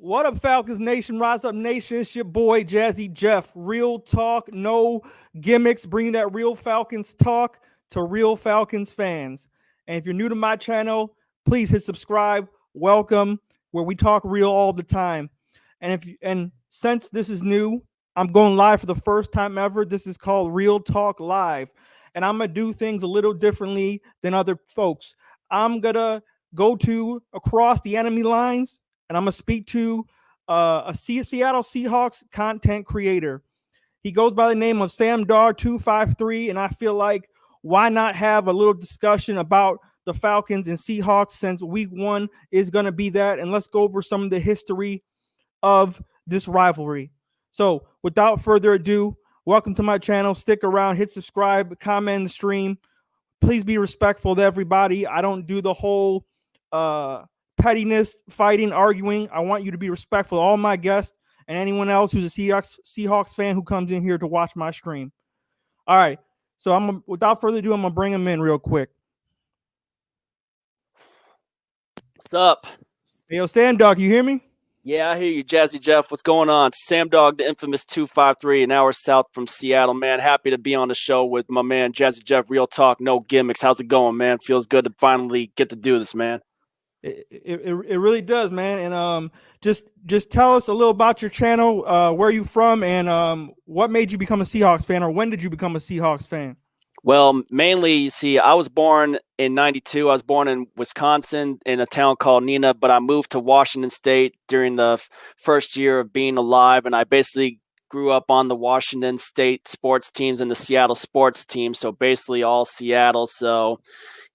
What up, Falcons Nation? Rise up, Nation. It's your boy, Jazzy Jeff. Real talk, no gimmicks. Bringing that real Falcons talk to real Falcons fans. And if you're new to my channel, please hit subscribe. Welcome, where we talk real all the time. And since this is new, I'm going live for the first time ever. This is called Real Talk Live. And I'm going to do things a little differently than other folks. I'm going to go to across the enemy lines, and I'm going to speak to a Seattle Seahawks content creator. He goes by the name of Sam Dogg 253, and I feel like why not have a little discussion about the Falcons and Seahawks, since week one is going to be that, and let's go over some of the history of this rivalry. So without further ado, welcome to my channel. Stick around, hit subscribe, comment in the stream. Please be respectful to everybody. I don't do the whole pettiness, fighting, arguing. I want you to be respectful to all my guests and anyone else who's a Seahawks fan who comes in here to watch my stream. All right. So without further ado, I'm going to bring him in real quick. What's up? Hey, yo, Sam Dogg, you hear me? Yeah, I hear you, Jazzy Jeff. What's going on? Sam Dogg The Infamous 253, an hour south from Seattle, man. Happy to be on the show with my man, Jazzy Jeff. Real talk, no gimmicks. How's it going, man? Feels good to finally get to do this, man. It really does, man. And just tell us a little about your channel, where you from, and what made you become a Seahawks fan, or when did you become a Seahawks fan? Well, mainly, you see, I was born in 92. I was born in Wisconsin in a town called Neenah, but I moved to Washington State during the first year of being alive, and I basically grew up on the Washington State sports teams and the Seattle sports team, so basically all Seattle. So,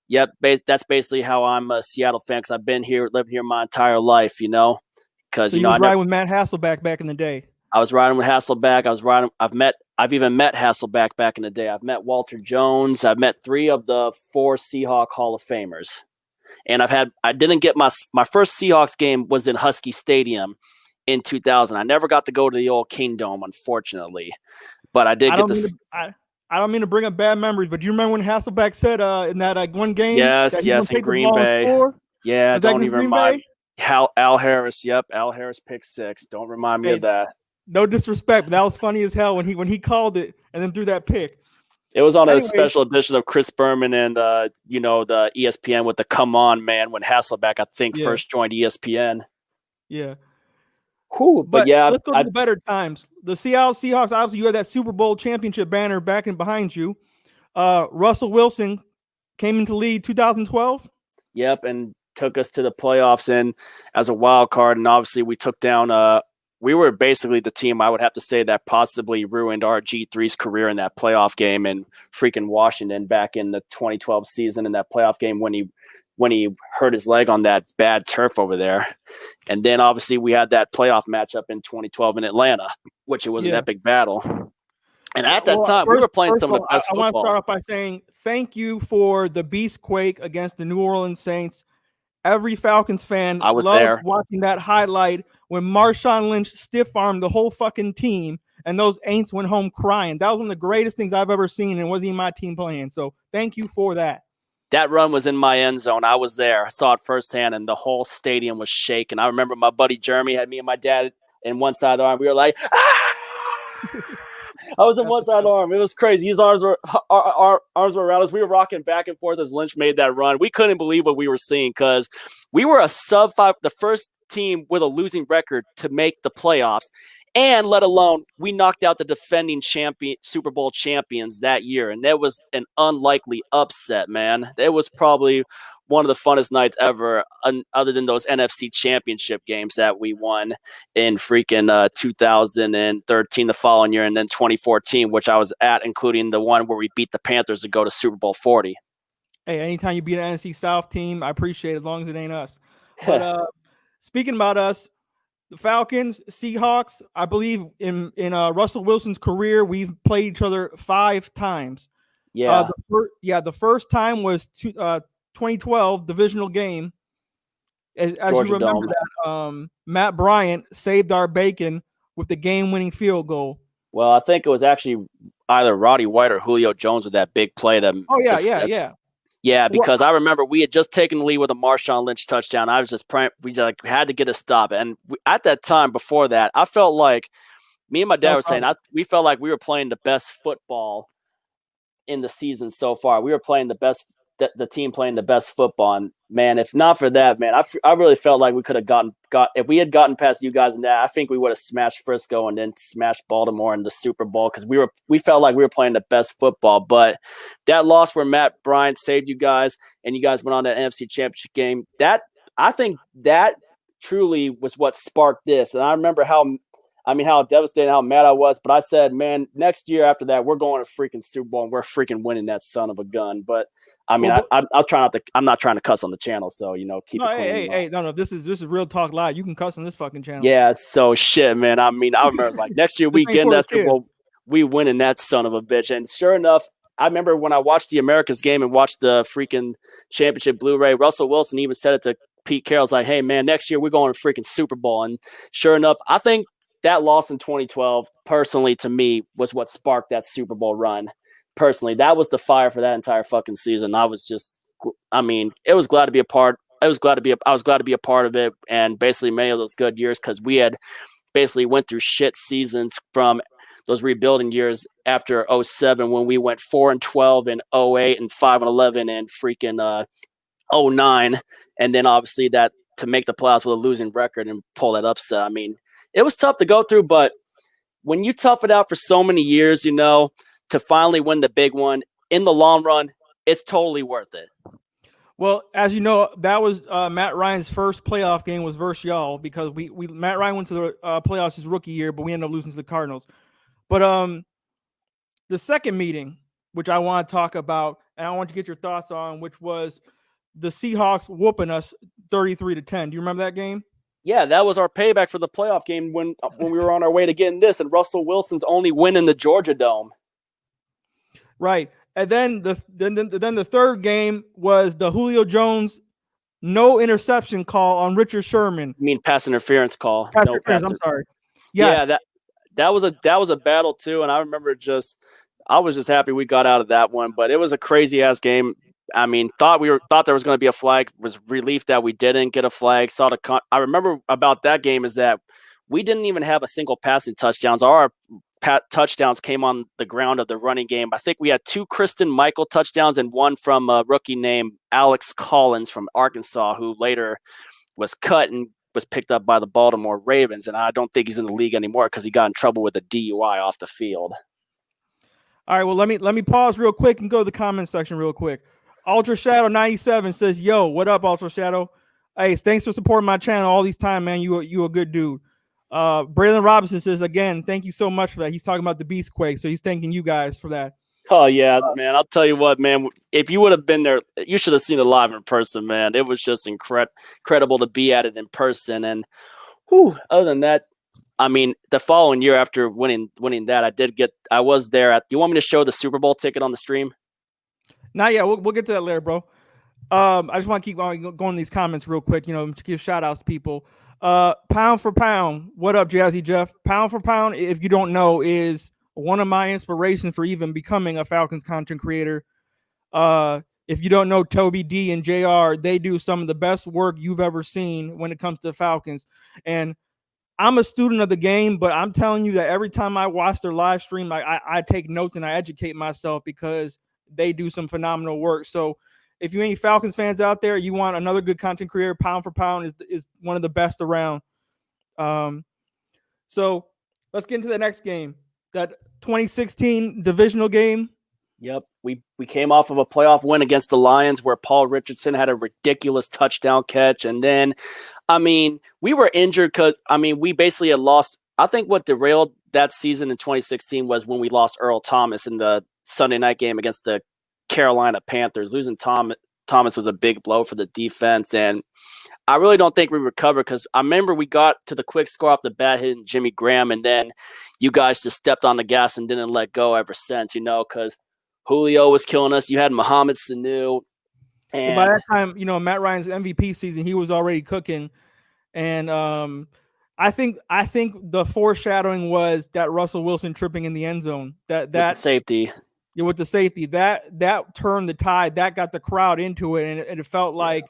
yep, that's basically how I'm a Seattle fan, because I've been here, lived here my entire life, you know. Because you was riding with Matt Hasselbeck back in the day. I was riding with Hasselbeck. I've even met Hasselbeck back in the day. I've met Walter Jones. I've met 3 of the 4 Seahawk Hall of Famers. And I didn't get my first Seahawks game was in Husky Stadium in 2000. I never got to go to the old Kingdome, unfortunately. But I did get to I don't mean to bring up bad memories, but do you remember when Hasselbeck said in that one game? Yes, in Green Bay. Yeah, don't even remind me. Al Harris, yep, Al Harris pick 6. Don't remind me of that. No disrespect, but that was funny as hell when he called it and then threw that pick. It was on a special edition of Chris Berman and the ESPN with the "Come On Man" when Hasselbeck, I think, first joined ESPN. Yeah. But yeah, let's go to the better times. The Seattle Seahawks, obviously, you had that Super Bowl championship banner back and behind you. Russell Wilson came into lead 2012. Yep, and took us to the playoffs and as a wild card, and obviously we took down. We were basically the team, I would have to say, that possibly ruined our G3's career in that playoff game in freaking Washington back in the 2012 season, in that playoff game when he hurt his leg on that bad turf over there. And then obviously we had that playoff matchup in 2012 in Atlanta, which it was an epic battle. And at that time, we were playing some of the best football. I want to start off by saying thank you for the Beast Quake against the New Orleans Saints. Every Falcons fan loved watching that highlight when Marshawn Lynch stiff-armed the whole fucking team and those Aints went home crying. That was one of the greatest things I've ever seen, and it wasn't even my team playing. So thank you for that. That run was in my end zone. I was there. I saw it firsthand, and the whole stadium was shaking. I remember my buddy Jeremy had me and my dad in one side of the arm. We were like, ah! I was in one side of the arm. It was crazy. His arms were around us. We were rocking back and forth as Lynch made that run. We couldn't believe what we were seeing because we were a sub-5, the first team with a losing record to make the playoffs. And let alone, we knocked out the defending Super Bowl champions that year. And that was an unlikely upset, man. It was probably one of the funnest nights ever, other than those NFC championship games that we won in freaking 2013, the following year, and then 2014, which I was at, including the one where we beat the Panthers to go to Super Bowl 40. Hey, anytime you beat an NFC South team, I appreciate it, as long as it ain't us. But speaking about us, the Falcons, Seahawks, I believe in Russell Wilson's career, we've played each other 5 times. Yeah. The first time was 2012 divisional game. As you remember that, Matt Bryant saved our bacon with the game-winning field goal. Well, I think it was actually either Roddy White or Julio Jones with that big play. Yeah, because I remember we had just taken the lead with a Marshawn Lynch touchdown. I was just praying. We had to get a stop. And at that time, before that, I felt like me and my dad were saying we felt like we were playing the best football in the season so far. We were playing the team playing the best football. And man, if not for that, man, I really felt like we could have if we had gotten past you guys in that, I think we would have smashed Frisco and then smashed Baltimore in the Super Bowl, because we felt like we were playing the best football. But that loss where Matt Bryant saved you guys and you guys went on that NFC Championship game, I think that truly was what sparked this. And I remember how devastated, how mad I was. But I said, man, next year after that, we're going to freaking Super Bowl and we're freaking winning that son of a gun. But I mean, I'll try not to. I'm not trying to cuss on the channel, so keep it clean. Hey, no, this is real talk live. You can cuss on this fucking channel. Yeah, so shit, man. I mean, I remember it was like next year we get that Super Bowl, we winning that son of a bitch. And sure enough, I remember when I watched the Americas game and watched the freaking championship Blu-ray, Russell Wilson even said it to Pete Carroll's like, "Hey, man, next year we're going to freaking Super Bowl." And sure enough, I think that loss in 2012, personally to me, was what sparked that Super Bowl run. Personally, that was the fire for that entire fucking season. I was glad to be a part. I was glad to be a part of it, and basically many of those good years, because we had basically went through shit seasons from those rebuilding years after 07, when we went 4-12 in 08 and 5-11 in freaking 09, and then obviously that to make the playoffs with a losing record and pull that upset. I mean, it was tough to go through, but when you tough it out for so many years, to finally win the big one, in the long run, it's totally worth it. Well, as you know, that was Matt Ryan's first playoff game was versus y'all, because Matt Ryan went to the playoffs his rookie year, but we ended up losing to the Cardinals. But the second meeting, which I want to talk about, and I want to get your thoughts on, which was the Seahawks whooping us 33-10. Do you remember that game? Yeah, that was our payback for the playoff game when we were on our way to getting this, and Russell Wilson's only win in the Georgia Dome. Right. And then the third game was the Julio Jones no interception call on Richard Sherman. You mean pass interference call? I'm sorry. Yes. Yeah, that was a battle too, and I remember I was just happy we got out of that one. But it was a crazy ass game. I mean, thought there was going to be a flag. Was relieved that we didn't get a flag. I remember about that game is that we didn't even have a single passing touchdowns. Our touchdowns came on the ground of the running game. I think we had 2 Kristen Michael touchdowns and one from a rookie named Alex Collins from Arkansas, who later was cut and was picked up by the Baltimore Ravens. And I don't think he's in the league anymore because he got in trouble with a DUI off the field. All right, well, let me pause real quick and go to the comment section real quick. Ultra Shadow 97 says, "Yo, what up, Ultra Shadow? Hey, thanks for supporting my channel all these time, man. You a good dude." Braylon Robinson says, again, thank you so much for that. He's talking about the Beastquake, so he's thanking you guys for that. Oh yeah, man. I'll tell you what, man. If you would have been there, you should have seen it live in person, man. It was just incredible to be at it in person. And other than that, I mean, the following year after winning that, I was there. You want me to show the Super Bowl ticket on the stream? Not yet. We'll get to that later, bro. I just want to keep going these comments real quick, to give shout outs to people. Pound for Pound, what up, Jazzy Jeff? Pound for Pound, if you don't know, is one of my inspirations for even becoming a Falcons content creator. If you don't know Toby D and JR, they do some of the best work you've ever seen when it comes to Falcons. And I'm a student of the game, but I'm telling you that every time I watch their live stream, I take notes and I educate myself because they do some phenomenal work. So if you any Falcons fans out there, you want another good content creator, Pound for Pound is one of the best around. So let's get into the next game, that 2016 divisional game. Yep, we came off of a playoff win against the Lions where Paul Richardson had a ridiculous touchdown catch. And then, I mean, we were injured because, we basically had lost. I think what derailed that season in 2016 was when we lost Earl Thomas in the Sunday night game against the Carolina Panthers. Losing Thomas was a big blow for the defense, and I really don't think we recovered because I remember we got to the quick score off the bat hitting Jimmy Graham, and then you guys just stepped on the gas and didn't let go ever since, because Julio was killing us. You had Mohamed Sanu. And by that time, Matt Ryan's MVP season, he was already cooking. And I think the foreshadowing was that Russell Wilson tripping in the end zone. That safety. Yeah, with the safety, that turned the tide. That got the crowd into it, and it felt like,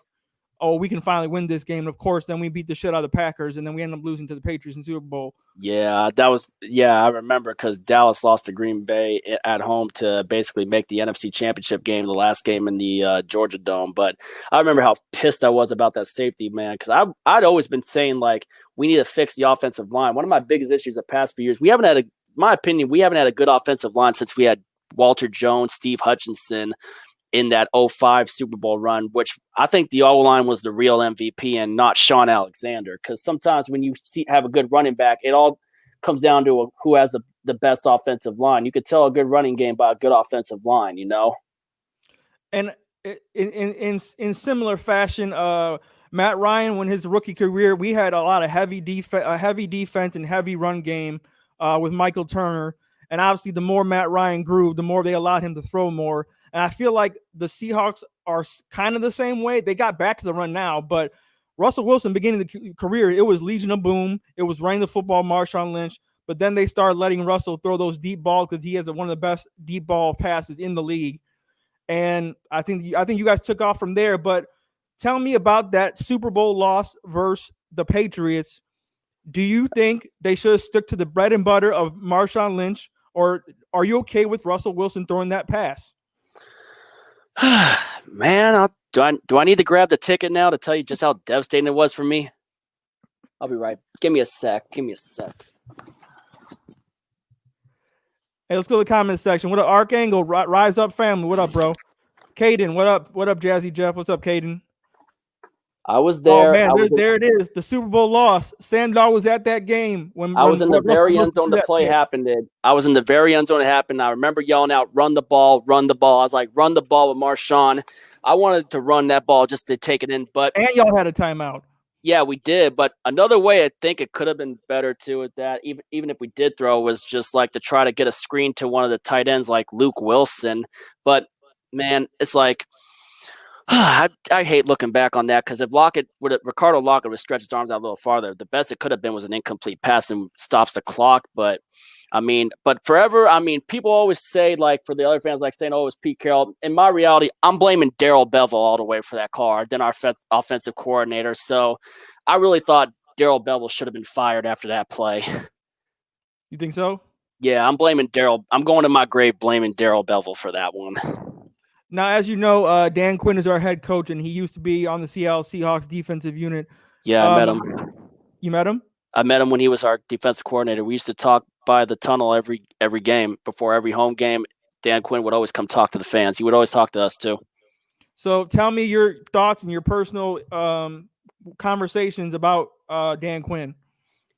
oh, we can finally win this game. And of course, then we beat the shit out of the Packers, and then we ended up losing to the Patriots in the Super Bowl. Yeah, I remember because Dallas lost to Green Bay at home to basically make the NFC Championship game, the last game in the Georgia Dome. But I remember how pissed I was about that safety, man, because I'd always been saying, like, we need to fix the offensive line. One of my biggest issues the past few years, we haven't had a good offensive line since we had Walter Jones, Steve Hutchinson in that 05 Super Bowl run, which I think the O-line was the real MVP and not Sean Alexander. Because sometimes when you have a good running back, it all comes down to who has the best offensive line. You could tell a good running game by a good offensive line, you know? And in similar fashion, Matt Ryan, when his rookie career, we had a lot of heavy defense and heavy run game with Michael Turner. And obviously, the more Matt Ryan grew, the more they allowed him to throw more. And I feel like the Seahawks are kind of the same way. They got back to the run now, but Russell Wilson, beginning the career, it was Legion of Boom. It was running the football, Marshawn Lynch. But then they started letting Russell throw those deep balls because he has one of the best deep ball passes in the league. And I think you guys took off from there. But tell me about that Super Bowl loss versus the Patriots. Do you think they should have stuck to the bread and butter of Marshawn Lynch, or are you okay with Russell Wilson throwing that pass? Man, do I need to grab the ticket now to tell you just how devastating it was for me? I'll be right. Give me a sec. Hey, let's go to the comment section. What up, Archangel? Rise up, family. What up, bro? Caden, what up? What up, Jazzy Jeff? What's up, Caden? I was there. Oh man, there it is. The Super Bowl loss. Sam Dogg was at that game when I was in the very end zone. The play happened. I was in the very end zone. It happened. I remember yelling out, "Run the ball, run the ball." I was like, "Run the ball with Marshawn." I wanted to run that ball just to take it in, and y'all had a timeout. Yeah, we did. But another way I think it could have been better too with that, even if we did throw, was just like to try to get a screen to one of the tight ends like Luke Wilson. But man, it's like, I hate looking back on that, because if Ricardo Lockett would stretch his arms out a little farther, the best it could have been was an incomplete pass and stops the clock. But forever, people always say, like, for the other fans, like saying, oh, it was Pete Carroll. In my reality, I'm blaming Darrell Bevell all the way for that call, then our offensive coordinator. So I really thought Darrell Bevell should have been fired after that play. You think so? Yeah, I'm blaming Darrell. I'm going to my grave blaming Darrell Bevell for that one. Now, as you know, Dan Quinn is our head coach, and he used to be on the Seattle Seahawks defensive unit. Yeah, I met him. You met him? I met him when he was our defensive coordinator. We used to talk by the tunnel every game. Before every home game, Dan Quinn would always come talk to the fans. He would always talk to us too. So tell me your thoughts and your personal conversations about Dan Quinn.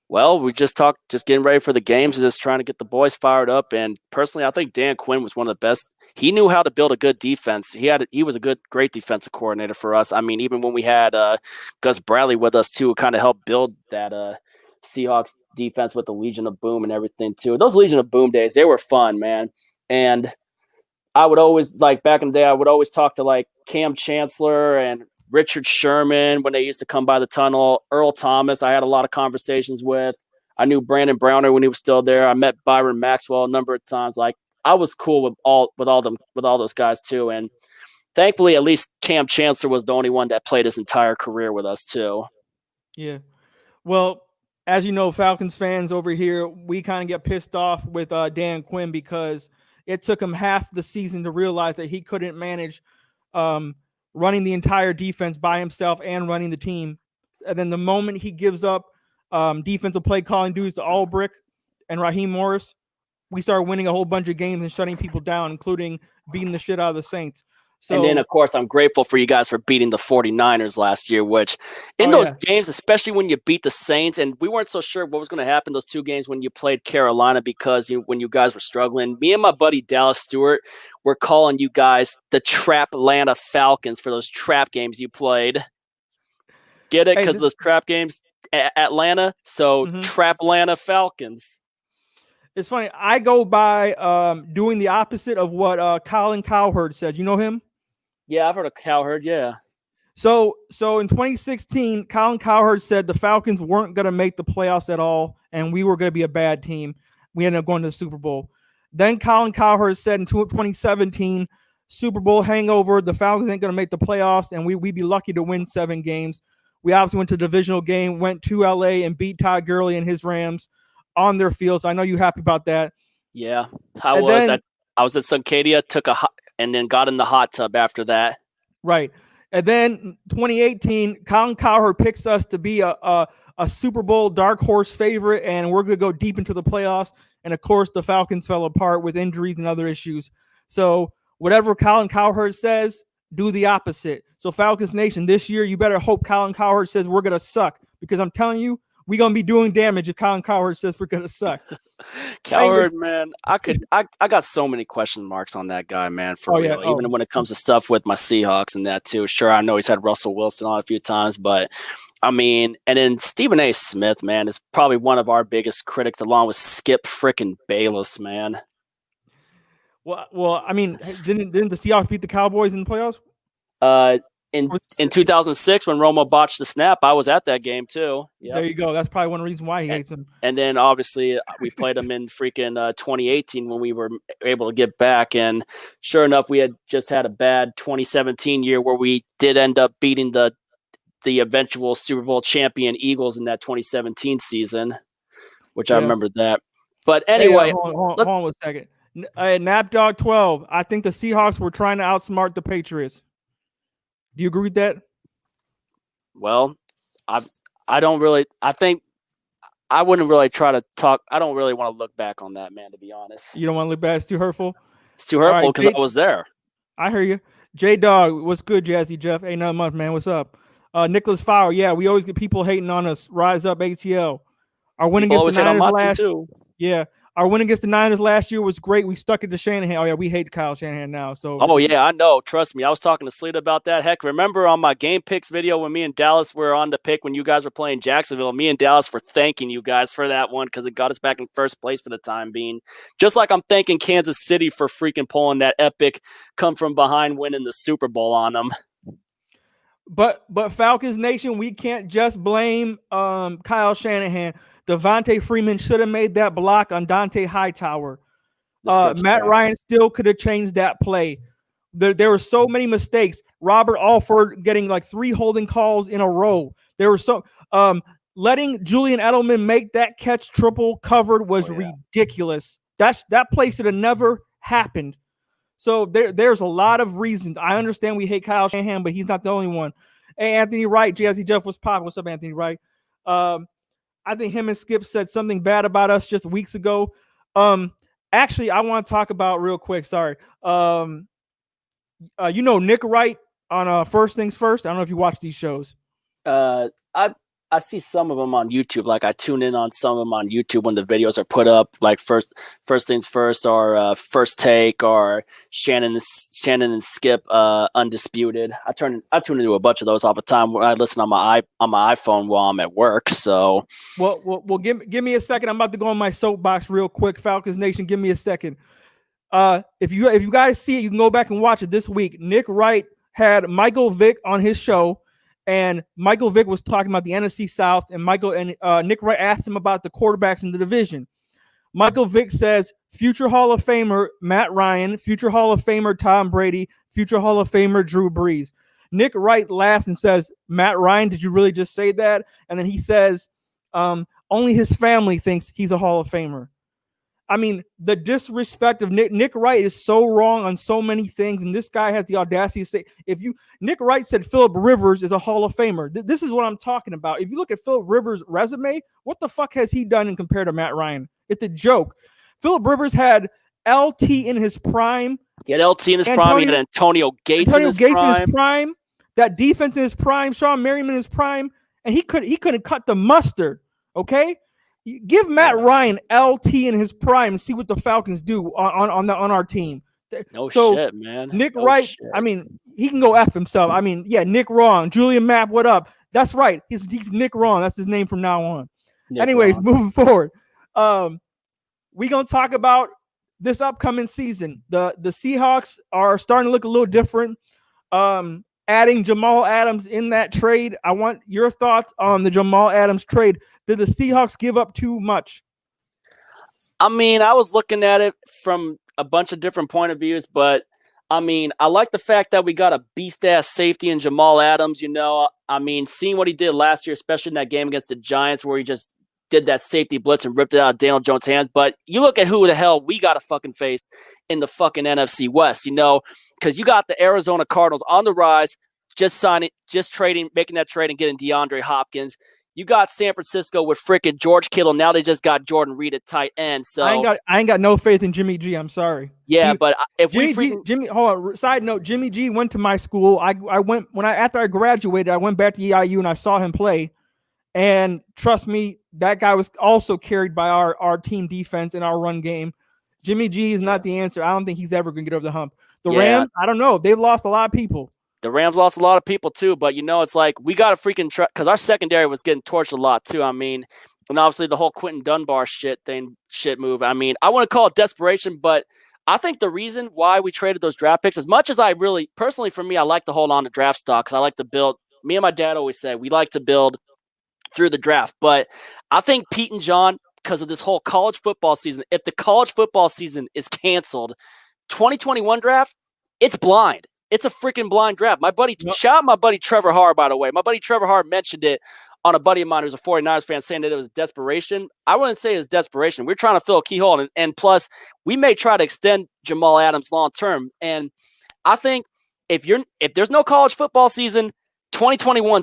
Well, we just getting ready for the games and just trying to get the boys fired up. And personally, I think Dan Quinn was one of the best. He knew how to build a good defense. He was a great defensive coordinator for us. I mean, even when we had Gus Bradley with us too, it kind of helped build that Seahawks defense with the Legion of Boom and everything too. Those Legion of Boom days, they were fun, man. And I would always, like, back in the day, I would always talk to like Cam Chancellor and Richard Sherman when they used to come by the tunnel. Earl Thomas, I had a lot of conversations with. I knew Brandon Browner when he was still there. I met Byron Maxwell a number of times. Like, I was cool with all those guys too. And thankfully, at least Cam Chancellor was the only one that played his entire career with us too. Yeah. Well, as you know, Falcons fans over here, we kind of get pissed off with Dan Quinn because it took him half the season to realize that he couldn't manage running the entire defense by himself and running the team. And then the moment he gives up defensive play calling duties to Albrick and Raheem Morris, we start winning a whole bunch of games and shutting people down, including beating the shit out of the Saints. So, and then, of course, I'm grateful for you guys for beating the 49ers last year, which in those games, especially when you beat the Saints, and we weren't so sure what was going to happen those two games when you played Carolina, because when you guys were struggling, me and my buddy Dallas Stewart were calling you guys the Trap Atlanta Falcons for those trap games you played. Get it? Because those trap games, Atlanta, so Trap Atlanta Falcons. It's funny. I go by doing the opposite of what Colin Cowherd says. You know him? Yeah, I've heard of Cowherd, yeah. So in 2016, Colin Cowherd said the Falcons weren't going to make the playoffs at all, and we were going to be a bad team. We ended up going to the Super Bowl. Then Colin Cowherd said in 2017, Super Bowl hangover, the Falcons ain't going to make the playoffs, and we'd be lucky to win 7 games. We obviously went to the divisional game, went to LA and beat Todd Gurley and his Rams on their field. So I know you're happy about that. Yeah, I was at Suncadia, and then got in the hot tub after that. Right. And then 2018, Colin Cowherd picks us to be a Super Bowl dark horse favorite, and we're going to go deep into the playoffs. And of course, the Falcons fell apart with injuries and other issues. So whatever Colin Cowherd says, do the opposite. So Falcons Nation, this year, you better hope Colin Cowherd says we're going to suck, because I'm telling you, we're going to be doing damage if Colin Cowherd says we're going to suck. Cowherd, man, I got so many question marks on that guy, man, for real. Yeah. Even when it comes to stuff with my Seahawks and that too. Sure, I know he's had Russell Wilson on a few times, but I mean, and then Stephen A. Smith, man, is probably one of our biggest critics, along with Skip frickin' Bayless, man. Well, I mean, didn't the Seahawks beat the Cowboys in the playoffs? In 2006, when Romo botched the snap, I was at that game too. Yep. There you go. That's probably one reason why he hates him. And then obviously we played him in freaking 2018 when we were able to get back. And sure enough, we had just had a bad 2017 year where we did end up beating the eventual Super Bowl champion Eagles in that 2017 season, which I remember that. But anyway, hey, hold on 1 second. Napdog 12. I think the Seahawks were trying to outsmart the Patriots. Do you agree with that? Well, I don't really. I think I wouldn't really try to talk. I don't really want to look back on that, man, to be honest. You don't want to look back? It's too hurtful? It's too hurtful because I was there. I hear you. J-Dog, what's good, Jazzy Jeff? Ain't nothing much, man. What's up? Nicholas Fowler, yeah, we always get people hating on us. Rise up, ATL. Our win against the Niners our win against the Niners last year was great. We stuck it to Shanahan. Oh yeah, we hate Kyle Shanahan now. So yeah, I know. Trust me, I was talking to Sleet about that. Heck, remember on my game picks video when me and Dallas were on the pick when you guys were playing Jacksonville? Me and Dallas were thanking you guys for that one because it got us back in first place for the time being. Just like I'm thanking Kansas City for freaking pulling that epic come from behind winning the Super Bowl on them. But Falcons Nation, we can't just blame Kyle Shanahan. Devontae Freeman should have made that block on Dante Hightower. Matt Ryan still could have changed that play. There were so many mistakes. Robert Alford getting like 3 holding calls in a row. There were so letting Julian Edelman make that catch triple covered was ridiculous. That play should have never happened. So there's a lot of reasons. I understand we hate Kyle Shanahan, but he's not the only one. Hey, Anthony Wright, Jazzy Jeff was popping. What's up, Anthony Wright? I think him and Skip said something bad about us just weeks ago. Actually, I want to talk about real quick. Sorry. Nick Wright on First Things First. I don't know if you watch these shows. I see some of them on YouTube. Like I tune in on some of them on YouTube when the videos are put up, like First Things First or First Take or Shannon and Skip Undisputed. I tune into a bunch of those all the time when I listen on my iPhone while I'm at work. So well, give me a second. I'm about to go on my soapbox real quick. Falcons Nation, give me a second. If you guys see it, you can go back and watch it this week. Nick Wright had Michael Vick on his show. And Michael Vick was talking about the NFC South, and Nick Wright asked him about the quarterbacks in the division. Michael Vick says future Hall of Famer Matt Ryan, future Hall of Famer Tom Brady, future Hall of Famer Drew Brees. Nick Wright laughs and says, Matt Ryan, did you really just say that? And then he says, only his family thinks he's a Hall of Famer. I mean, the disrespect of Nick Wright is so wrong on so many things, and this guy has the audacity to say, Nick Wright said Phillip Rivers is a Hall of Famer. This is what I'm talking about. If you look at Phillip Rivers' resume, what the fuck has he done in compared to Matt Ryan? It's a joke. Phillip Rivers had LT in his prime. He had LT in his prime. He had Antonio Gates in his prime. That defense in his prime. Sean Merriman in his prime, and he couldn't cut the mustard. Okay. Give Matt Ryan LT in his prime and see what the Falcons do on our team. Shit, man. Nick Wright, shit. I mean, he can go F himself. I mean, yeah, Nick Wrong. Julian Mapp, what up? That's right. He's Nick Wrong. That's his name from now on. Anyways, moving forward. We're going to talk about this upcoming season. The Seahawks are starting to look a little different. Adding Jamal Adams in that trade. I want your thoughts on the Jamal Adams trade. Did the Seahawks give up too much? I mean, I was looking at it from a bunch of different point of views, but I mean, I like the fact that we got a beast-ass safety in Jamal Adams, I mean, seeing what he did last year, especially in that game against the Giants where he just did that safety blitz and ripped it out of Daniel Jones' hands. But you look at who the hell we got to fucking face in the fucking NFC West, because you got the Arizona Cardinals on the rise, just trading, making that trade and getting DeAndre Hopkins. You got San Francisco with freaking George Kittle. Now they just got Jordan Reed at tight end. So I ain't got no faith in Jimmy G. I'm sorry. Yeah, but if Jimmy, hold on. Side note: Jimmy G went to my school. I went after I graduated. I went back to EIU and I saw him play. And trust me, that guy was also carried by our team defense and our run game. Jimmy G is not the answer. I don't think he's ever going to get over the hump. The Rams, I don't know. They've lost a lot of people. The Rams lost a lot of people too, but it's like we got to freaking try because our secondary was getting torched a lot too. I mean, and obviously the whole Quentin Dunbar shit move. I mean, I want to call it desperation, but I think the reason why we traded those draft picks, as much as I really personally for me, I like to hold on to draft stock because I like to build. Me and my dad always said we like to build through the draft, but I think Pete and John, because of this whole college football season, if the college football season is canceled, 2021 draft, it's blind. It's a freaking blind draft. Shout out my buddy Trevor Haar, by the way. My buddy Trevor Haar mentioned it on a buddy of mine who's a 49ers fan saying that it was desperation. I wouldn't say it's desperation. We're trying to fill a keyhole, and plus, we may try to extend Jamal Adams long term. And I think if there's no college football season, 2021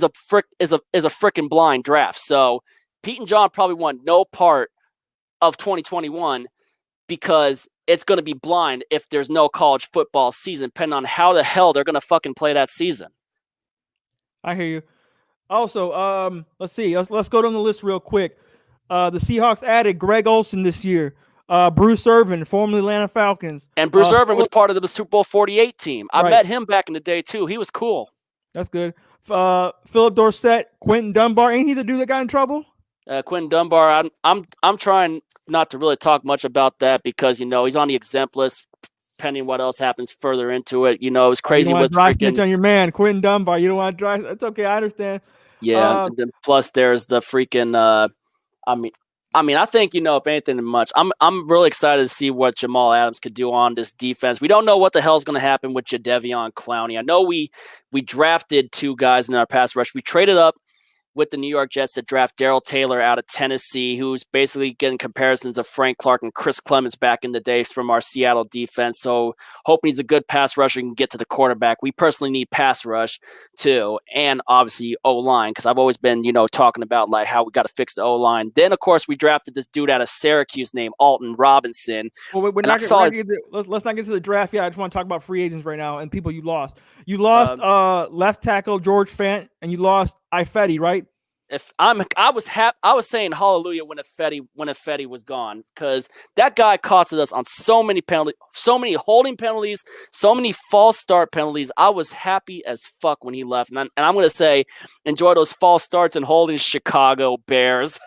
is a freaking blind draft. So Pete and John probably want no part of 2021 because it's going to be blind if there's no college football season, depending on how the hell they're going to fucking play that season. I hear you. Also, let's see. Let's go down the list real quick. The Seahawks added Greg Olsen this year. Bruce Irvin, formerly Atlanta Falcons. And Bruce Irvin was part of the Super Bowl 48 team. I met him back in the day, too. He was cool. That's good. Philip Dorsett, Quentin Dunbar. Ain't he the dude that got in trouble? Quentin Dunbar, I'm trying not to really talk much about that because, he's on the exempt list, depending what else happens further into it. It was crazy with freaking on your man, Quentin Dunbar. You don't want to drive. That's okay. I understand. Yeah. And then plus there's the freaking, I think, if anything much, I'm really excited to see what Jamal Adams could do on this defense. We don't know what the hell's going to happen with Jadeveon Clowney. I know we drafted two guys in our pass rush. We traded up with the New York Jets to draft Darrell Taylor out of Tennessee, who's basically getting comparisons of Frank Clark and Chris Clemens back in the days from our Seattle defense. So hoping he's a good pass rusher and can get to the quarterback. We personally need pass rush too, and obviously O-line, because I've always been, talking about like how we got to fix the O-line. Then, of course, we drafted this dude out of Syracuse named Alton Robinson. Well, let's not get to the draft yet. I just want to talk about free agents right now and people you lost. You lost left tackle George Fant, and you lost Ifedi, right? I was saying hallelujah when Ifedi was gone because that guy costed us on so many penalties, so many holding penalties, so many false start penalties. I was happy as fuck when he left, and I'm going to say enjoy those false starts and holding Chicago Bears.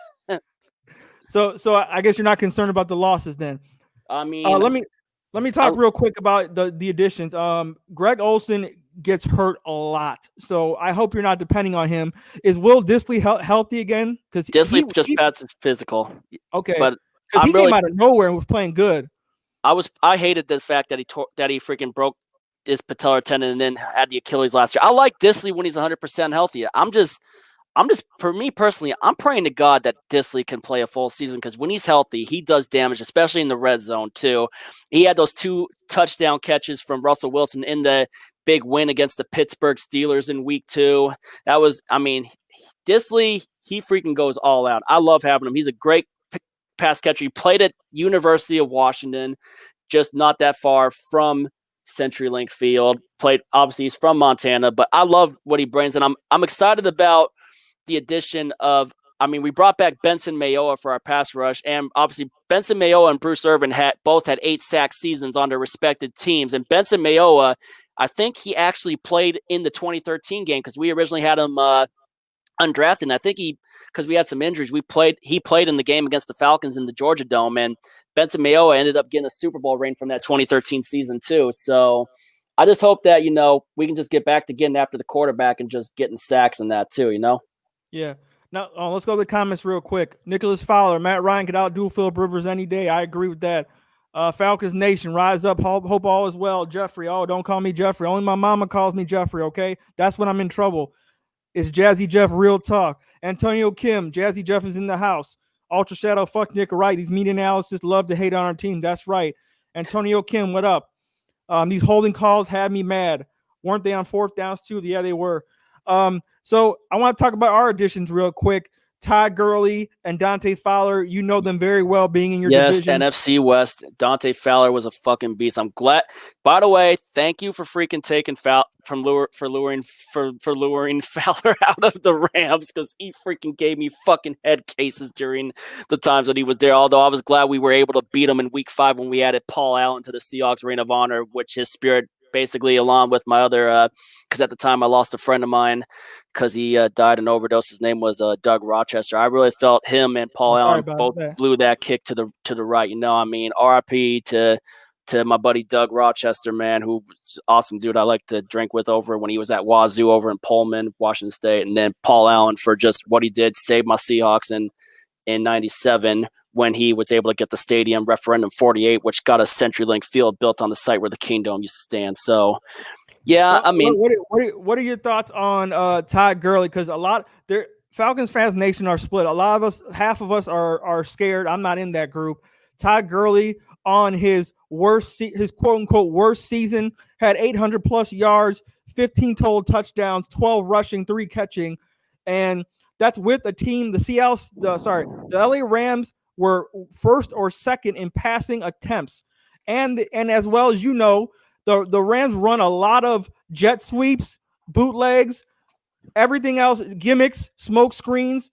So I guess you're not concerned about the losses then. I mean, let me talk real quick about the additions. Greg Olsen gets hurt a lot, so I hope you're not depending on him. Is Will Dissly healthy again? Because Dissly just passed his physical. Okay, but he came out of nowhere and was playing good. I hated the fact that he freaking broke his patellar tendon and then had the Achilles last year. I like Dissly when he's 100% healthy. I'm just for me personally, I'm praying to God that Dissly can play a full season because when he's healthy, he does damage, especially in the red zone too. He had those 2 touchdown catches from Russell Wilson in the big win against the Pittsburgh Steelers in week 2. Dissly, he freaking goes all out. I love having him. He's a great pass catcher. He played at University of Washington, just not that far from CenturyLink Field. Obviously, he's from Montana, but I love what he brings, and I'm excited about the addition of, we brought back Benson Mayowa for our pass rush, and obviously Benson Mayowa and Bruce Irvin both had 8 sack seasons on their respected teams. And Benson Mayowa, I think he actually played in the 2013 game because we originally had him undrafted. And I think because we had some injuries, he played in the game against the Falcons in the Georgia Dome, and Benson Mayowa ended up getting a Super Bowl ring from that 2013 season too. So I just hope that, we can just get back to getting after the quarterback and just getting sacks and that too, Yeah. Now, let's go to the comments real quick. Nicholas Fowler, Matt Ryan could outdo Philip Rivers any day. I agree with that. Falcons Nation, rise up. Hope all is well. Jeffrey, don't call me Jeffrey. Only my mama calls me Jeffrey, okay? That's when I'm in trouble. It's Jazzy Jeff Real Talk. Antonio Kim, Jazzy Jeff is in the house. Ultra Shadow, fuck Nick, right. These media analysts love to hate on our team. That's right. Antonio Kim, what up? These holding calls had me mad. Weren't they on fourth downs too? Yeah, they were. So I want to talk about our additions real quick. Todd Gurley and Dante Fowler, you know them very well, being in your division. Yes, NFC West. Dante Fowler was a fucking beast. I'm glad. By the way, thank you for freaking taking luring Fowler out of the Rams, because he freaking gave me fucking head cases during the times that he was there. Although I was glad we were able to beat him in Week 5 when we added Paul Allen to the Seahawks Ring of Honor, which his spirit basically, along with my other, because at the time I lost a friend of mine because he died in overdose. His name was Doug Rochester. I really felt him and Paul Allen both blew that kick to the right. You know, I mean, RIP to my buddy Doug Rochester, man, who was an awesome dude I like to drink with over when he was at Wazoo over in Pullman, Washington State. And then Paul Allen for just what he did, save my Seahawks in 97 when he was able to get the stadium referendum 48, which got a CenturyLink field built on the site where the Kingdom used to stand. So, yeah, I mean, what are your thoughts on Todd Gurley? Because Falcons fans nation are split. A lot of us, half of us are scared. I'm not in that group. Todd Gurley on his his quote unquote worst season had 800 plus yards, 15 total touchdowns, 12 rushing, 3 catching, and that's with a team. The LA Rams were first or second in passing attempts, and as well as you know, the Rams run a lot of jet sweeps, bootlegs, everything else, gimmicks, smoke screens.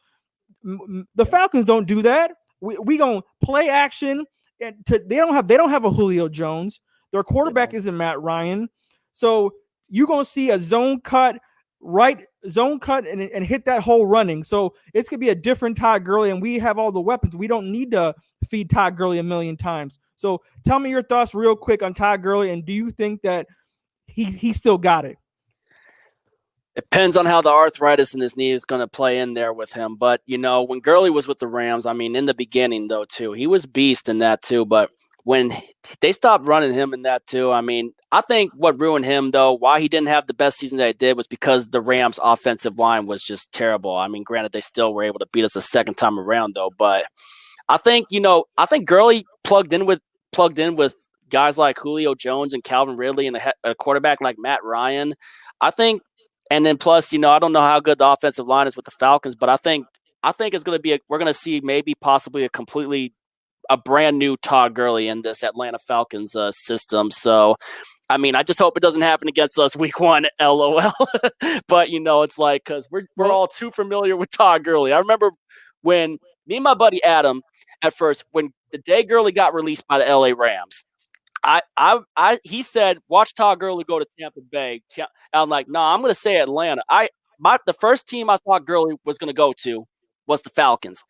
The Falcons don't do that. We gonna play action, and they don't have a Julio Jones. Their quarterback isn't Matt Ryan, so you're gonna see a zone cut and hit that hole running. So it's gonna be a different Todd Gurley, and we have all the weapons. We don't need to feed Todd Gurley a million times. So tell me your thoughts real quick on Todd Gurley, and do you think that he still got it? It depends on how the arthritis in his knee is going to play in there with him. But, you know, when Gurley was with the Rams, I mean, in the beginning, though, too, he was beast in that, too. But when they stopped running him in that, too, I mean, I think what ruined him, though, why he didn't have the best season that he did was because the Rams' offensive line was just terrible. I mean, granted, they still were able to beat us a second time around, though. But I think Gurley plugged in with guys like Julio Jones and Calvin Ridley and a quarterback like Matt Ryan. I think. And then plus, you know, I don't know how good the offensive line is with the Falcons, but I think it's going to be we're going to see maybe possibly a brand new Todd Gurley in this Atlanta Falcons system. So, I mean, I just hope it doesn't happen against us Week 1, LOL. But, you know, it's like, because we're all too familiar with Todd Gurley. I remember when me and my buddy Adam, at first, when the day Gurley got released by the LA Rams, he said, watch Todd Gurley go to Tampa Bay. I'm like, no, I'm going to say Atlanta. The first team I thought Gurley was going to go to was the Falcons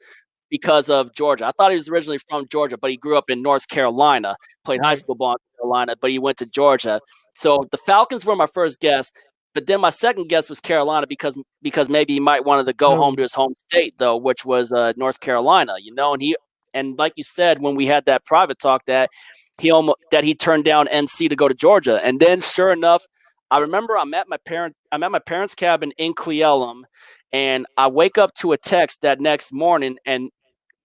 because of Georgia. I thought he was originally from Georgia, but he grew up in North Carolina, played high school ball in North Carolina, but he went to Georgia. So the Falcons were my first guess, but then my second guess was Carolina because maybe he might wanted to go home to his home state, though, which was North Carolina, you know, and like you said, when we had that private talk that he turned down NC to go to Georgia. And then sure enough, I remember I'm at my parents' cabin in Cle Elum, and I wake up to a text that next morning, and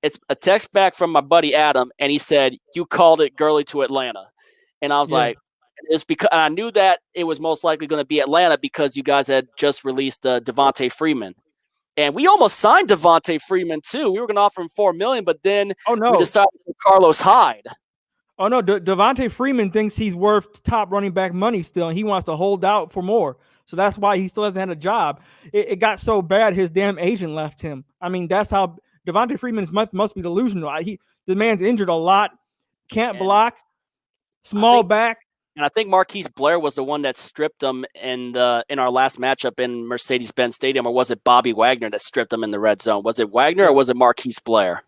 it's a text back from my buddy Adam, and he said, "You called it, Gurley to Atlanta." And I was like, it's because I knew that it was most likely going to be Atlanta because you guys had just released Devontae Freeman. And we almost signed Devontae Freeman too. We were going to offer him $4 million, but then we decided to Carlos Hyde. Oh, no, Devontae Freeman thinks he's worth top running back money still, and he wants to hold out for more. So that's why he still hasn't had a job. It got so bad, his damn agent left him. I mean, that's how Devontae Freeman must be delusional. The man's injured a lot, can't block, back. And I think Marquise Blair was the one that stripped him in our last matchup in Mercedes-Benz Stadium, or was it Bobby Wagner that stripped him in the red zone? Was it Wagner or was it Marquise Blair?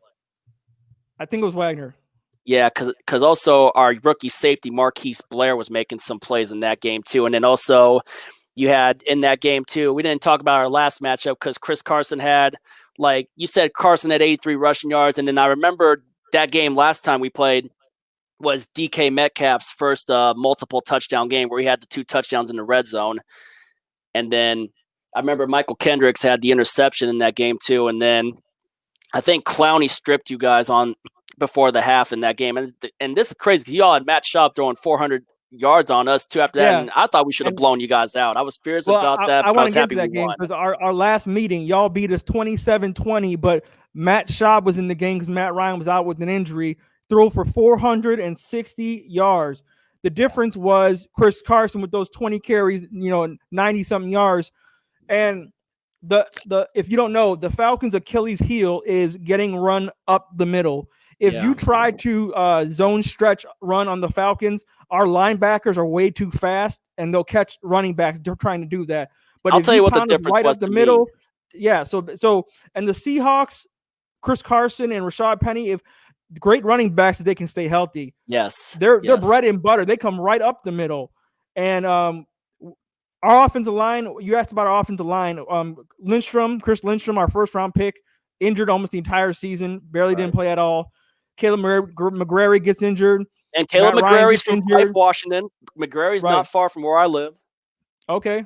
I think it was Wagner. Yeah, because also our rookie safety, Marquise Blair, was making some plays in that game too. And then also you had in that game too, we didn't talk about our last matchup because Chris Carson had like you said, Carson had 83 rushing yards, and then I remember that game last time we played was DK Metcalf's first multiple touchdown game where he had the 2 touchdowns in the red zone. And then I remember Michael Kendricks had the interception in that game too. And then I think Clowney stripped you guys on before the half in that game. And this is crazy because y'all had Matt Schaub throwing 400 yards on us too after that. Yeah. And I thought we should have blown you guys out. I was furious about that. I want to get to that game because our last meeting, y'all beat us 27-20, but Matt Schaub was in the game because Matt Ryan was out with an injury, threw for 460 yards. The difference was Chris Carson with those 20 carries, 90-something yards. And if you don't know, the Falcons' Achilles heel is getting run up the middle. If you try to zone stretch run on the Falcons, our linebackers are way too fast, and they'll catch running backs. They're trying to do that. But I'll tell you what the difference right was up the to middle, me. So and the Seahawks, Chris Carson and Rashad Penny, if great running backs, they can stay healthy. Yes, they're bread and butter. They come right up the middle, and our offensive line. You asked about our offensive line. Chris Lindstrom, our first round pick, injured almost the entire season. Barely didn't play at all. Caleb McGrary gets injured. And Caleb McGrary's from Fife, Washington. McGrary's not far from where I live. Okay.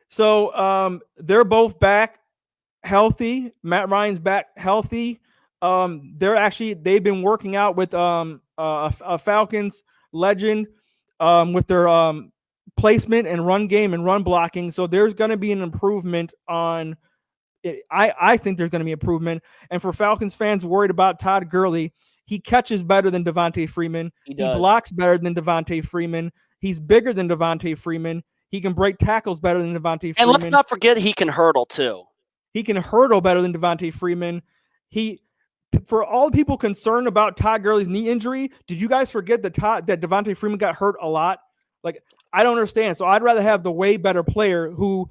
So they're both back healthy. Matt Ryan's back healthy. They've been working out with a Falcons legend with their placement and run game and run blocking. So there's going to be an improvement on it. I think there's going to be improvement. And for Falcons fans worried about Todd Gurley, he catches better than Devontae Freeman. He blocks better than Devontae Freeman. He's bigger than Devontae Freeman. He can break tackles better than Devontae Freeman. And let's not forget he can hurdle too. He can hurdle better than Devontae Freeman. For all the people concerned about Todd Gurley's knee injury, did you guys forget that Devontae Freeman got hurt a lot? Like, I don't understand. So I'd rather have the way better player who,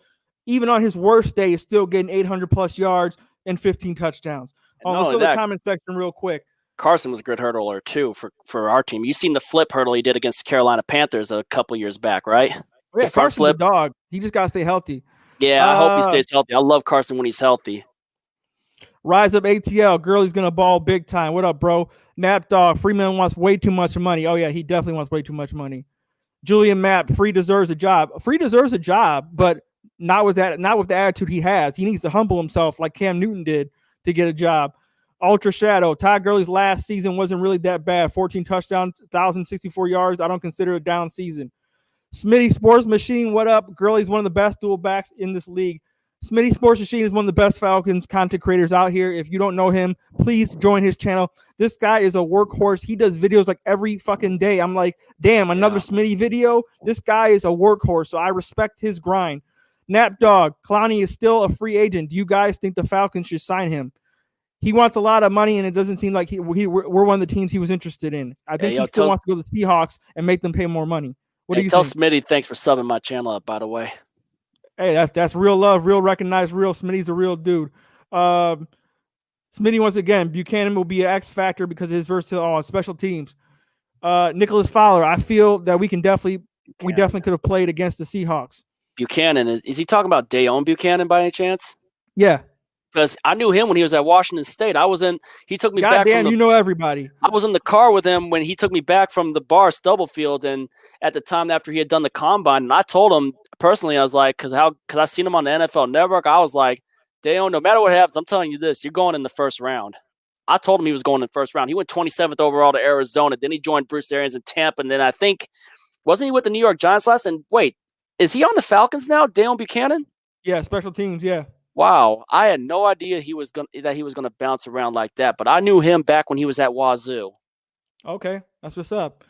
even on his worst day, is still getting 800 plus yards and 15 touchdowns. Let's go to the comment section real quick. Carson was a good hurdler too for our team. You've seen the flip hurdle he did against the Carolina Panthers a couple years back, right? Oh, yeah, Carson's a dog. He just got to stay healthy. Yeah, I hope he stays healthy. I love Carson when he's healthy. Rise up ATL. Gurley's going to ball big time. What up, bro? Nap Dog. Freeman wants way too much money. Oh, yeah, he definitely wants way too much money. Julian Mapp. Free deserves a job. Free deserves a job, but not with the attitude he has. He needs to humble himself like Cam Newton did to get a job. Ultra Shadow. Todd Gurley's last season wasn't really that bad. 14 touchdowns, 1,064 yards. I don't consider it a down season. Smitty Sports Machine. What up? Gurley's one of the best dual backs in this league. Smitty Sports Machine is one of the best Falcons content creators out here. If you don't know him, please join his channel. This guy is a workhorse. He does videos like every fucking day. I'm like, damn, another Smitty video. This guy is a workhorse, so I respect his grind. Nap Dog. Clowney is still a free agent. Do you guys think the Falcons should sign him? He wants a lot of money, and it doesn't seem like we're one of the teams he was interested in. I think he still wants to go to the Seahawks and make them pay more money. What do you think? Tell Smitty thanks for subbing my channel up, by the way. Hey, that's real love, real recognized, real. Smitty's a real dude. Smitty, once again, Buchanan will be an X factor because of his versatility on special teams. Nicholas Fowler, I feel that we definitely could have played against the Seahawks. Buchanan, is he talking about Dayon Buchanan by any chance? Yeah. Because I knew him when he was at Washington State. He took me back. Goddamn, you know everybody. I was in the car with him when he took me back from the bar, Stubblefield, and at the time after he had done the combine, and I told him personally, I was like, because I seen him on the NFL Network, I was like, Dayon, no matter what happens, I'm telling you this, you're going in the first round. I told him he was going in the first round. He went 27th overall to Arizona. Then he joined Bruce Arians in Tampa, and then I think, wasn't he with the New York Giants last? And wait, is he on the Falcons now, Dayon Buchanan? Yeah, special teams, yeah. Wow, I had no idea he was gonna bounce around like that, but I knew him back when he was at Wazoo. Okay, that's what's up.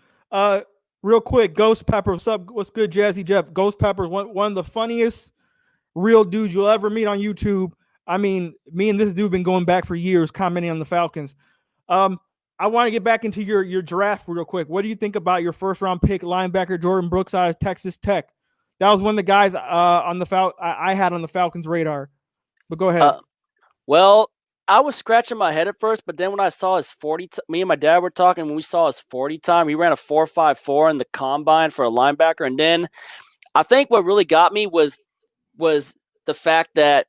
Real quick, Ghost Pepper, what's up? What's good, Jazzy Jeff? Ghost Pepper is one of the funniest real dudes you'll ever meet on YouTube. I mean, me and this dude been going back for years, commenting on the Falcons. I want to get back into your draft real quick. What do you think about your first round pick, linebacker Jordan Brooks out of Texas Tech? That was one of the guys I had on the Falcons radar. But go ahead. Well, I was scratching my head at first, but then when I saw his 40, me and my dad were talking, when we saw his 40 time, he ran a 4.54 in the combine for a linebacker. And then I think what really got me was the fact that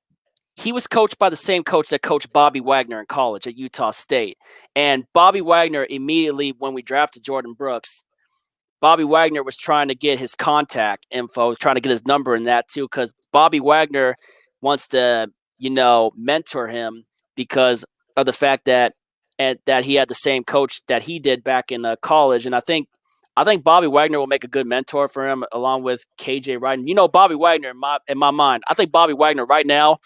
he was coached by the same coach that coached Bobby Wagner in college at Utah State. And Bobby Wagner immediately, when we drafted Jordan Brooks, Bobby Wagner was trying to get his contact info, trying to get his number in that too, because Bobby Wagner wants to, mentor him because of the fact that he had the same coach that he did back in college. And I think Bobby Wagner will make a good mentor for him, along with KJ Wright. And Bobby Wagner in my mind, I think Bobby Wagner right now.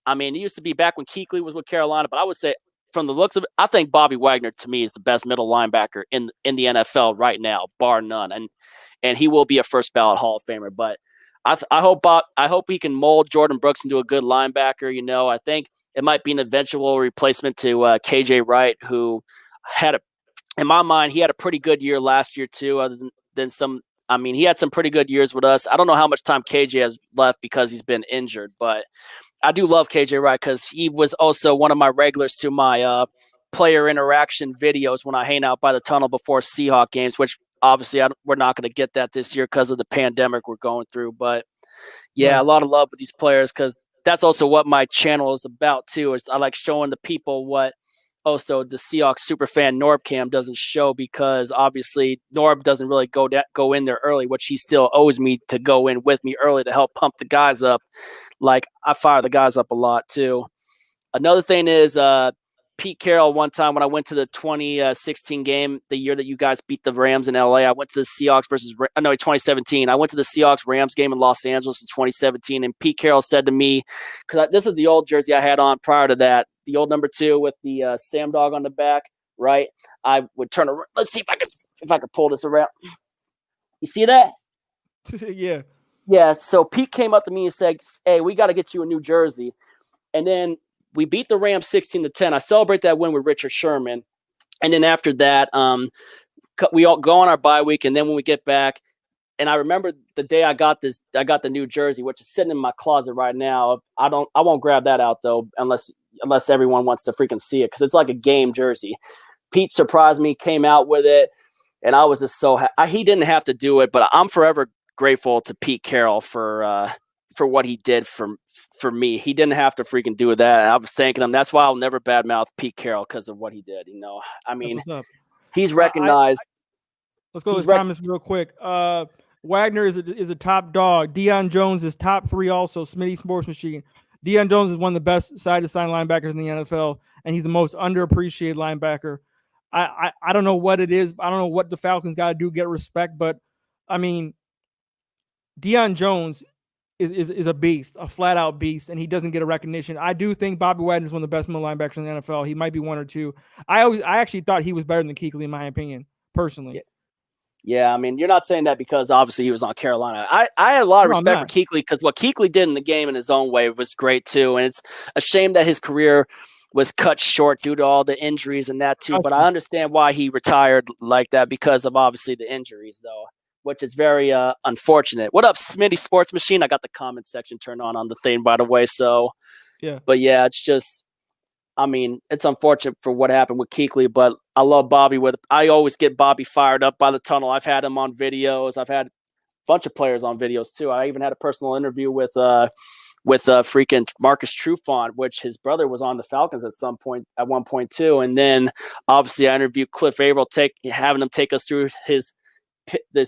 I mean, he used to be back when Kuechly was with Carolina, but I would say from the looks of it, I think Bobby Wagner to me is the best middle linebacker in the NFL right now, bar none. And he will be a first ballot Hall of Famer. But I hope he can mold Jordan Brooks into a good linebacker. I think it might be an eventual replacement to KJ Wright, who in my mind, he had a pretty good year last year too. Other than some, I mean, he had some pretty good years with us. I don't know how much time KJ has left because he's been injured, but I do love KJ Wright because he was also one of my regulars to my player interaction videos when I hang out by the tunnel before Seahawks games, which obviously we're not going to get that this year because of the pandemic we're going through. But yeah, Right. A lot of love with these players because that's also what my channel is about too. Is I like showing the people what also the Seahawks superfan Norbcam doesn't show, because obviously Norb doesn't really go in there early, which he still owes me to go in with me early to help pump the guys up. Like, I fire the guys up a lot too. Another thing is Pete Carroll, one time when I went to the 2016 game, the year that you guys beat the Rams in LA, I went to the Seahawks 2017. I went to the Seahawks Rams game in Los Angeles in 2017, and Pete Carroll said to me, because this is the old jersey I had on prior to that, the old number 2 with the Sam Dogg on the back, right? I would turn around. Let's see if I could pull this around. You see that? Yeah. Yeah, so Pete came up to me and said, "Hey, we got to get you a new jersey." And then we beat the Rams 16-10. I celebrate that win with Richard Sherman. And then after that, we all go on our bye week. And then when we get back, and I remember the day I got the new jersey, which is sitting in my closet right now. I won't grab that out though, unless everyone wants to freaking see it, because it's like a game jersey. Pete surprised me, came out with it, and I was just so happy. He didn't have to do it, but I'm forever grateful to Pete Carroll for what he did for me. He didn't have to freaking do that. And I was thanking him. That's why I'll never badmouth Pete Carroll, because of what he did. I mean, he's recognized. Let's go to the comments real quick. Wagner is a top dog. Deion Jones is top 3 also. Smitty Sports Machine. Deion Jones is one of the best side-to-side linebackers in the NFL, and he's the most underappreciated linebacker. I don't know what it is. I don't know what the Falcons got to do to get respect, but I mean, Deion Jones is a beast, a flat-out beast, and he doesn't get a recognition. I do think Bobby Wagner is one of the best middle linebackers in the NFL. He might be 1 or 2. I actually thought he was better than Kuechly, in my opinion, personally. Yeah, I mean, you're not saying that because obviously he was on Carolina. I had a lot of respect for Kuechly, because what Kuechly did in the game in his own way was great too. And it's a shame that his career was cut short due to all the injuries and that too. But I understand why he retired like that, because of obviously the injuries though, which is very unfortunate. What up, Smitty Sports Machine? I got the comment section turned on the thing, by the way. So, yeah. But yeah, it's just, I mean, it's unfortunate for what happened with Kuechly, but I love Bobby. I always get Bobby fired up by the tunnel. I've had him on videos. I've had a bunch of players on videos too. I even had a personal interview with freaking Marcus Trufant, which his brother was on the Falcons at one point too. And then obviously I interviewed Cliff Averill, having him take us through his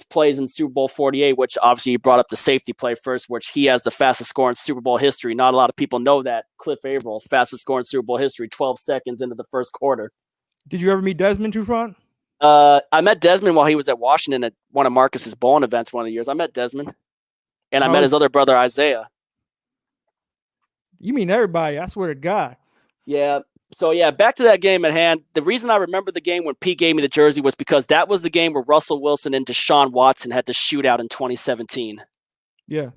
plays in Super Bowl 48, which obviously he brought up the safety play first, which he has the fastest score in Super Bowl history. Not a lot of people know that. Cliff Averill, fastest score in Super Bowl history, 12 seconds into the first quarter. Did you ever meet Desmond Trufant? I met Desmond while he was at Washington at one of Marcus's bowling events one of the years. I met Desmond. And I met his other brother, Isaiah. You mean everybody, I swear to God. Yeah. So, yeah, back to that game at hand. The reason I remember the game when Pete gave me the jersey was because that was the game where Russell Wilson and Deshaun Watson had the shootout in 2017. Yeah.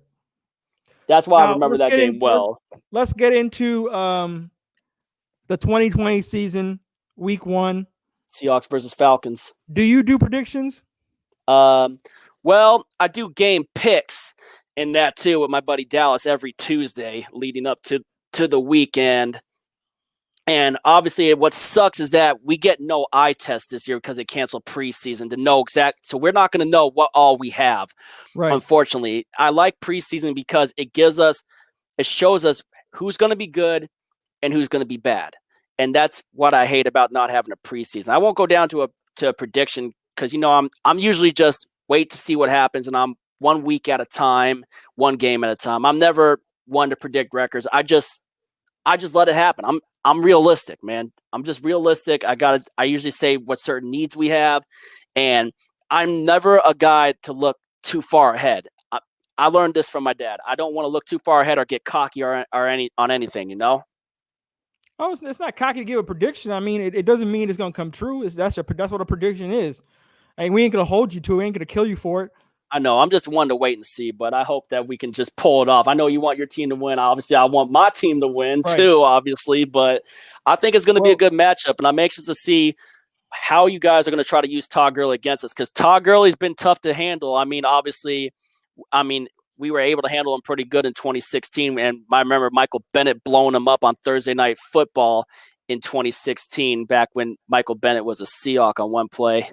That's why I remember that game well. Let's get into the 2020 season, week 1. Seahawks versus Falcons. Do you do predictions? Well, I do game picks and that too with my buddy Dallas every Tuesday leading up to the weekend. And obviously what sucks is that we get no eye test this year because they canceled preseason to know exact. So we're not going to know what all we have. Right. Unfortunately, I like preseason because it shows us who's going to be good and who's going to be bad. And that's what I hate about not having a preseason. I won't go down to a prediction because, I'm usually just wait to see what happens, and I'm 1 week at a time, one game at a time. I'm never one to predict records. I just let it happen. I'm realistic, man. I'm just realistic. I usually say what certain needs we have, and I'm never a guy to look too far ahead. I learned this from my dad. I don't want to look too far ahead or get cocky on anything, Oh, it's not cocky to give a prediction. I mean, it doesn't mean it's going to come true. That's what a prediction is. I mean, we ain't going to hold you to it. We ain't going to kill you for it. I know. I'm just one to wait and see, but I hope that we can just pull it off. I know you want your team to win. Obviously, I want my team to win too, obviously, but I think it's going to be a good matchup, and I'm anxious to see how you guys are going to try to use Todd Gurley against us, because Todd Gurley's been tough to handle. I mean, obviously, we were able to handle him pretty good in 2016, and I remember Michael Bennett blowing him up on Thursday Night Football in 2016, back when Michael Bennett was a Seahawk on one play.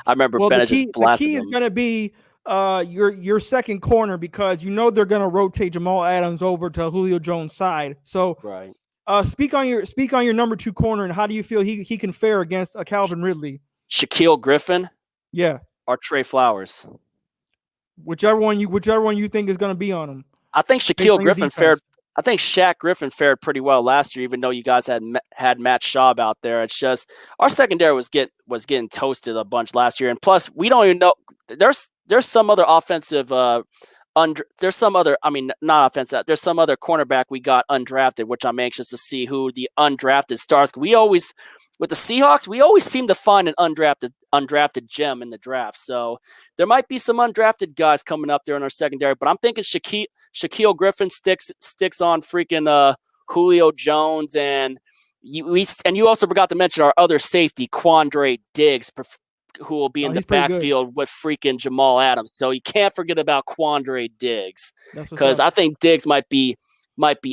I remember Bennett just blasted him. The key is going to be your second corner, because they're going to rotate Jamal Adams over to Julio Jones' side. So right. Speak on your number 2 corner, and how do you feel he can fare against Calvin Ridley? Shaquille Griffin, yeah, or Trey Flowers, whichever one you think is going to be on him. I think Shaquille Griffin fared. I think Shaq Griffin fared pretty well last year, even though you guys had Matt Schaub out there. It's just our secondary was getting toasted a bunch last year, and plus we don't even know there's some other offensive there's some other not offensive. There's some other cornerback we got undrafted, which I'm anxious to see who the undrafted stars. We always with the Seahawks, we always seem to find an undrafted gem in the draft. So there might be some undrafted guys coming up there in our secondary, but I'm thinking Shaquille Griffin sticks on freaking Julio Jones, and you also forgot to mention our other safety, Quandre Diggs, who will be in the backfield with freaking Jamal Adams. So you can't forget about Quandre Diggs, because I think Diggs might be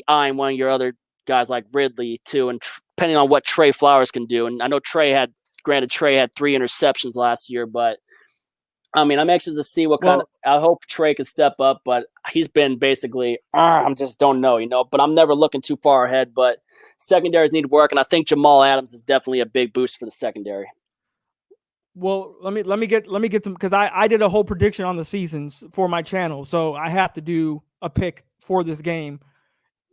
eyeing one of your other guys like Ridley too, and depending on what Trey Flowers can do. And I know Trey had 3 interceptions last year, but I'm anxious to see what kind of. I hope Trey can step up, but he's been basically. I just don't know, But I'm never looking too far ahead. But secondaries need work, and I think Jamal Adams is definitely a big boost for the secondary. Well, let me get them, because I did a whole prediction on the seasons for my channel, so I have to do a pick for this game.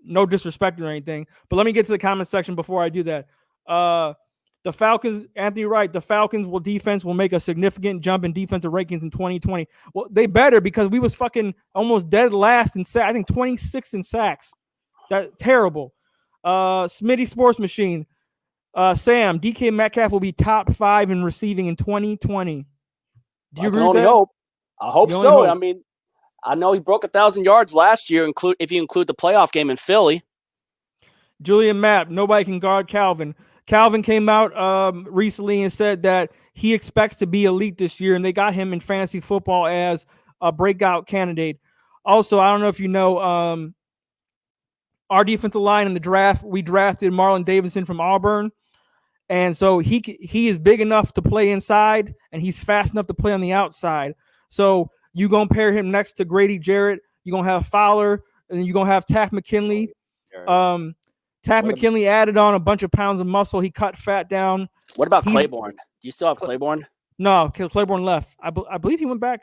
No disrespect or anything, but let me get to the comment section before I do that. The Falcons, Anthony Wright, the Falcons defense will make a significant jump in defensive rankings in 2020. Well, they better, because we was fucking almost dead last in sacks. I think 26th in sacks. That terrible. Smitty Sports Machine. Sam, DK Metcalf will be top 5 in receiving in 2020. Do you agree with that? I hope so. Hope. I know he broke 1,000 yards last year, if you include the playoff game in Philly. Julian Mapp, nobody can guard Calvin. Calvin came out recently and said that he expects to be elite this year, and they got him in fantasy football as a breakout candidate. Also, I don't know if you know, our defensive line in the draft, we drafted Marlon Davidson from Auburn. And so he is big enough to play inside, and he's fast enough to play on the outside. So you're going to pair him next to Grady Jarrett. You're going to have Fowler, and then you're going to have Tack McKinley. McKinley added on a bunch of pounds of muscle. He cut fat down. What about Claiborne? Do you still have Claiborne? No, Claiborne left. I believe he went back.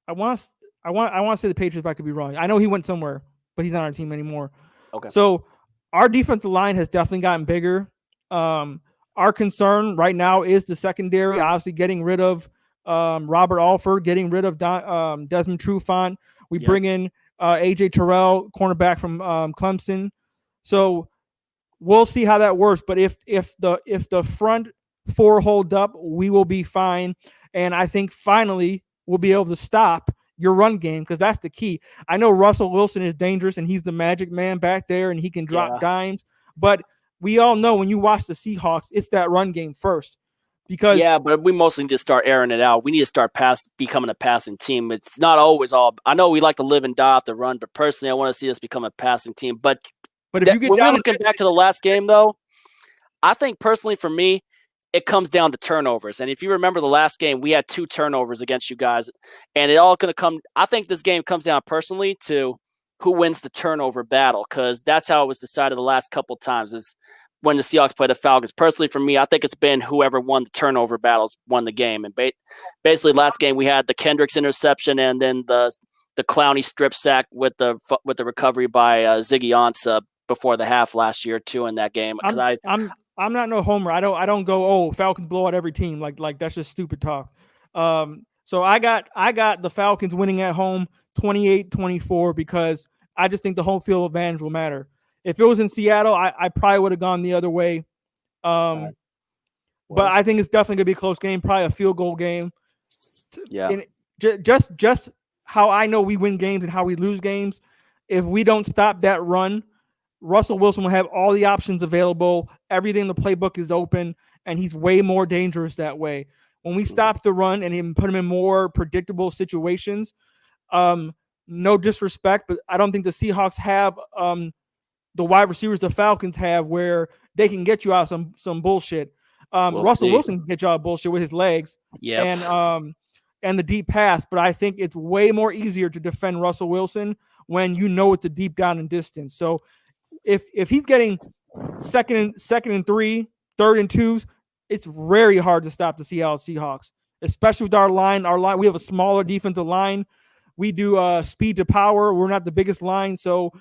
I want to say the Patriots, but I could be wrong. I know he went somewhere, but he's not on our team anymore. Okay. So our defensive line has definitely gotten bigger. Our concern right now is the secondary. Obviously, getting rid of Robert Alford, getting rid of Desmond Trufant. We bring in AJ Terrell, cornerback from Clemson. So we'll see how that works. But if the front 4 hold up, we will be fine. And I think finally we'll be able to stop your run game, because that's the key. I know Russell Wilson is dangerous, and he's the magic man back there, and he can drop dimes. But we all know when you watch the Seahawks, it's that run game first. Because but we mostly need to start airing it out. We need to start becoming a passing team. It's not always all. I know we like to live and die off the run, but personally, I want to see us become a passing team. But if you get down looking back to the last game, though, I think personally for me, it comes down to turnovers. And if you remember the last game, we had 2 turnovers against you guys, and it all going to come. I think this game comes down personally to who wins the turnover battle, because that's how it was decided the last couple of times is when the Seahawks play the Falcons. Personally, for me, I think it's been whoever won the turnover battles won the game. And basically, last game we had the Kendricks interception and then the Clowney strip sack with the recovery by Ziggy Ansah before the half last year too in that game. I'm not no homer. I don't go, oh, Falcons blow out every team. Like that's just stupid talk. So I got the Falcons winning at home 28-24 because I just think the home field advantage will matter. If it was in Seattle, I probably would have gone the other way. But I think it's definitely gonna be a close game, probably a field goal game. Yeah. And just how I know we win games and how we lose games. If we don't stop that run, Russell Wilson will have all the options available. Everything in the playbook is open, and he's way more dangerous that way. When we stop the run and put him in more predictable situations, no disrespect, but I don't think the Seahawks have the wide receivers the Falcons have where they can get you out some bullshit. Russell Wilson can get you out bullshit with his legs and the deep pass, but I think it's way more easier to defend Russell Wilson when you know it's a deep down and distance. So if he's getting second and 3, third and 2s, it's very hard to stop the Seattle Seahawks, especially with our line. We have a smaller defensive line. We do speed to power. We're not the biggest line, so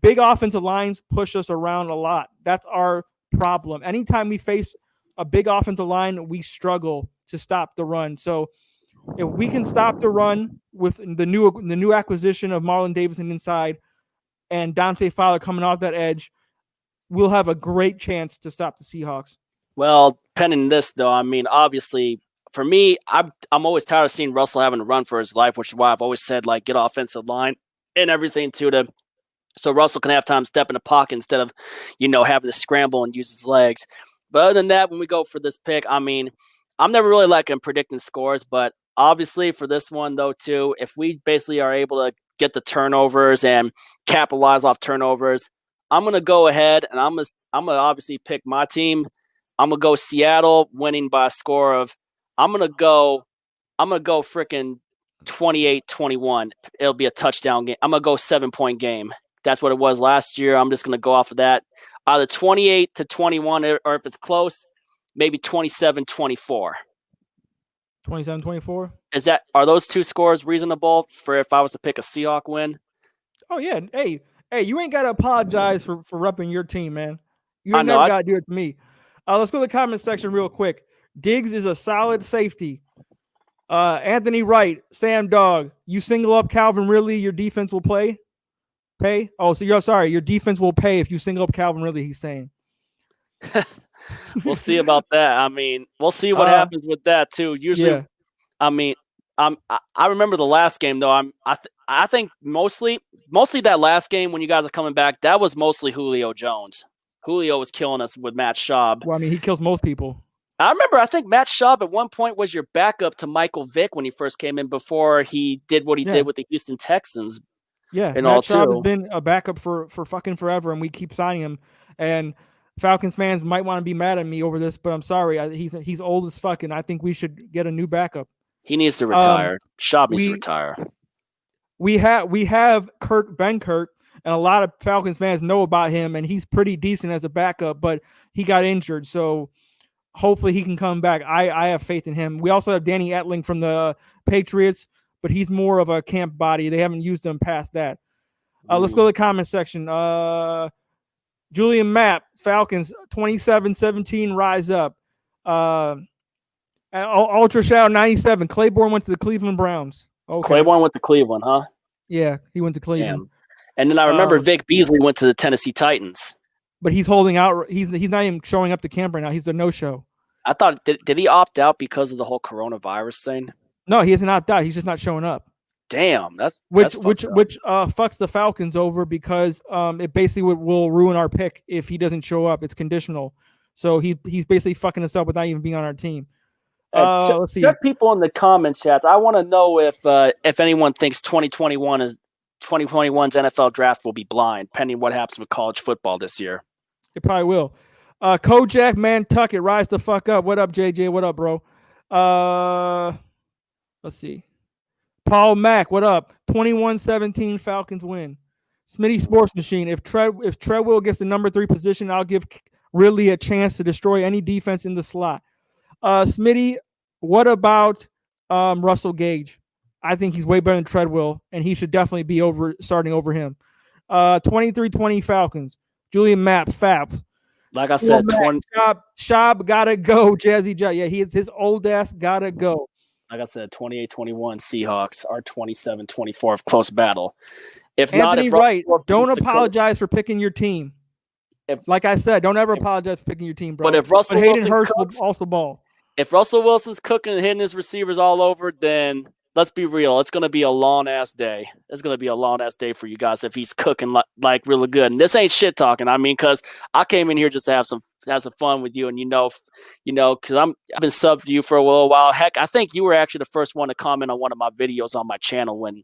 big offensive lines push us around a lot. That's our problem. Anytime we face a big offensive line, we struggle to stop the run. So if we can stop the run with the new acquisition of Marlon Davidson inside and Dante Fowler coming off that edge, we'll have a great chance to stop the Seahawks. Well, pending this, though, I mean, obviously, for me, I'm always tired of seeing Russell having to run for his life, which is why I've always said, like, get offensive line and everything, too, so Russell can have time to step in the pocket instead of, having to scramble and use his legs. But other than that, when we go for this pick, I mean, I'm never really liking predicting scores, but obviously for this one, though, too, if we basically are able to get the turnovers and capitalize off turnovers, I'm going to go ahead and I'm going to obviously pick my team. I'm going to go Seattle winning by a score of, I'm going to go freaking 28-21. It'll be a touchdown game. I'm going to go 7-point game. That's what it was last year. I'm just going to go off of that. Either 28-21 or if it's close, maybe 27-24. 27-24? Are those two scores reasonable for if I was to pick a Seahawk win? Oh, yeah. Hey, you ain't got to apologize for repping your team, man. You ain't never got to do it to me. Let's go to the comment section real quick. Diggs is a solid safety. Anthony Wright, Sam Dogg, you single up Calvin Ridley, your defense will pay? Oh, so your defense will pay if you single up Calvin Ridley, he's saying. We'll see about that. I mean, we'll see what happens with that too. Usually, I mean, I remember the last game though. I think mostly that last game when you guys are coming back, that was mostly Julio Jones. Julio was killing us with Matt Schaub. Well, I mean, he kills most people. I think Matt Schaub at one point was your backup to Michael Vick when he first came in before he did what he did with the Houston Texans. Yeah, and Matt Schaub has been a backup for fucking forever, and we keep signing him. And Falcons fans might want to be mad at me over this, but I'm sorry. He's old as fuck, and I think we should get a new backup. He needs to retire. Schaub needs to retire. We have Ben Kirk, and a lot of Falcons fans know about him, and he's pretty decent as a backup, but he got injured, so hopefully he can come back. I have faith in him. We also have Danny Etling from the Patriots, but he's more of a camp body. They haven't used him past that. Let's go to the comment section. Julian Mapp, Falcons 27-17, rise up. Ultra Shadow 97, Claiborne went to the Cleveland Browns. Okay. Claiborne went to Cleveland, huh? Yeah, he went to Cleveland. Damn. And then I remember Vic Beasley went to the Tennessee Titans. But he's holding out. He's not even showing up to camp right now. He's a no-show. I thought, did he opt out because of the whole coronavirus thing? No, he hasn't opted out. He's just not showing up. Damn, which fucks the Falcons over because it basically will ruin our pick if he doesn't show up. It's conditional, so he's basically fucking us up without even being on our team. Let's see. Check people in the comment chats. I want to know if anyone thinks 2021's NFL draft will be blind, pending what happens with college football this year. It probably will. Kojak Nantucket, rise the fuck up. What up, JJ? What up, bro? Let's see. Paul Mack, what up? 21-17 Falcons win. Smitty Sports Machine. If Treadwell gets the number 3 position, I'll give Ridley a chance to destroy any defense in the slot. Smitty, what about Russell Gage? I think he's way better than Treadwell, and he should definitely be starting over him. 23-20 Falcons. Julian Mapp, Fabs. Like I said, Shab gotta go. Jazzy J. Yeah, his old ass gotta go. Like I said, 28-21 Seahawks are 27-24 close battle. If Anthony not, Wright, don't apologize for picking your team. Like I said, don't ever apologize for picking your team, bro. But if Russell Hayden Hurst will also ball. If Russell Wilson's cooking and hitting his receivers all over, then let's be real. It's going to be a long-ass day. It's going to be a long-ass day for you guys if he's cooking like really good. And this ain't shit talking. I mean, because I came in here just to have some fun with you. And, because I've been subbed to you for a little while. Heck, I think you were actually the first one to comment on one of my videos on my channel when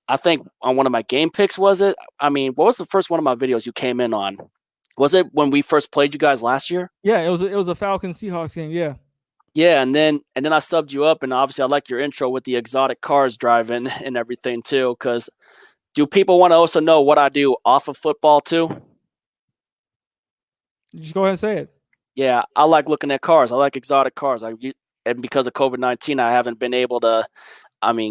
I think on one of my game picks, was it? I mean, what was the first one of my videos you came in on? Was it when we first played you guys last year? Yeah, it was a Falcons Seahawks game, yeah. Yeah, and then I subbed you up, and obviously I like your intro with the exotic cars driving and everything too. Because do people want to also know what I do off of football too? Just go ahead and say it. Yeah, I like looking at cars. I like exotic cars. And because of COVID-19, I haven't been able to,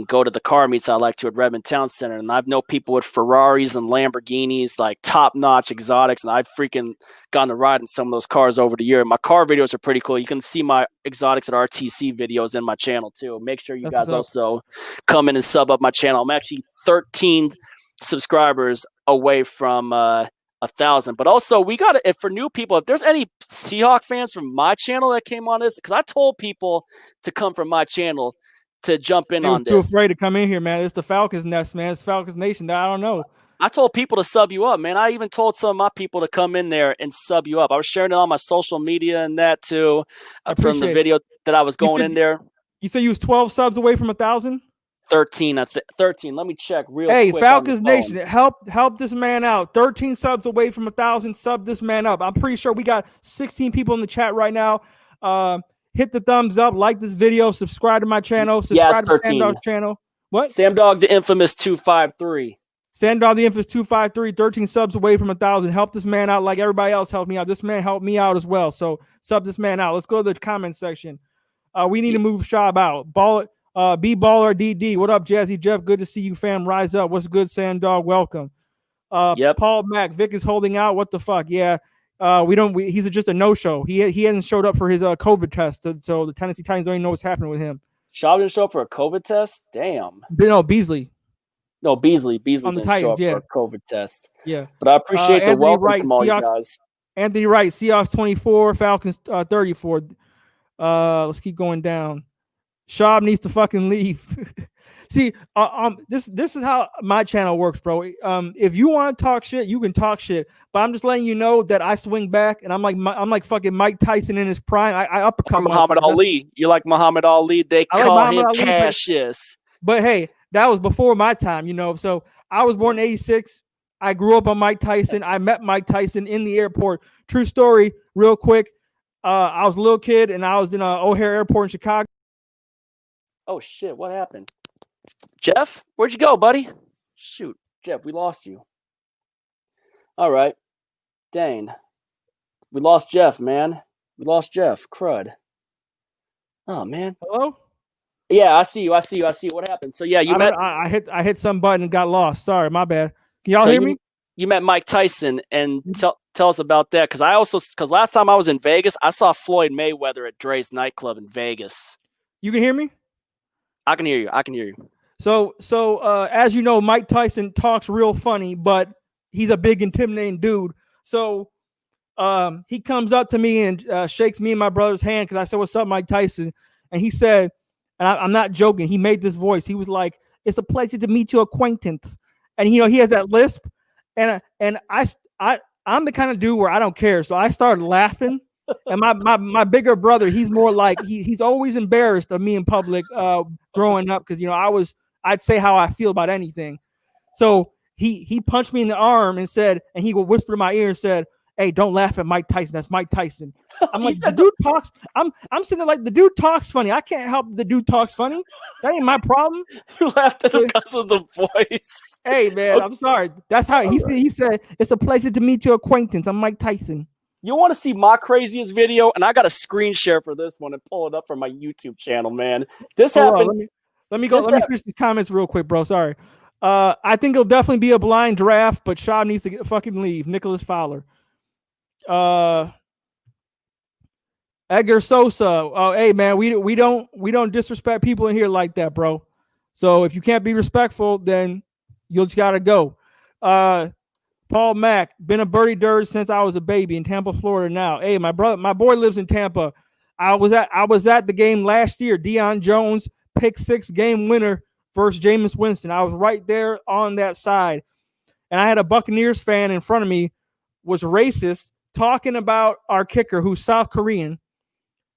go to the car meets I like to at Redmond Town Center. And I've known people with Ferraris and Lamborghinis, like top-notch exotics, and I've freaking gotten to ride in some of those cars over the year. My car videos are pretty cool. You can see my exotics at RTC videos in my channel, too. Make sure you guys also come in and sub up my channel. I'm actually 13 subscribers away from 1,000. But also, we got to, for new people, if there's any Seahawk fans from my channel that came on this, because I told people to come from my channel to jump in on this. Too afraid to come in here, man. It's the Falcons nest, man. It's Falcons Nation. I don't know. I told people to sub you up, man. I even told some of my people to come in there and sub you up. I was sharing it on my social media and that too, from the video that I was going in there. You said you was 12 subs away from 1,000? 13. 13. Let me check real quick. Hey, Falcons Nation, help this man out. 13 subs away from 1,000. Sub this man up. I'm pretty sure we got 16 people in the chat right now. Hit the thumbs up, like this video, subscribe to my channel, subscribe to Sam Dogg's channel. What? Sam Dogg The Infamous 253. Sam Dogg The Infamous 253, 13 subs away from 1,000. Help this man out like everybody else helped me out. This man helped me out as well. So sub this man out. Let's go to the comment section. We need to move Shab out. B-Baller DD. What up, Jazzy Jeff? Good to see you, fam. Rise up. What's good, Sam Dogg? Welcome. Paul Mack. Vick is holding out. What the fuck? Yeah. He's just a no-show. He hasn't showed up for his COVID test, so the Tennessee Titans don't even know what's happening with him. Shab didn't show up for a COVID test? Damn. No, Beasley. No, Beasley on the didn't Titans, show up for a COVID test. Yeah. But I appreciate the welcome Wright, from all Seahawks, you guys. Anthony Wright, Seahawks 24, Falcons 34. Let's keep going down. Shab needs to fucking leave. See, this is how my channel works, bro. If you want to talk shit, you can talk shit. But I'm just letting you know that I swing back, and I'm like fucking Mike Tyson in his prime. I uppercut Muhammad Ali. You're like Muhammad Ali. They call him Cassius. But hey, that was before my time, So I was born in '86. I grew up on Mike Tyson. I met Mike Tyson in the airport. True story, real quick. I was a little kid, and I was in O'Hare Airport in Chicago. Oh shit! What happened? Jeff, where'd you go, buddy? Shoot, Jeff, we lost you. All right. Dang. We lost Jeff, man. We lost Jeff. Crud. Oh, man. Hello? Yeah, I see you. What happened? So, yeah, I hit some button and got lost. Sorry, my bad. Can y'all hear me? You met Mike Tyson, and tell us about that. Because last time I was in Vegas, I saw Floyd Mayweather at Dre's nightclub in Vegas. You can hear me? I can hear you. So as you know, Mike Tyson talks real funny, but he's a big, intimidating dude. So he comes up to me and shakes me and my brother's hand because I said, "What's up, Mike Tyson?" And he said, and I'm not joking, he made this voice. He was like, "It's a pleasure to meet your acquaintance." And he has that lisp, and I'm the kind of dude where I don't care. So I started laughing. And my bigger brother, he's more like he's always embarrassed of me in public growing up because I'd say how I feel about anything. So he punched me in the arm and he would whisper in my ear and said, "Hey, don't laugh at Mike Tyson. That's Mike Tyson." I'm He like, the said dude talks. I'm sitting there like, the dude talks funny. I can't help the dude talks funny. That ain't my problem. you laughed at him because of the voice. Hey man, I'm sorry. That's how he said. right. He said it's a pleasure to meet your acquaintance. I'm Mike Tyson. You want to see my craziest video? And I got a screen share for this one and pull it up from my YouTube channel, man. This Hold happened. on, let me go. Let me finish these comments real quick, bro. Sorry. I think it'll definitely be a blind draft, but Shaw needs to fucking leave. Nicholas Fowler. Edgar Sosa. Oh, hey man, we don't disrespect people in here like that, bro. So if you can't be respectful, then you just gotta go. Paul Mack, been a birdie dirt since I was a baby in Tampa, Florida. Now, hey, my boy lives in Tampa. I was at the game last year. Deion Jones pick 6 game winner versus Jameis Winston. I was right there on that side, and I had a Buccaneers fan in front of me was racist, talking about our kicker who's South Korean.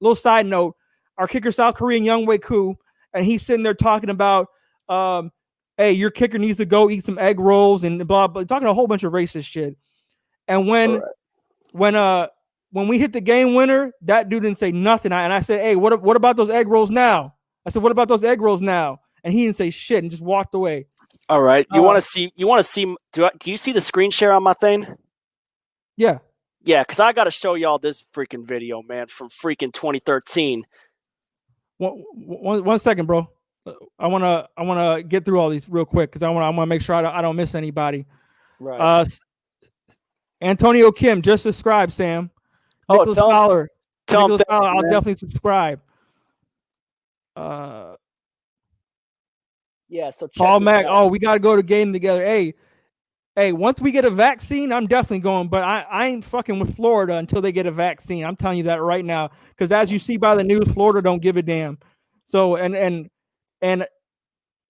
Little side note: our kicker South Korean Younghoe Koo, and he's sitting there talking about hey, your kicker needs to go eat some egg rolls and blah blah, talking a whole bunch of racist shit. And when we hit the game winner, that dude didn't say nothing. And I said, hey, what about those egg rolls now? I said, what about those egg rolls now? And he didn't say shit and just walked away. All right. You want to see? Do you see the screen share on my thing? Yeah. Yeah, because I got to show y'all this freaking video, man, from freaking 2013. One second, bro. I wanna get through all these real quick because I wanna make sure I don't miss anybody. Right. Antonio Kim, just subscribe, Sam. Nicholas Fowler. Tell him I'll definitely subscribe. Yeah. So Paul Mack. Oh, we gotta go to game together. Hey. Once we get a vaccine, I'm definitely going. But I ain't fucking with Florida until they get a vaccine. I'm telling you that right now. Because as you see by the news, Florida don't give a damn. So and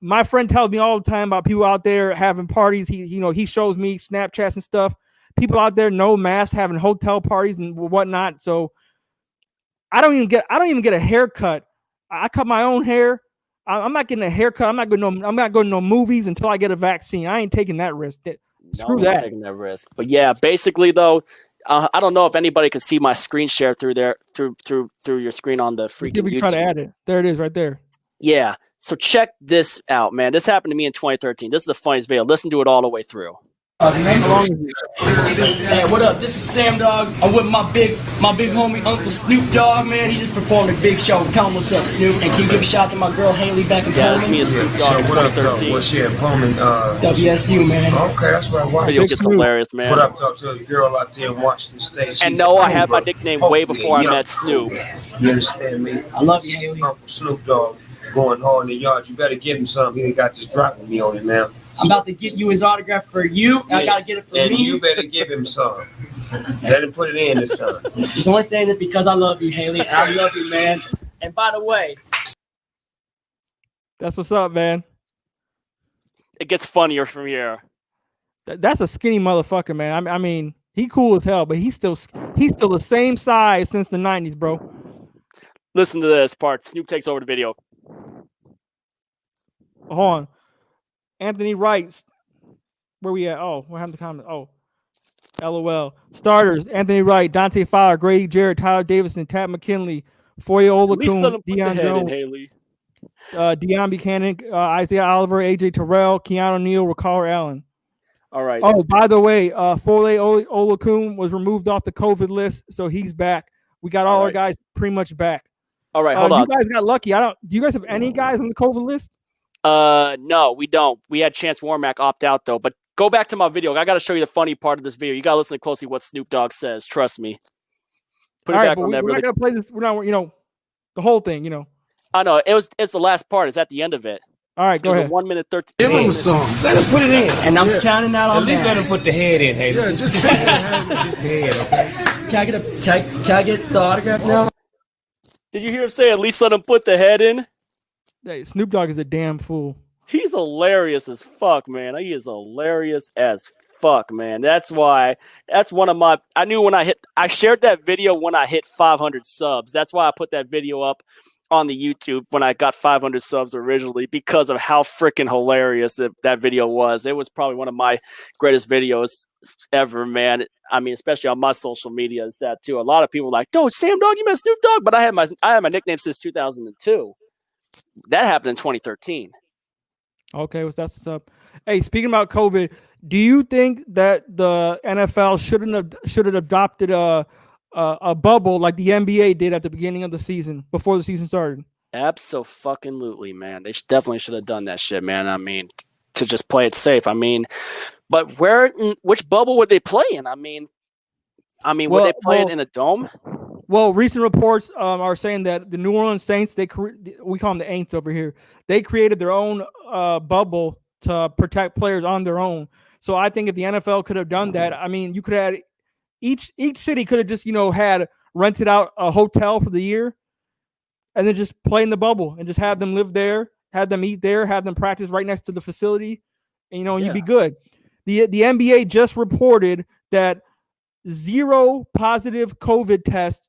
my friend tells me all the time about people out there having parties. He shows me Snapchats and stuff. People out there no mask having hotel parties and whatnot. So I don't even get a haircut. I cut my own hair. I'm not getting a haircut. I'm not going to no movies until I get a vaccine. I ain't taking that risk. Screw that. Taking that risk. But yeah, basically though, I don't know if anybody can see my screen share through your screen on the freaking YouTube. Try to add it. There it is, right there. Yeah. So check this out, man. This happened to me in 2013. This is the funniest video. Listen to it all the way through. Hey, what up? This is Sam Dogg. I'm with my big homie Uncle Snoop Dogg, man. He just performed a big show. Tell him what's up, Snoop. And can you give a shout out to my girl Haley back in Pullman? Yeah, me and Snoop Dogg in 2013. What's she in Pullman? WSU, man. Okay, that's right. This video gets hilarious, man. What up, talk to this girl out there in Washington State? And no, I had my nickname way before I met Snoop. You understand me? I love you, Haley. Uncle Snoop Dogg going hard in the yard. You better give him something. He ain't got this dropping me on it now. I'm about to get you his autograph for you. And I gotta get it for and me. You better give him some. Let him put it in this time. He's only saying it because I love you, Haley. And I love you, man. And by the way, that's what's up, man. It gets funnier from here. That's a skinny motherfucker, man. I mean, he cool as hell, but he's still the same size since the 90s, bro. Listen to this part. Snoop takes over the video. Hold on. Anthony writes, where we at? Oh, what happened to comment? Oh, LOL. Starters: Anthony Wright, Dante Fowler, Grady Jarrett, Tyler Davidson, Tat McKinley, Foye Olakun, Deion Jones, Deion Buchanan, Isaiah Oliver, AJ Terrell, Keanu Neal, Ricard Allen. All right. Oh, by the way, Foye Olakun was removed off the COVID list, so he's back. We got all our guys pretty much back. All right, hold on. You guys got lucky. Do you guys have any guys on the COVID list? No, we don't. We had Chance Warmack opt out though. But go back to my video. I got to show you the funny part of this video. You got to listen closely to what Snoop Dogg says. Trust me. Put it back on that. We're not gonna play this. We're not. The whole thing. I know it's the last part. It's at the end of it. All right, go ahead. 1 minute 13. Give him a song. Let him put it in. And I'm shouting out on At least that. let him put the head in, Haley. Yeah, just the head. Just the head, okay? Can I get the autograph now? Did you hear him say at least let him put the head in? Hey, Snoop Dogg is a damn fool. He's hilarious as fuck, man. He is hilarious as fuck, man. That's one of my, I shared that video when I hit 500 subs. That's why I put that video up on the YouTube when I got 500 subs originally because of how freaking hilarious that video was. It was probably one of my greatest videos ever, man. I mean, especially on my social media, is that too. A lot of people were like, "Dude, Sam Dogg, you met Snoop Dogg," but I had my nickname since 2002. That happened in 2013. Okay, well, that's what's up. Hey, speaking about COVID, do you think that the NFL should have adopted a bubble like the NBA did at the beginning of the season before the season started? Abso-fucking-lutely, man. They definitely should have done that shit, man. I mean, to just play it safe. I mean, but which bubble would they play in? I mean, would they play it in a dome? Well, recent reports are saying that the New Orleans Saints, we call them the Aints over here, they created their own bubble to protect players on their own. So I think if the NFL could have done that, I mean, you could have each city could have just, had rented out a hotel for the year and then just play in the bubble and just have them live there, have them eat there, have them practice right next to the facility, and, you'd be good. The NBA just reported that 0 positive COVID tests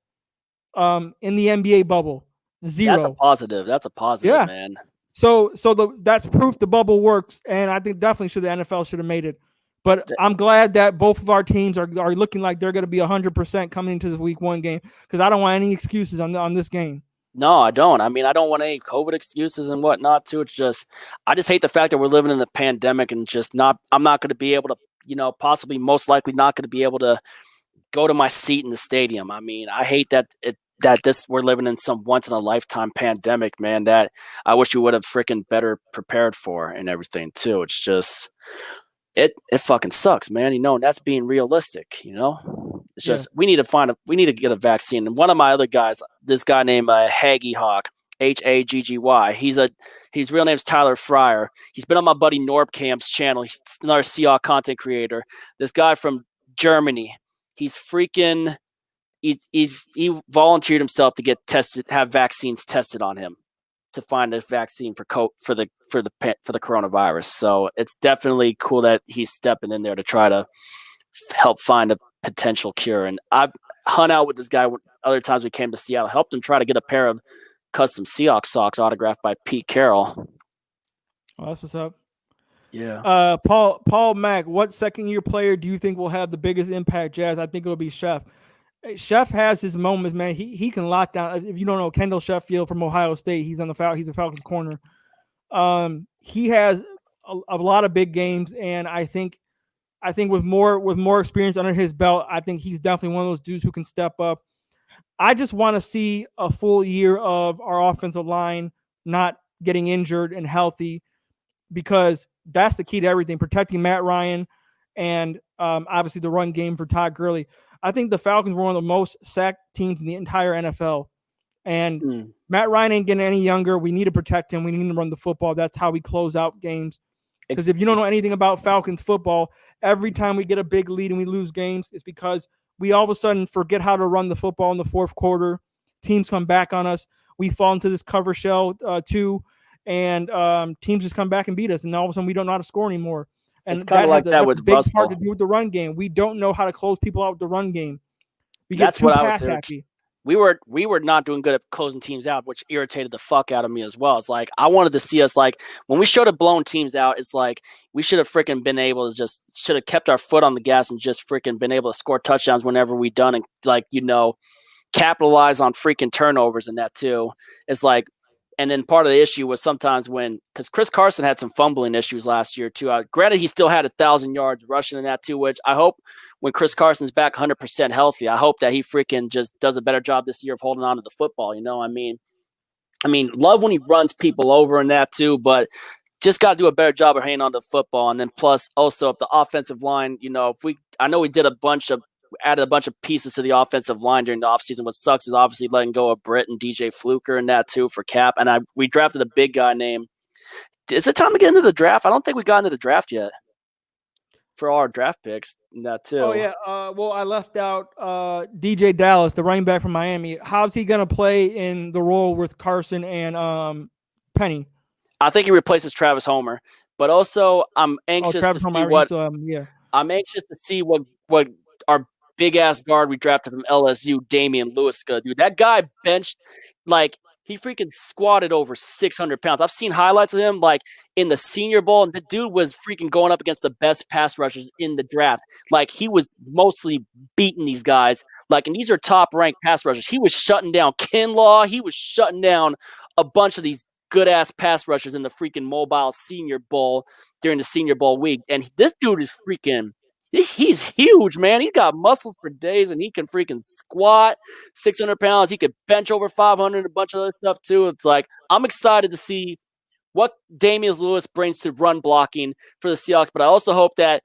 in the NBA bubble. 0. That's a positive, man. So that's proof the bubble works, and I think definitely the NFL should have made it. But I'm glad that both of our teams are looking like they're going to be 100% coming into this week 1 game, because I don't want any excuses on this game. No, I don't. I mean, I don't want any COVID excuses and whatnot too. It's just, I just hate the fact that we're living in the pandemic and I'm not going to be able to, possibly most likely not going to be able to go to my seat in the stadium. I mean, I hate that we're living in some once in a lifetime pandemic, man, that I wish we would have freaking better prepared for and everything too. It's just, it fucking sucks, man. And that's being realistic, It's just, we need to get a vaccine. And one of my other guys, this guy named Haggy Hawk, Hagggy, his real name's Tyler Fryer. He's been on my buddy Norbcamp's channel. He's another Seahawks content creator. This guy from Germany, he volunteered himself to get tested, have vaccines tested on him to find a vaccine for the coronavirus. So it's definitely cool that he's stepping in there to try to help find a potential cure. And I've hung out with this guy other times we came to Seattle, helped him try to get a pair of custom Seahawks socks autographed by Pete Carroll. Oh, that's what's up. Yeah. Paul Mack, what second-year player do you think will have the biggest impact, Jazz? I think it'll be Chef. Chef has his moments, man. He can lock down. If you don't know, Kendall Sheffield from Ohio State, he's a Falcons corner. He has a lot of big games, and I think with more experience under his belt, I think he's definitely one of those dudes who can step up. I just want to see a full year of our offensive line not getting injured and healthy, because that's the key to everything, protecting Matt Ryan and obviously the run game for Todd Gurley. I think the Falcons were one of the most sacked teams in the entire NFL. And Matt Ryan ain't getting any younger. We need to protect him. We need to run the football. That's how we close out games. Because if you don't know anything about Falcons football, every time we get a big lead and we lose games, it's because we all of a sudden forget how to run the football in the fourth quarter. Teams come back on us. We fall into this cover shell too, and teams just come back and beat us. And all of a sudden we don't know how to score anymore. And it's kind of like that with a big Russell. part to do with the run game. We don't know how to close people out with the run game. That's what I was saying. We were not doing good at closing teams out, which irritated the fuck out of me as well. It's like, I wanted to see us, like, when we should have blown teams out, it's like we should have freaking been able to should have kept our foot on the gas and just freaking been able to score touchdowns whenever we done, and capitalize on freaking turnovers and that too. It's like, and then part of the issue was sometimes because Chris Carson had some fumbling issues last year too. Granted, he still had 1,000 yards rushing in that too, which I hope when Chris Carson's back 100% healthy, I hope that he freaking just does a better job this year of holding on to the football. I mean, love when he runs people over and that too, but just got to do a better job of hanging on to the football. And then plus also if the offensive line, I know we added a bunch of pieces to the offensive line during the offseason. What sucks is obviously letting go of Britt and DJ Fluker and that too for Cap. And we drafted a big guy named. Is it time to get into the draft? I don't think we got into the draft yet for our draft picks and that too. Oh yeah. Well, I left out DJ Dallas, the running back from Miami. How's he gonna play in the role with Carson and Penny? I think he replaces Travis Homer, but also I'm anxious to see what our big ass guard we drafted from LSU, Damian Lewis, dude. That guy benched, like, He freaking squatted over 600 pounds. I've seen highlights of him like in the Senior Bowl, and the dude was freaking going up against the best pass rushers in the draft. Like, he was mostly beating these guys. Like, and these are top-ranked pass rushers. He was shutting down Kinlaw. He was shutting down a bunch of these good-ass pass rushers in the freaking Mobile Senior Bowl during the Senior Bowl week. And this dude is freaking – he's huge, man. He's got muscles for days, and he can freaking squat 600 pounds. He could bench over 500, a bunch of other stuff too. It's like, I'm excited to see what Damian Lewis brings to run blocking for the Seahawks, but I also hope that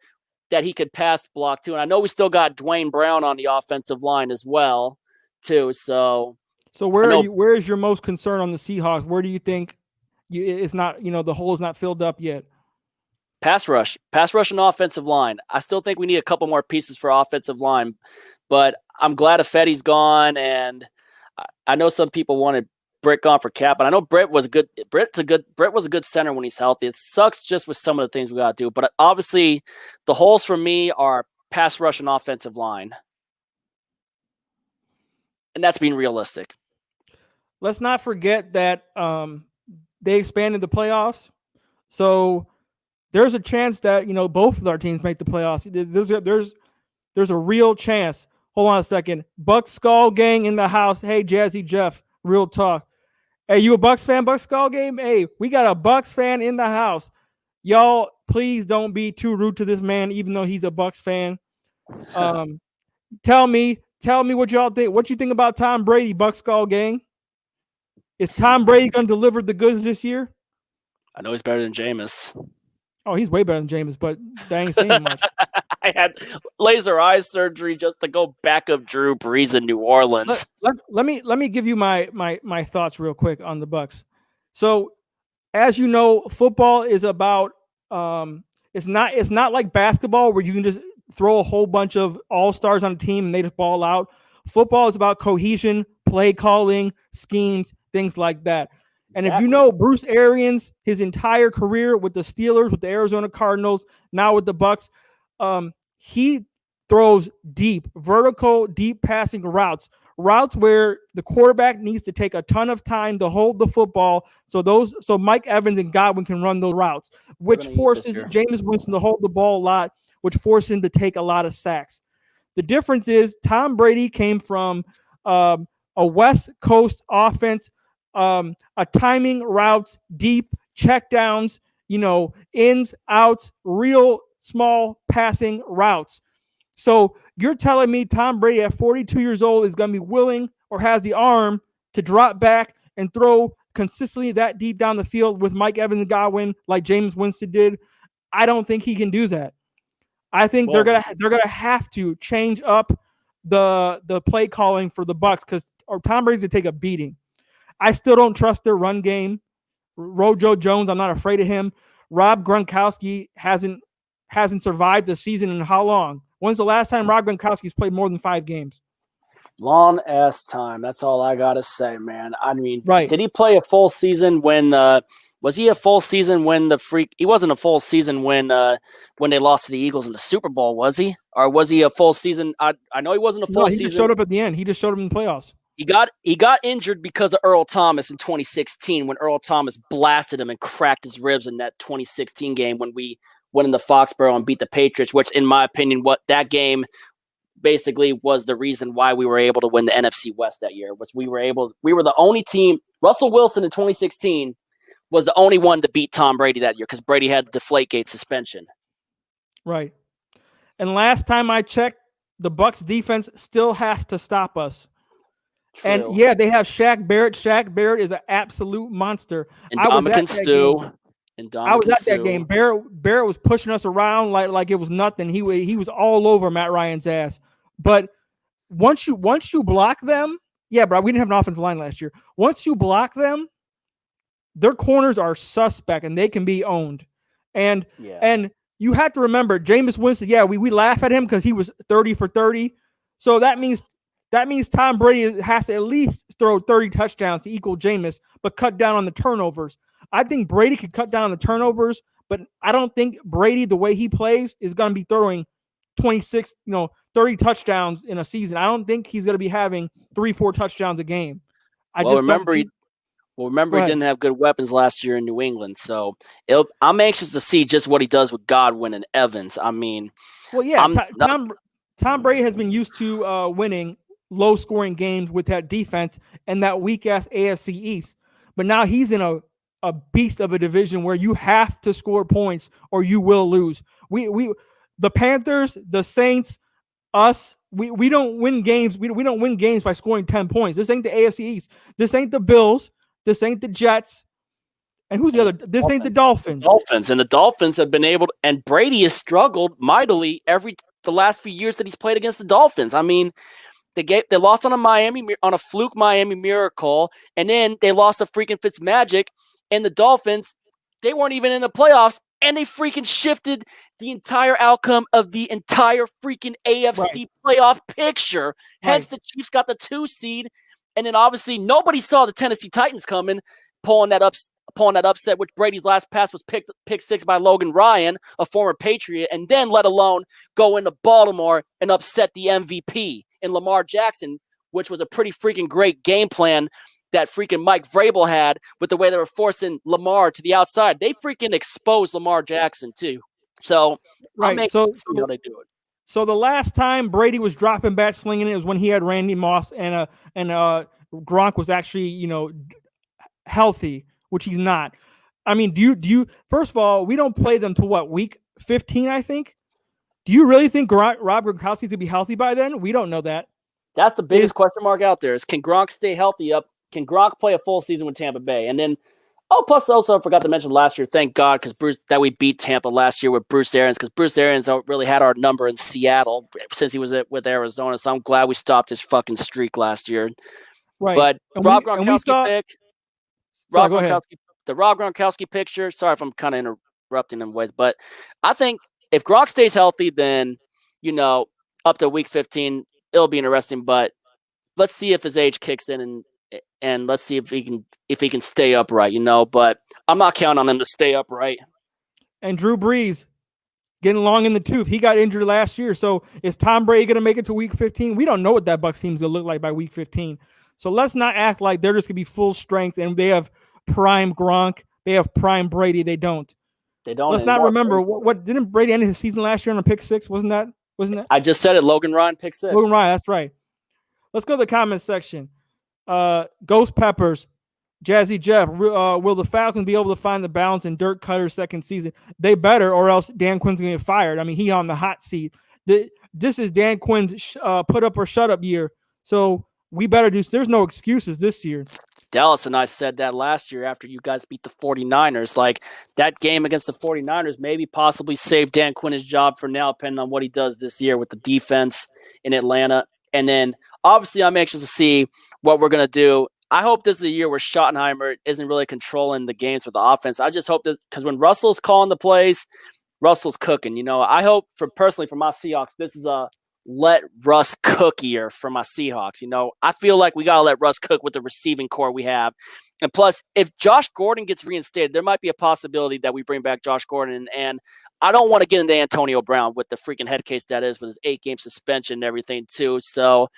he could pass block too. And I know we still got Dwayne Brown on the offensive line as well too. So where is your most concern on the Seahawks? Where do you think it's not, the hole is not filled up yet? Pass rush and offensive line. I still think we need a couple more pieces for offensive line, but I'm glad Ifedi's gone, and I know some people wanted Britt gone for Cap, and I know Britt was a good center when he's healthy. It sucks just with some of the things we got to do, but obviously the holes for me are pass rush and offensive line, and that's being realistic. Let's not forget that they expanded the playoffs, so there's a chance that, both of our teams make the playoffs. There's a real chance. Hold on a second. Bucks Skull Gang in the house. Hey, Jazzy Jeff, real talk. Hey, you a Bucks fan, Bucks Skull Game? Hey, we got a Bucks fan in the house. Y'all, please don't be too rude to this man, even though he's a Bucks fan. Tell me what y'all think. What you think about Tom Brady, Bucks Skull Gang? Is Tom Brady going to deliver the goods this year? I know he's better than Jameis. Oh, he's way better than Jameis, but they ain't saying much. I had laser eye surgery just to go back up Drew Brees in New Orleans. Let me give you my thoughts real quick on the Bucks. So, as you know, football is about it's not like basketball where you can just throw a whole bunch of all-stars on a team and they just ball out. Football is about cohesion, play calling, schemes, things like that. And if you know Bruce Arians, his entire career with the Steelers, with the Arizona Cardinals, now with the Bucks, he throws vertical, deep passing routes where the quarterback needs to take a ton of time to hold the football. So Mike Evans and Godwin can run those routes, which forces Jameis Winston to hold the ball a lot, which forces him to take a lot of sacks. The difference is Tom Brady came from a West Coast offense, a timing routes, deep checkdowns, ins, outs, real small passing routes. So you're telling me Tom Brady at 42 years old is going to be willing or has the arm to drop back and throw consistently that deep down the field with Mike Evans and Godwin like Jameis Winston did? I don't think he can do that. I think they're gonna have to change up the play calling for the Bucks because Tom Brady's gonna take a beating. I still don't trust their run game. Rojo Jones, I'm not afraid of him. Rob Gronkowski hasn't survived the season in how long? When's the last time Rob Gronkowski's played more than 5 games? Long ass time. That's all I gotta say, man. I mean, right. Did he play a full season when was he a full season when he wasn't a full season when they lost to the Eagles in the Super Bowl, was he? Or was he a full season? I know he wasn't a full season. He just showed up at the end. He just showed up in the playoffs. He got injured because of Earl Thomas in 2016 when Earl Thomas blasted him and cracked his ribs in that 2016 game when we went into Foxborough and beat the Patriots, which in my opinion, what that game basically was the reason why we were able to win the NFC West that year. We were the only team. Russell Wilson in 2016 was the only one to beat Tom Brady that year because Brady had the Deflategate suspension. Right. And last time I checked, the Bucs defense still has to stop us. True. And yeah, they have Shaq Barrett. Shaq Barrett is an absolute monster. And Dominican Stew. I was at that game. Barrett was pushing us around like it was nothing. He was all over Matt Ryan's ass. But once you block them, yeah, bro, we didn't have an offensive line last year. Once you block them, their corners are suspect and they can be owned. And you have to remember, Jameis Winston, yeah, we laugh at him because he was 30 for 30. So that means Tom Brady has to at least throw 30 touchdowns to equal Jameis, but cut down on the turnovers. I think Brady could cut down on the turnovers, but I don't think Brady, the way he plays, is going to be throwing 26, 30 touchdowns in a season. I don't think he's going to be having 3-4 touchdowns a game. Well, remember, he didn't have good weapons last year in New England, so I'm anxious to see just what he does with Godwin and Evans. I mean, well, yeah, Tom Brady has been used to winning low-scoring games with that defense and that weak-ass AFC East. But now he's in a beast of a division where you have to score points or you will lose. The Panthers, the Saints, us, we don't win games. We don't win games by scoring 10 points. This ain't the AFC East. This ain't the Bills. This ain't the Jets. And who's the other? This ain't the Dolphins. And the Dolphins have been able to, and Brady has struggled mightily the last few years that he's played against the Dolphins. I mean, they lost on a fluke Miami Miracle, and then they lost to freaking Fitzmagic, and the Dolphins, they weren't even in the playoffs, and they freaking shifted the entire outcome of the entire freaking AFC playoff picture. Hence, the Chiefs got the 2 seed, and then obviously nobody saw the Tennessee Titans coming, pulling that upset, which Brady's last pass was pick 6 by Logan Ryan, a former Patriot, and then let alone go into Baltimore and upset the MVP in Lamar Jackson, which was a pretty freaking great game plan that freaking Mike Vrabel had with the way they were forcing Lamar to the outside. They freaking exposed Lamar Jackson too. So, how they do it. So the last time Brady was dropping back slinging it was when he had Randy Moss and Gronk was actually, healthy, which he's not. I mean, do you first of all, we don't play them to what, week 15, I think? Do you really think Rob Gronkowski to be healthy by then? We don't know that. That's the biggest question mark out there is, can Gronk stay healthy Can Gronk play a full season with Tampa Bay? And then, plus also I forgot to mention last year, thank God, that we beat Tampa last year with Bruce Arians, because Bruce Arians really had our number in Seattle since he was with Arizona. So I'm glad we stopped his fucking streak last year. Right. But Rob Gronkowski the Rob Gronkowski picture, sorry if I'm kind of interrupting in ways, but I think if Gronk stays healthy, then, up to week 15, it'll be interesting. But let's see if his age kicks in and let's see if he can stay upright, But I'm not counting on him to stay upright. And Drew Brees getting long in the tooth. He got injured last year. So is Tom Brady going to make it to week 15? We don't know what that Bucs team's going to look like by week 15. So let's not act like they're just going to be full strength and they have prime Gronk. They have prime Brady. They don't. Let's not remember what didn't Brady end his season last year on a pick 6? Wasn't that? I just said it. Logan Ryan pick 6. Logan Ryan. That's right. Let's go to the comment section. Ghost Peppers, Jazzy Jeff. Will the Falcons be able to find the balance in Dirk Cutter's second season? They better, or else Dan Quinn's going to get fired. I mean, he on the hot seat. This is Dan Quinn's put up or shut up year. So we better do. There's no excuses this year. Dallas and I said that last year after you guys beat the 49ers. Like, that game against the 49ers maybe possibly saved Dan Quinn his job for now, depending on what he does this year with the defense in Atlanta. And then, obviously, I'm anxious to see what we're going to do. I hope this is a year where Schottenheimer isn't really controlling the games with the offense. I just hope that, because when Russell's calling the plays, Russell's cooking. I hope for my Seahawks, this is a let Russ cook year for my Seahawks. I feel like we got to let Russ cook with the receiving core we have. And plus, if Josh Gordon gets reinstated, there might be a possibility that we bring back Josh Gordon. And I don't want to get into Antonio Brown with the freaking head case that is with his 8-game suspension and everything too. So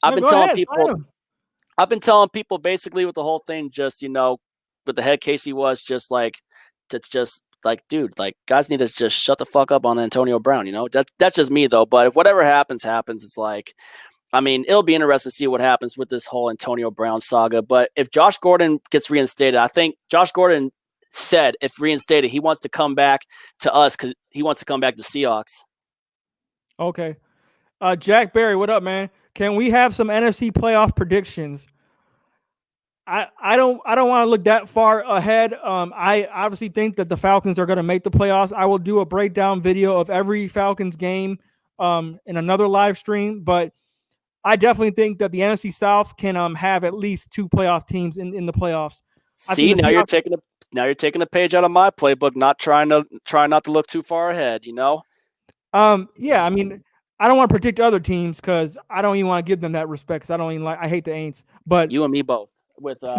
I've been telling people basically with the whole thing, just, with the head case he was just like, dude, guys need to just shut the fuck up on Antonio Brown. That's just me though. But if whatever happens, it's like, I mean, it'll be interesting to see what happens with this whole Antonio Brown saga. But if Josh Gordon gets reinstated, I think Josh Gordon said if reinstated, he wants to come back to us because he wants to come back to Seahawks. Okay. Jack Barry, what up, man? Can we have some NFC playoff predictions? I don't want to look that far ahead. I obviously think that the Falcons are going to make the playoffs. I will do a breakdown video of every Falcons game in another live stream, but I definitely think that the NFC South can have at least 2 playoff teams in the playoffs. See, now you're taking a page out of my playbook, not trying not to look too far ahead, Yeah, I mean, I don't want to predict other teams because I don't even want to give them that respect. Because I hate the Aints, but you and me both. With you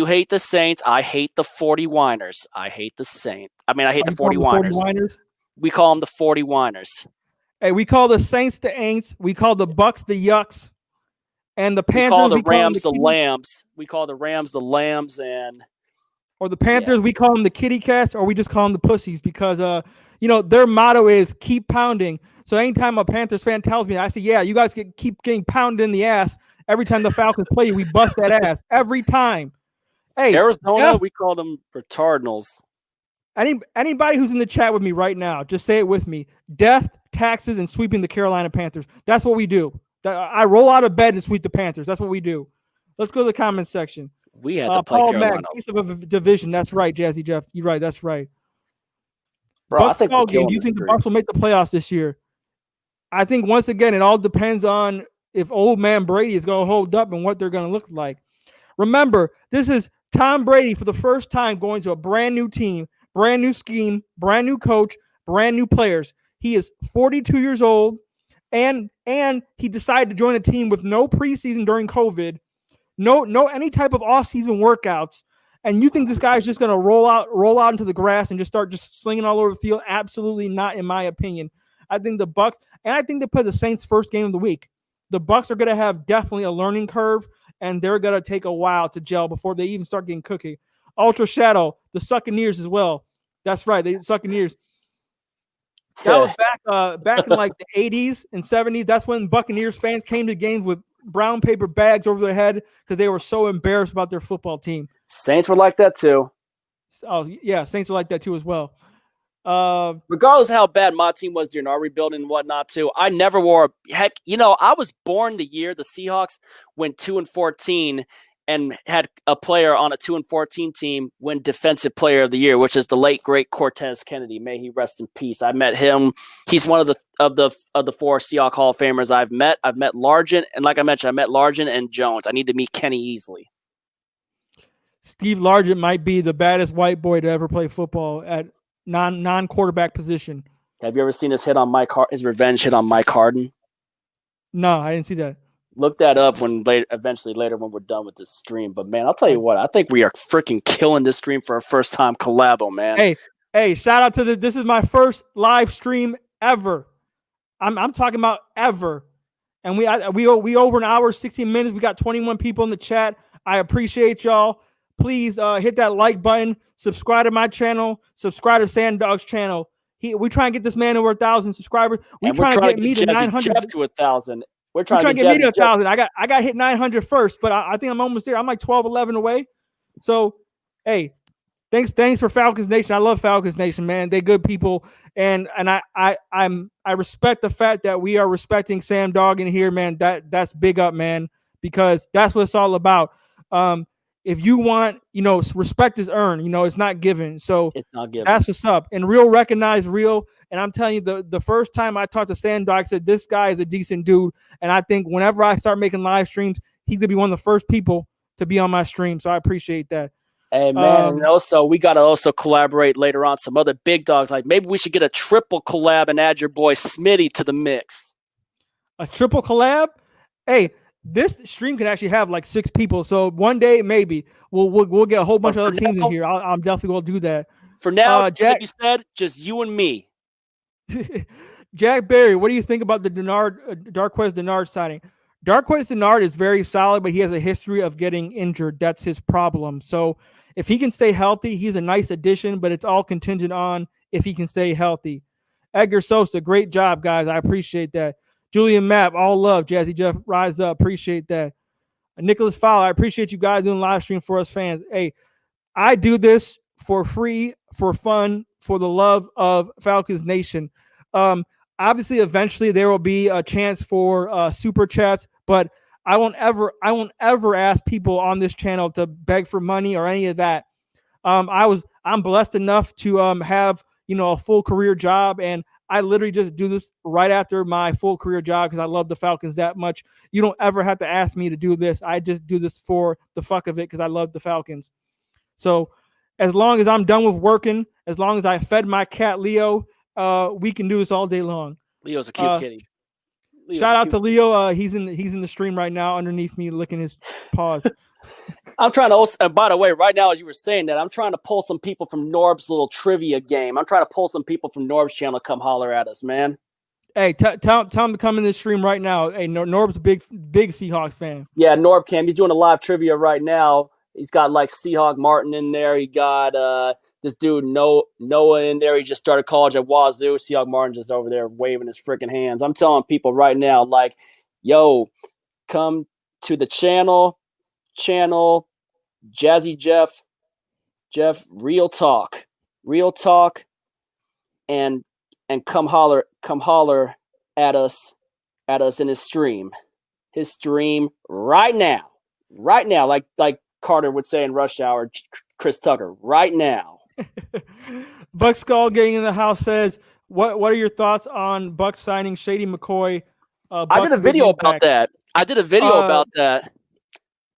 hate the Saints, I hate the 40 whiners. I hate the Saints. I mean, I hate the 40 whiners. We call them the 40 whiners. Hey, we call the Saints the Aints. We call the Bucks the Yucks. And the We Panthers, call the call them Rams the kitty- lambs. We call the Rams the lambs, and or the Panthers, we call them the kitty cats, or we just call them the pussies because, their motto is keep pounding. So anytime a Panthers fan tells me, I say, yeah, you guys keep getting pounded in the ass. Every time the Falcons play you, we bust that ass every time. Hey, Arizona, we call them retardinals. Anybody who's in the chat with me right now, just say it with me. Death, taxes, and sweeping the Carolina Panthers. That's what we do. I roll out of bed and sweep the Panthers. That's what we do. Let's go to the comments section. We had to play Paul Carolina. Mack, piece of a division. That's right, Jazzy Jeff. You're right. That's right. Bro, Bucks I think we're game. killing Do you this think the streak. Bucks will make the playoffs this year? I think once again, it all depends on if old man Brady is going to hold up and what they're going to look like. Remember, this is Tom Brady for the first time going to a brand new team, brand new scheme, brand new coach, brand new players. He is 42 years old, and he decided to join a team with no preseason during COVID, no any type of offseason workouts. And you think this guy's just going to roll out into the grass and just start just slinging all over the field? Absolutely not, in my opinion. I think the Bucks, and I think they play the Saints first game of the week. The Bucks are going to have definitely a learning curve, and they're going to take a while to gel before they even start getting cookie. Ultra Shadow, the Succaneers as well. That's right, they Succaneers. That was back in like the 80s and 70s. That's when Buccaneers fans came to games with brown paper bags over their head because they were so embarrassed about their football team. Saints were like that too. Oh yeah, Saints were like that too as well. Regardless of how bad my team was during our rebuilding and whatnot too, I never wore I was born the year the Seahawks went 2-14 and had a player on a 2-14 team win Defensive Player of the Year, which is the late great Cortez Kennedy. May he rest in peace. I met him. He's one of the four Seahawks Hall of Famers I've met. I've met Largent, and like I mentioned, I met Largent and Jones. I need to meet Kenny Easley. Steve Largent might be the baddest white boy to ever play football at non-quarterback position. Have you ever seen his his revenge hit on Mike Harden? No, I didn't see that. Look that up eventually later when we're done with this stream. But man, I'll tell you what, I think we are freaking killing this stream for a first time collabo, man. Hey, shout out to this is my first live stream ever. I'm talking about ever. And we over an hour, 16 minutes. We got 21 people in the chat. I appreciate y'all. Please hit that like button, subscribe to my channel, subscribe to Sam Dogg's channel. We try and get this man over 1,000 subscribers. We're trying to get me to 900. Jeff to 1,000. We're trying to get me to 1,000. I got hit 900 first, but I think I'm almost there. I'm like 12, 11 away. So, hey, thanks for Falcons Nation. I love Falcons Nation, man. They good people, and I respect the fact that we are respecting Sam Dogg in here, man. That's big up, man, because that's what it's all about. If you want, respect is earned. It's not given. So it's not given. That's what's up. And real recognize real. And I'm telling you, the first time I talked to Sam Dogg, I said, this guy is a decent dude. And I think whenever I start making live streams, he's going to be one of the first people to be on my stream. So I appreciate that. Hey, man. And also, we got to also collaborate later on some other big dogs. Like maybe we should get a triple collab and add your boy Smitty to the mix. A triple collab? Hey, this stream can actually have like 6 people. So one day, maybe we'll get a whole bunch of other teams in here. I'm definitely going to do that. For now, Jack, like you said, just you and me. Jack Berry, what do you think about the Darqueze Dennard signing? Darqueze Dennard is very solid, but he has a history of getting injured. That's his problem. So if he can stay healthy, he's a nice addition, but it's all contingent on if he can stay healthy. Edgar Sosa, great job, guys. I appreciate that. Julian Mapp, all love. Jazzy Jeff, rise up. Appreciate that. Nicholas Fowler, I appreciate you guys doing live stream for us fans. Hey, I do this for free, for fun, for the love of Falcons Nation. Obviously, eventually there will be a chance for super chats, but I won't ever ask people on this channel to beg for money or any of that. I'm blessed enough to have a full career job, and I literally just do this right after my full career job because I love the Falcons that much. You don't ever have to ask me to do this. I just do this for the fuck of it because I love the Falcons. So as long as I'm done with working, as long as I fed my cat Leo, we can do this all day long. Leo's a cute kitty. Shout out to Leo. He's in the stream right now underneath me licking his paws. I'm trying to also, and by the way, right now, as you were saying that, I'm trying to pull some people from Norb's little trivia game. I'm trying to pull some people from Norb's channel to come holler at us, man. Hey, tell him to come in this stream right now. Hey, Norb's a big Seahawks fan. Yeah, Norbcam. He's doing a live trivia right now. He's got like Seahawk Martin in there. He got this dude Noah in there. He just started college at Wazoo. Seahawk Martin just over there waving his freaking hands. I'm telling people right now, like, yo, come to the channel, Jazzy Jeff, real talk, and come holler at us in his stream right now, like Carter would say in Rush Hour, Chris Tucker, right now. Buck Skull getting in the house says, what are your thoughts on Buck signing Shady McCoy? I did a video about that.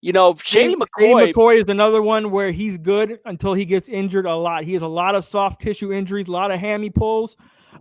You know, Shady McCoy is another one where he's good until he gets injured a lot. He has a lot of soft tissue injuries, a lot of hammy pulls.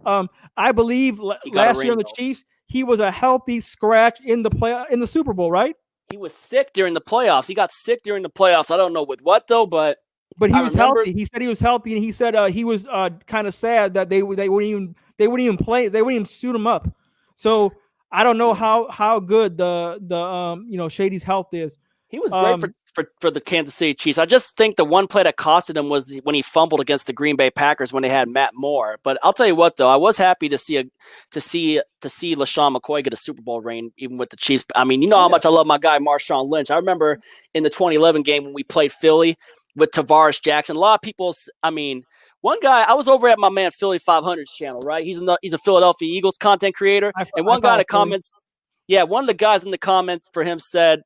I believe last year on the Chiefs, he was a healthy scratch in the Super Bowl, right? He was sick during the playoffs. He got sick during the playoffs. I don't know with what though, but he was healthy. He said he was healthy, and he said he was kind of sad that they wouldn't even play. They wouldn't even suit him up. So I don't know how good the Shady's health is. He was great for the Kansas City Chiefs. I just think the one play that costed him was when he fumbled against the Green Bay Packers when they had Matt Moore. But I'll tell you what, though, I was happy to see LaShawn McCoy get a Super Bowl ring, even with the Chiefs. I mean, you know how much I love my guy Marshawn Lynch. I remember in the 2011 game when we played Philly with Tavares Jackson. A lot of people, I mean, one guy, I was over at my man Philly 500's channel, right? He's a Philadelphia Eagles content creator, and one guy in the comments. Yeah, one of the guys in the comments for him said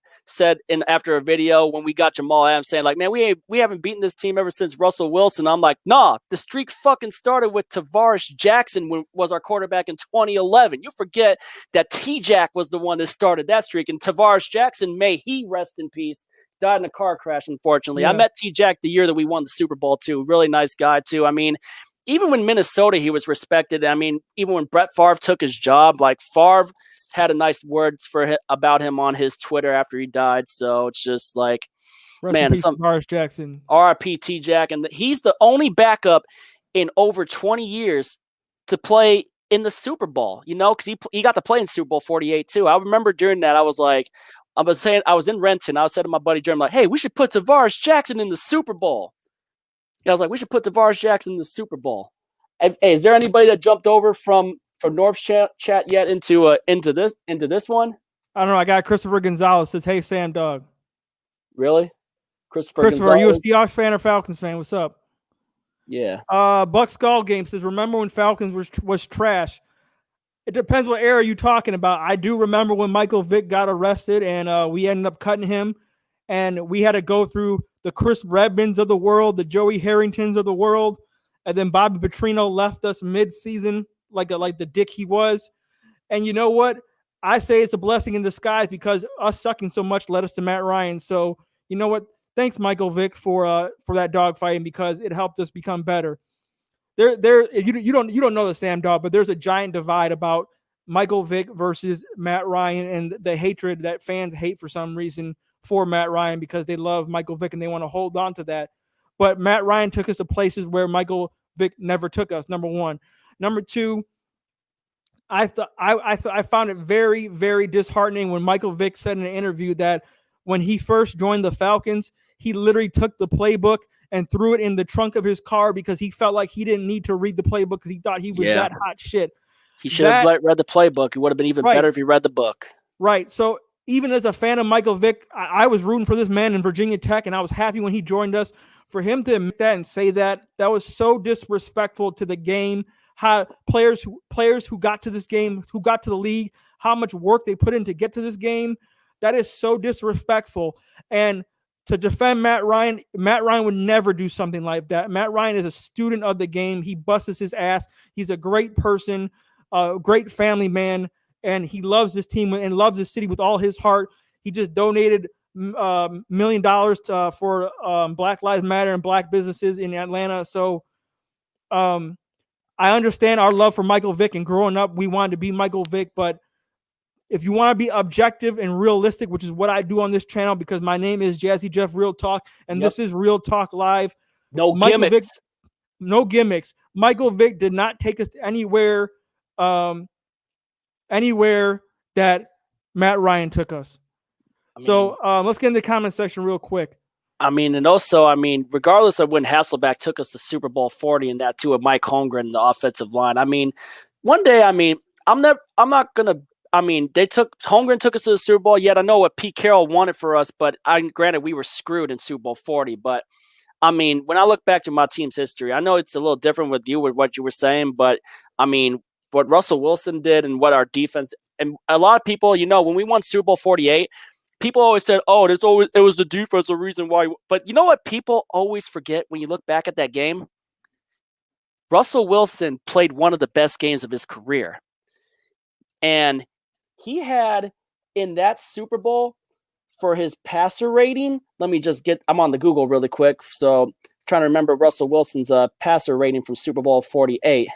after a video when we got Jamal Adams saying like, man, we haven't beaten this team ever since Russell Wilson. I'm like, nah, the streak fucking started with Tavares Jackson when was our quarterback in 2011. You forget that T-Jack was the one that started that streak, and Tavares Jackson, may he rest in peace, died in a car crash, unfortunately. Yeah. I met T-Jack the year that we won the Super Bowl too. Really nice guy too. I mean, even when Minnesota, he was respected. I mean, even when Brett Favre took his job, like Favre had a nice words about him on his Twitter after he died. So it's just like, man, Tavares Jackson, RIP T-Jack, and he's the only backup in over 20 years to play in the Super Bowl. You know, because he got to play in Super Bowl 48 too. I remember during that, I was in Renton. I was saying to my buddy Jeremy, like, hey, we should put Tavares Jackson in the Super Bowl. I was like, we should put Tavares Jackson in the Super Bowl. Hey, is there anybody that jumped over from North's chat yet into this one? I don't know. I got Christopher Gonzalez says, hey, Sam Dogg. Really? Christopher, are you a Seahawks fan or Falcons fan? What's up? Yeah. Buck Skull Game says, remember when Falcons was trash? It depends what era you're talking about. I do remember when Michael Vick got arrested and we ended up cutting him, and we had to go through the Chris Redmans of the world, the Joey Harringtons of the world, and then Bobby Petrino left us mid-season like the dick he was. And you know what? I say it's a blessing in disguise because us sucking so much led us to Matt Ryan. So you know what? Thanks, Michael Vick, for that dogfighting because it helped us become better. You don't know the Sam Dog, but there's a giant divide about Michael Vick versus Matt Ryan and the hatred that fans hate for some reason for Matt Ryan because they love Michael Vick and they want to hold on to that. But Matt Ryan took us to places where Michael Vick never took us, number one. Number two, I found it very, very disheartening when Michael Vick said in an interview that when he first joined the Falcons, he literally took the playbook and threw it in the trunk of his car because he felt like he didn't need to read the playbook because he thought he was that hot shit. He should have read the playbook. It would have been even better if he read the book. Right. So even as a fan of Michael Vick, I was rooting for this man in Virginia Tech, and I was happy when he joined us. For him to admit that and say that was so disrespectful to the game. How players who got to this game, who got to the league, how much work they put in to get to this game, that is so disrespectful. And to defend Matt Ryan would never do something like that. Matt Ryan is a student of the game. He busts his ass. He's a great person, a great family man, and he loves this team and loves this city with all his heart. He just donated $1 million for Black Lives Matter and black businesses in Atlanta. So I understand our love for Michael Vick, and growing up, we wanted to be Michael Vick. But if you want to be objective and realistic, which is what I do on this channel, because my name is Jazzy Jeff Real Talk, and this is Real Talk Live. No gimmicks. No gimmicks. Michael Vick did not take us anywhere anywhere that Matt Ryan took us. So let's get in the comment section real quick. I mean, and also, I mean, regardless of when Hasselbeck took us to Super Bowl 40 and that too with Mike Holmgren in the offensive line, I mean, one day, I mean, Holmgren took us to the Super Bowl, yet I know what Pete Carroll wanted for us, but granted, we were screwed in Super Bowl 40, but I mean, when I look back to my team's history, I know it's a little different with you with what you were saying, but I mean, what Russell Wilson did and what our defense, and a lot of people, you know, when we won Super Bowl 48, people always said, "Oh, it was the defense, the reason why." But you know what? People always forget when you look back at that game. Russell Wilson played one of the best games of his career, and he had in that Super Bowl for his passer rating. Let me just I'm on the Google really quick, so I'm trying to remember Russell Wilson's passer rating from Super Bowl 48.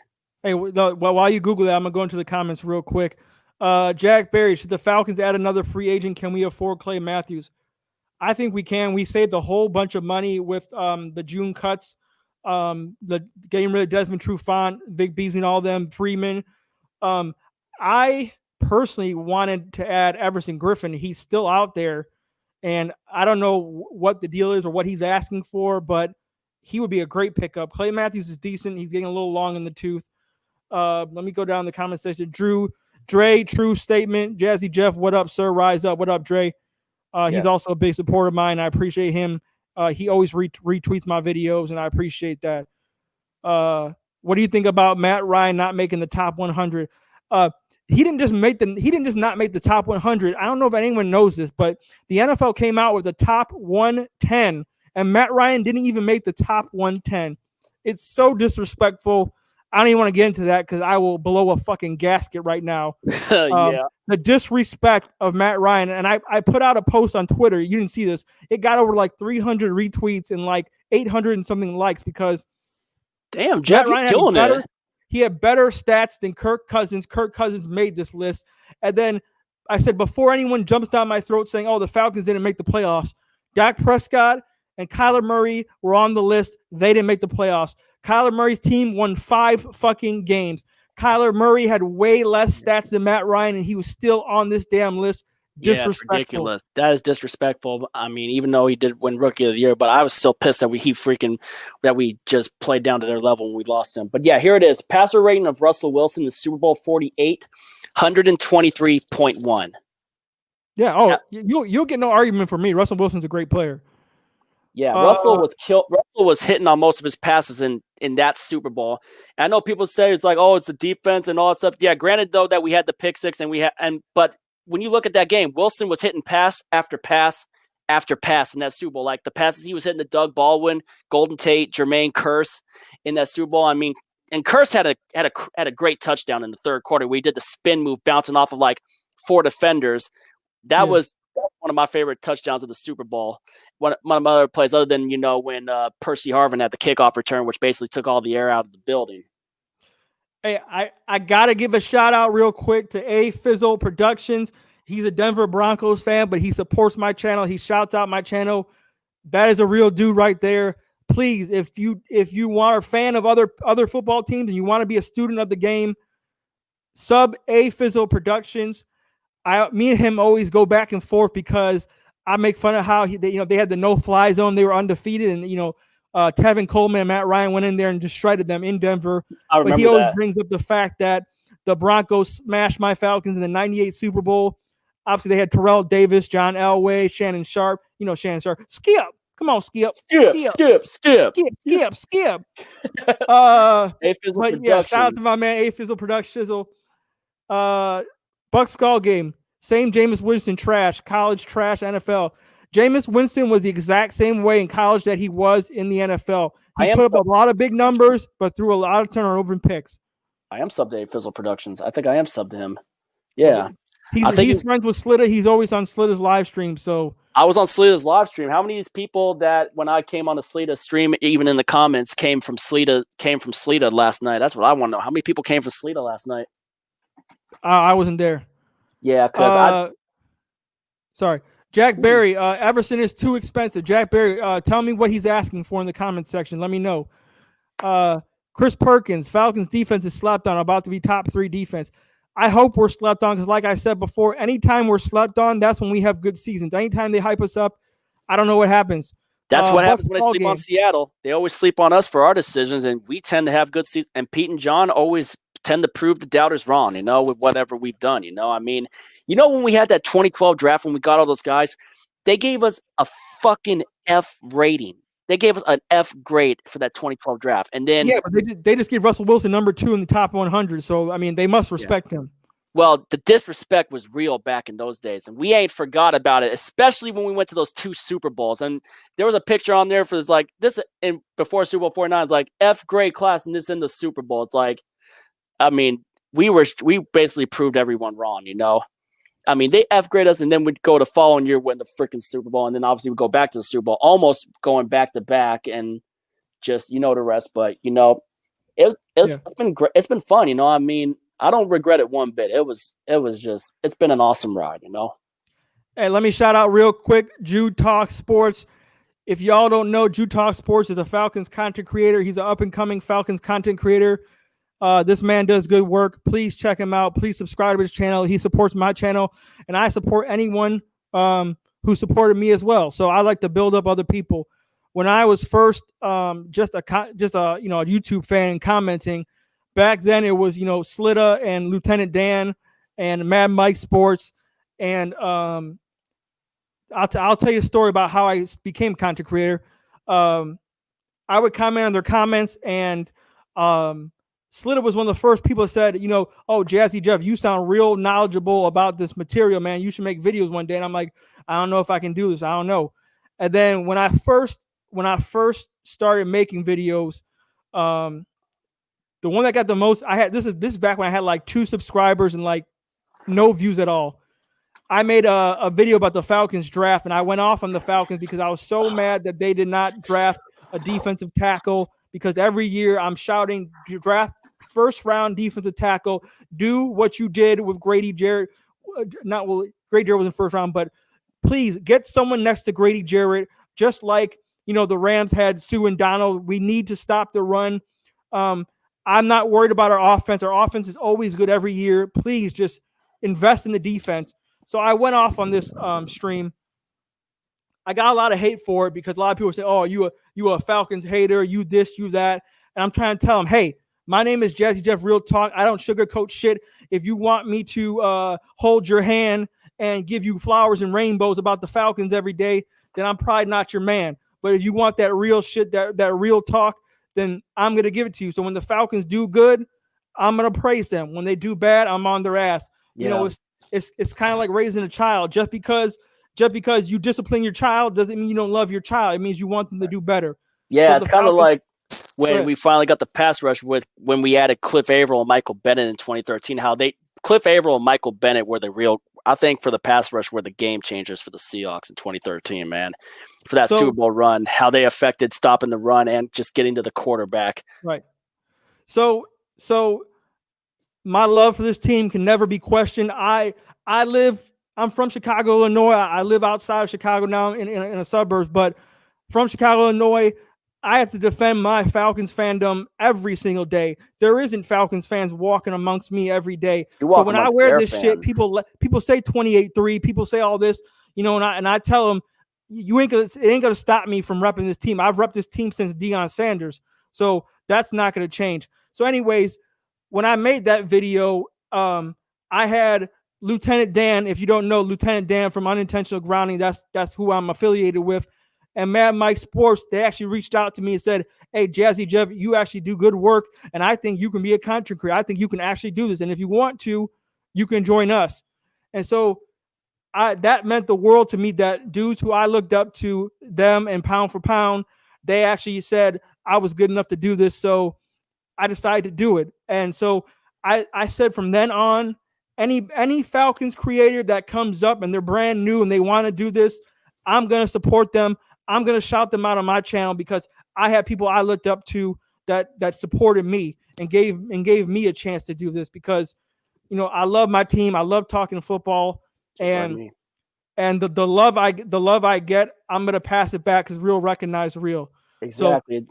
Hey, while you Google that, I'm gonna go into the comments real quick. Jack Berry, should the Falcons add another free agent? Can we afford Clay Matthews? I think we can. We saved a whole bunch of money with the June cuts, the getting rid of Desmond Trufant, Vick Beasley, and all them, Freeman. I personally wanted to add Everson Griffin. He's still out there, and I don't know what the deal is or what he's asking for, but he would be a great pickup. Clay Matthews is decent. He's getting a little long in the tooth. Let me go down the comment section. Dre, true statement. Jazzy Jeff, what up, sir? Rise up. What up, Dre? He's also a big supporter of mine. I appreciate him. He always retweets my videos, and I appreciate that. What do you think about Matt Ryan not making the top 100? He didn't just not make the top 100. I don't know if anyone knows this, but the NFL came out with the top 110, and Matt Ryan didn't even make the top 110. It's so disrespectful. I don't even want to get into that because I will blow a fucking gasket right now. Yeah. The disrespect of Matt Ryan. And I put out a post on Twitter. You didn't see this. It got over like 300 retweets and like 800 and something likes because damn, Jeff, you're killing it. He had better stats than Kirk Cousins. Kirk Cousins made this list. And then I said, before anyone jumps down my throat saying, oh, the Falcons didn't make the playoffs, Dak Prescott and Kyler Murray were on the list. They didn't make the playoffs. Kyler Murray's team won 5 fucking games. Kyler Murray had way less stats than Matt Ryan, and he was still on this damn list. Yeah, it's ridiculous. That is disrespectful. I mean, even though he did win Rookie of the Year, but I was still pissed that we just played down to their level when we lost him. But yeah, here it is. Passer rating of Russell Wilson in Super Bowl 48, 123.1. Yeah. You'll get no argument from me. Russell Wilson's a great player. Yeah, Russell was hitting on most of his passes in that Super Bowl. And I know people say it's like, oh, it's the defense and all that stuff. Yeah, granted though that we had the pick six but when you look at that game, Wilson was hitting pass after pass after pass in that Super Bowl. Like the passes he was hitting to Doug Baldwin, Golden Tate, Jermaine Kearse in that Super Bowl. I mean, and Kearse had a great touchdown in the third quarter where he did the spin move bouncing off of like 4 defenders. That was one of my favorite touchdowns of the Super Bowl. One of my other plays, other than, when Percy Harvin had the kickoff return, which basically took all the air out of the building. Hey, I got to give a shout out real quick to A Fizzle Productions. He's a Denver Broncos fan, but he supports my channel. He shouts out my channel. That is a real dude right there. Please, if you are a fan of other football teams and you want to be a student of the game, sub A Fizzle Productions. Me and him always go back and forth because I make fun of how they had the no-fly zone. They were undefeated, and Tevin Coleman and Matt Ryan went in there and just shredded them in Denver. But he always brings up the fact that the Broncos smashed my Falcons in the '98 Super Bowl. Obviously, they had Terrell Davis, John Elway, Shannon Sharp. Shannon Sharp. Skip. Come on, Skip. Skip. But yeah, shout out to my man A Fizzle Productions. Buck Skull game. Same Jameis Winston trash, college trash, NFL. Jameis Winston was the exact same way in college that he was in the NFL. He put up a lot of big numbers, but threw a lot of turnover and picks. I am subbed to A Fizzle Productions. I think I am subbed to him. Yeah. He's friends with Slitta. He's always on Slitta's live stream. So I was on Slitta's live stream. How many people that when I came on the Slitta stream, even in the comments, came from Slitta last night? That's what I want to know. How many people came from Slitta last night? I wasn't there. Yeah, because sorry. Jack Berry, Everson is too expensive. Jack Berry, tell me what he's asking for in the comment section. Let me know. Chris Perkins, Falcons defense is slapped on, about to be top 3 defense. I hope we're slept on because, like I said before, anytime we're slept on, that's when we have good seasons. Anytime they hype us up, I don't know what happens. That's what happens Bucks when they ball sleep on game. Seattle. They always sleep on us for our decisions, and we tend to have good seasons. And Pete and John always tend to prove the doubters wrong, with whatever we've done. I mean, when we had that 2012 draft, when we got all those guys, they gave us a fucking F rating. They gave us an F grade for that 2012 draft. And then but they just gave Russell Wilson number 2 in the top 100. So, I mean, they must respect him. Well, the disrespect was real back in those days, and we ain't forgot about it, especially when we went to those 2 Super Bowls. And there was a picture on there for like this and before Super Bowl 49, it's like F grade class, and this in the Super Bowl. It's like, I mean, we basically proved everyone wrong, I mean, they F grade us, and then we'd go the following year, win the freaking Super Bowl, and then obviously we go back to the Super Bowl, almost going back to back, and just the rest. But it's been great. It's been fun, I mean. I don't regret it one bit. It's been an awesome ride, Hey, let me shout out real quick, Jude Talk Sports. If y'all don't know, Jude Talk Sports is a Falcons content creator. He's an up-and-coming Falcons content creator. This man does good work. Please check him out. Please subscribe to his channel. He supports my channel, and I support anyone who supported me as well. So I like to build up other people. When I was first just a YouTube fan and commenting, back then it was, Slitta and Lieutenant Dan and Mad Mike Sports. And I'll tell you a story about how I became content creator. I would comment on their comments, and Slitta was one of the first people that said, oh, Jazzy Jeff, you sound real knowledgeable about this material, man. You should make videos one day. And I'm like, I don't know if I can do this. I don't know. And then when I first started making videos, the one that got the most, this is back when I had like 2 subscribers and like no views at all. I made a video about the Falcons draft, and I went off on the Falcons because I was so mad that they did not draft a defensive tackle, because every year I'm shouting, draft first round defensive tackle, do what you did with Grady Jarrett. Grady Jarrett was in first round, but please get someone next to Grady Jarrett, just like, the Rams had Sue and Donald. We need to stop the run. I'm not worried about our offense. Our offense is always good every year. Please just invest in the defense. So I went off on this stream. I got a lot of hate for it because a lot of people say, oh, you a Falcons hater, you this, you that. And I'm trying to tell them, hey, my name is Jazzy Jeff Real Talk. I don't sugarcoat shit. If you want me to hold your hand and give you flowers and rainbows about the Falcons every day, then I'm probably not your man. But if you want that real shit, that real talk, then I'm going to give it to you. So when the Falcons do good, I'm going to praise them. When they do bad, I'm on their ass. Yeah. It's kind of like raising a child. Just because you discipline your child doesn't mean you don't love your child. It means you want them to do better. Yeah, So it's kind of like when we finally got the pass rush when we added Cliff Averill and Michael Bennett in 2013, Cliff Averill and Michael Bennett were the real, I think, for the pass rush, were the game changers for the Seahawks in 2013, man. For that Super Bowl run, how they affected stopping the run and just getting to the quarterback. Right. So my love for this team can never be questioned. I'm from Chicago, Illinois. I live outside of Chicago now in a suburbs, but from Chicago, Illinois, I have to defend my Falcons fandom every single day. There isn't Falcons fans walking amongst me every day. So when I wear this shit, people say 28-3, people say all this, and I tell them, it ain't gonna stop me from repping this team. I've repped this team since Deion Sanders. So that's not gonna change. So anyways, when I made that video, I had Lieutenant Dan. If you don't know, Lieutenant Dan from Unintentional Grounding, that's who I'm affiliated with. And Mad Mike Sports, they actually reached out to me and said, hey, Jazzy Jeff, you actually do good work, and I think you can be a content creator. I think you can actually do this. And if you want to, you can join us. And so that meant the world to me, that dudes who I looked up to, them and pound for pound, they actually said I was good enough to do this. So I decided to do it. And so I said from then on, any Falcons creator that comes up and they're brand new and they want to do this, I'm going to support them. I'm going to shout them out on my channel because I had people I looked up to that supported me and gave me a chance to do this because, I love my team. I love talking football, and the love I get, I'm going to pass it back because real recognize real. Exactly.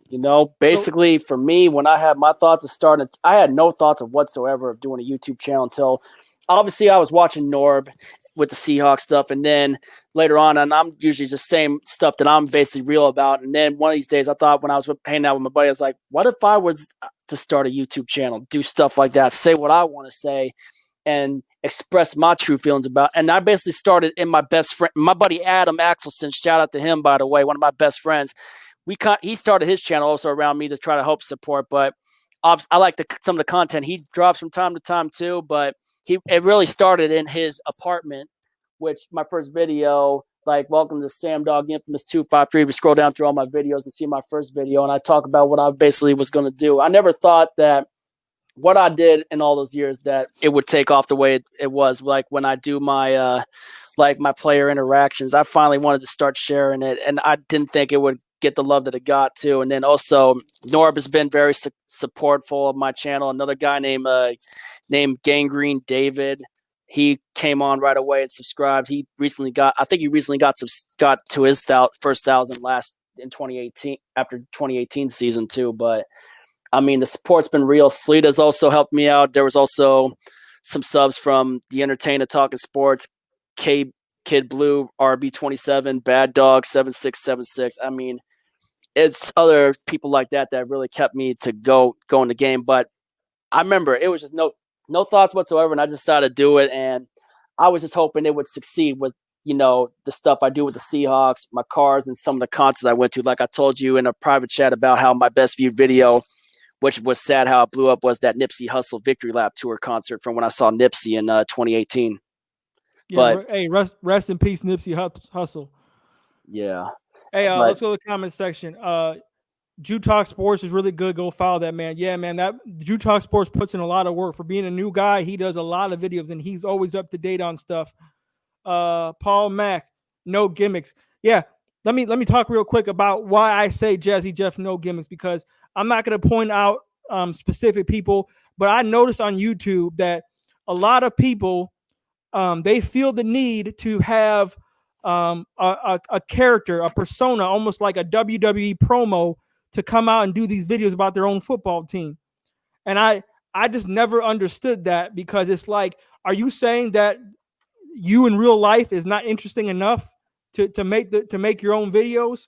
Basically for me, when I had my thoughts of starting, I had no thoughts of whatsoever of doing a YouTube channel until obviously I was watching Norb with the Seahawks stuff. And then later on, and I'm usually just same stuff that I'm basically real about. And then one of these days I thought when I was hanging out with my buddy, I was like, what if I was to start a YouTube channel, do stuff like that, say what I want to say and express my true feelings about. And I basically started in my best friend, my buddy Adam Axelson, shout out to him, by the way, one of my best friends. He started his channel also around me to try to help support, but I like some of the content he drops from time to time too. But it really started in his apartment, which my first video, like welcome to Sam Dogg The Infamous 253. We scroll down through all my videos and see my first video, and I talk about what I basically was going to do. I never thought that what I did in all those years that it would take off the way it was. Like when I do my my player interactions, I finally wanted to start sharing it, and I didn't think it would get the love that it got too. And then also Norb has been very supportful of my channel. Another guy named Gangrene David, he came on right away and subscribed. He recently got to his first 1,000 in 2018 after 2018 season too. But I mean, the support's been real. Sleeta's also helped me out. There was also some subs from the Entertainer Talking Sports, Kid Blue, RB27, Bad Dog 7676. I mean, it's other people like that really kept me to go in the game. But I remember it was just no thoughts whatsoever, and I just decided to do it. And I was just hoping it would succeed with the stuff I do with the Seahawks, my cars, and some of the concerts I went to. Like I told you in a private chat about how my best viewed video, which was sad how it blew up, was that Nipsey Hussle Victory Lap Tour concert from when I saw Nipsey in 2018. Yeah, but hey, rest in peace, Nipsey Hussle. Yeah. Hey, let's go to the comment section. Jew Talk Sports is really good. Go follow that man. Yeah, man, that Jew Talk Sports puts in a lot of work. For being a new guy, he does a lot of videos and he's always up to date on stuff. Paul Mack, no gimmicks. Yeah, let me talk real quick about why I say Jazzy Jeff no gimmicks, because I'm not going to point out specific people, but I noticed on YouTube that a lot of people they feel the need to have a character, a persona, almost like a WWE promo, to come out and do these videos about their own football team. And I just never understood that, because it's like, are you saying that you in real life is not interesting enough to make your own videos?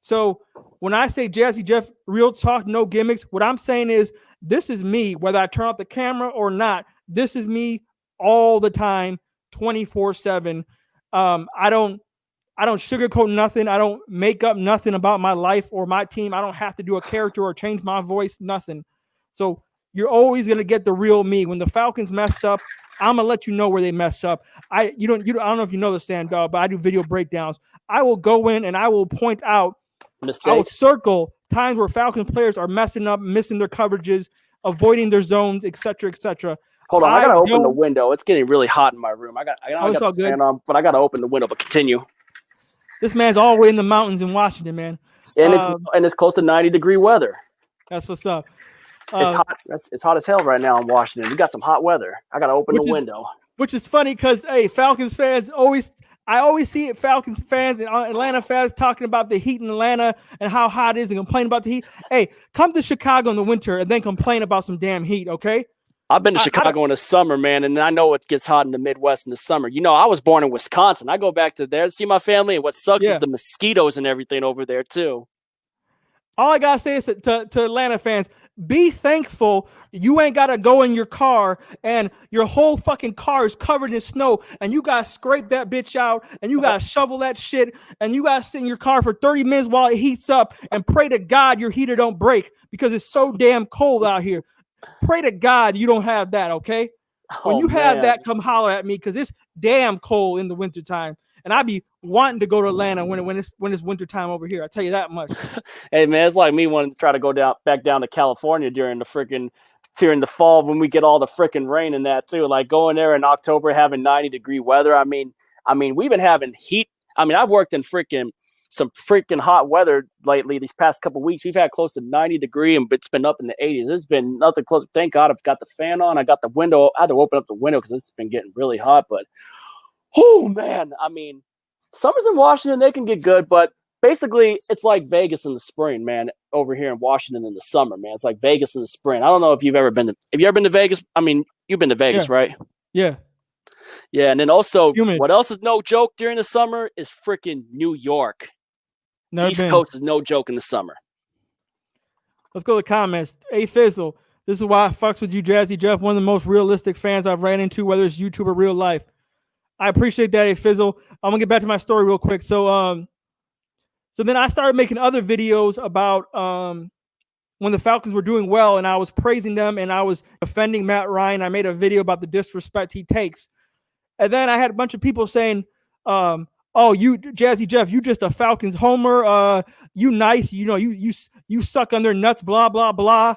So when I say Jazzy Jeff, real talk, no gimmicks, what I'm saying is this is me, whether I turn off the camera or not. This is me all the time, 24/7. I don't sugarcoat nothing. I don't make up nothing about my life or my team. I don't have to do a character or change my voice, nothing. So you're always going to get the real me. When the Falcons mess up, I'm going to let you know where they mess up. I don't know if you know the Sam Dogg, but I do video breakdowns. I will go in and I will point out, mistakes. I will circle times where Falcons players are messing up, missing their coverages, avoiding their zones, etc., etc. Hold on, I gotta open the window. It's getting really hot in my room. I got the fan on, but I gotta open the window. But continue. This man's all the way in the mountains in Washington, man. And it's close to 90-degree weather. That's what's up. It's hot. It's hot as hell right now in Washington. We got some hot weather. I gotta open the window. Which is funny because Falcons fans I always see it. Falcons fans and Atlanta fans talking about the heat in Atlanta and how hot it is and complain about the heat. Hey, come to Chicago in the winter and then complain about some damn heat, okay? I've been to Chicago in the summer, man, and I know it gets hot in the Midwest in the summer. I was born in Wisconsin. I go back to there to see my family, and what sucks is the mosquitoes and everything over there, too. All I got to say is to Atlanta fans, be thankful you ain't got to go in your car and your whole fucking car is covered in snow and you got to scrape that bitch out and you got to shovel that shit and you got to sit in your car for 30 minutes while it heats up and pray to God your heater don't break because it's so damn cold out here. Pray to God you don't have that, okay? When you have that, come holler at me because it's damn cold in the wintertime. And I be wanting to go to Atlanta when it's wintertime over here. I tell you that much. Hey man, it's like me wanting to try to go back down to California during the fall when we get all the freaking rain and that too. Like going there in October having 90-degree weather. I mean we've been having heat. I mean I've worked in some freaking hot weather lately. These past couple of weeks we've had close to 90-degree and it's been up in the 80s. It's been nothing close. Thank God I've got the fan on. I got the window. I had to open up the window because it's been getting really hot. But oh man, I mean, summers in Washington, they can get good, but basically, it's like Vegas in the spring, man. Over here in Washington in the summer, man. It's like Vegas in the spring. I don't know if you've ever been to. Have you ever been to Vegas? I mean, you've been to Vegas, right? Yeah. Yeah, and then also, Humid. what else is no joke during the summer is freaking New York. Never East been. Coast is no joke in the summer. Let's go to comments. Hey, Fizzle. This is why I fucks with you, Jazzy Jeff. One of the most realistic fans I've ran into, whether it's YouTube or real life. I appreciate that, hey, Fizzle. I'm gonna get back to my story real quick. So then I started making other videos about when the Falcons were doing well, and I was praising them, and I was defending Matt Ryan. I made a video about the disrespect he takes. And then I had a bunch of people saying, oh, you, Jazzy Jeff, you just a Falcons homer. You nice. You know, you suck on their nuts, blah, blah, blah.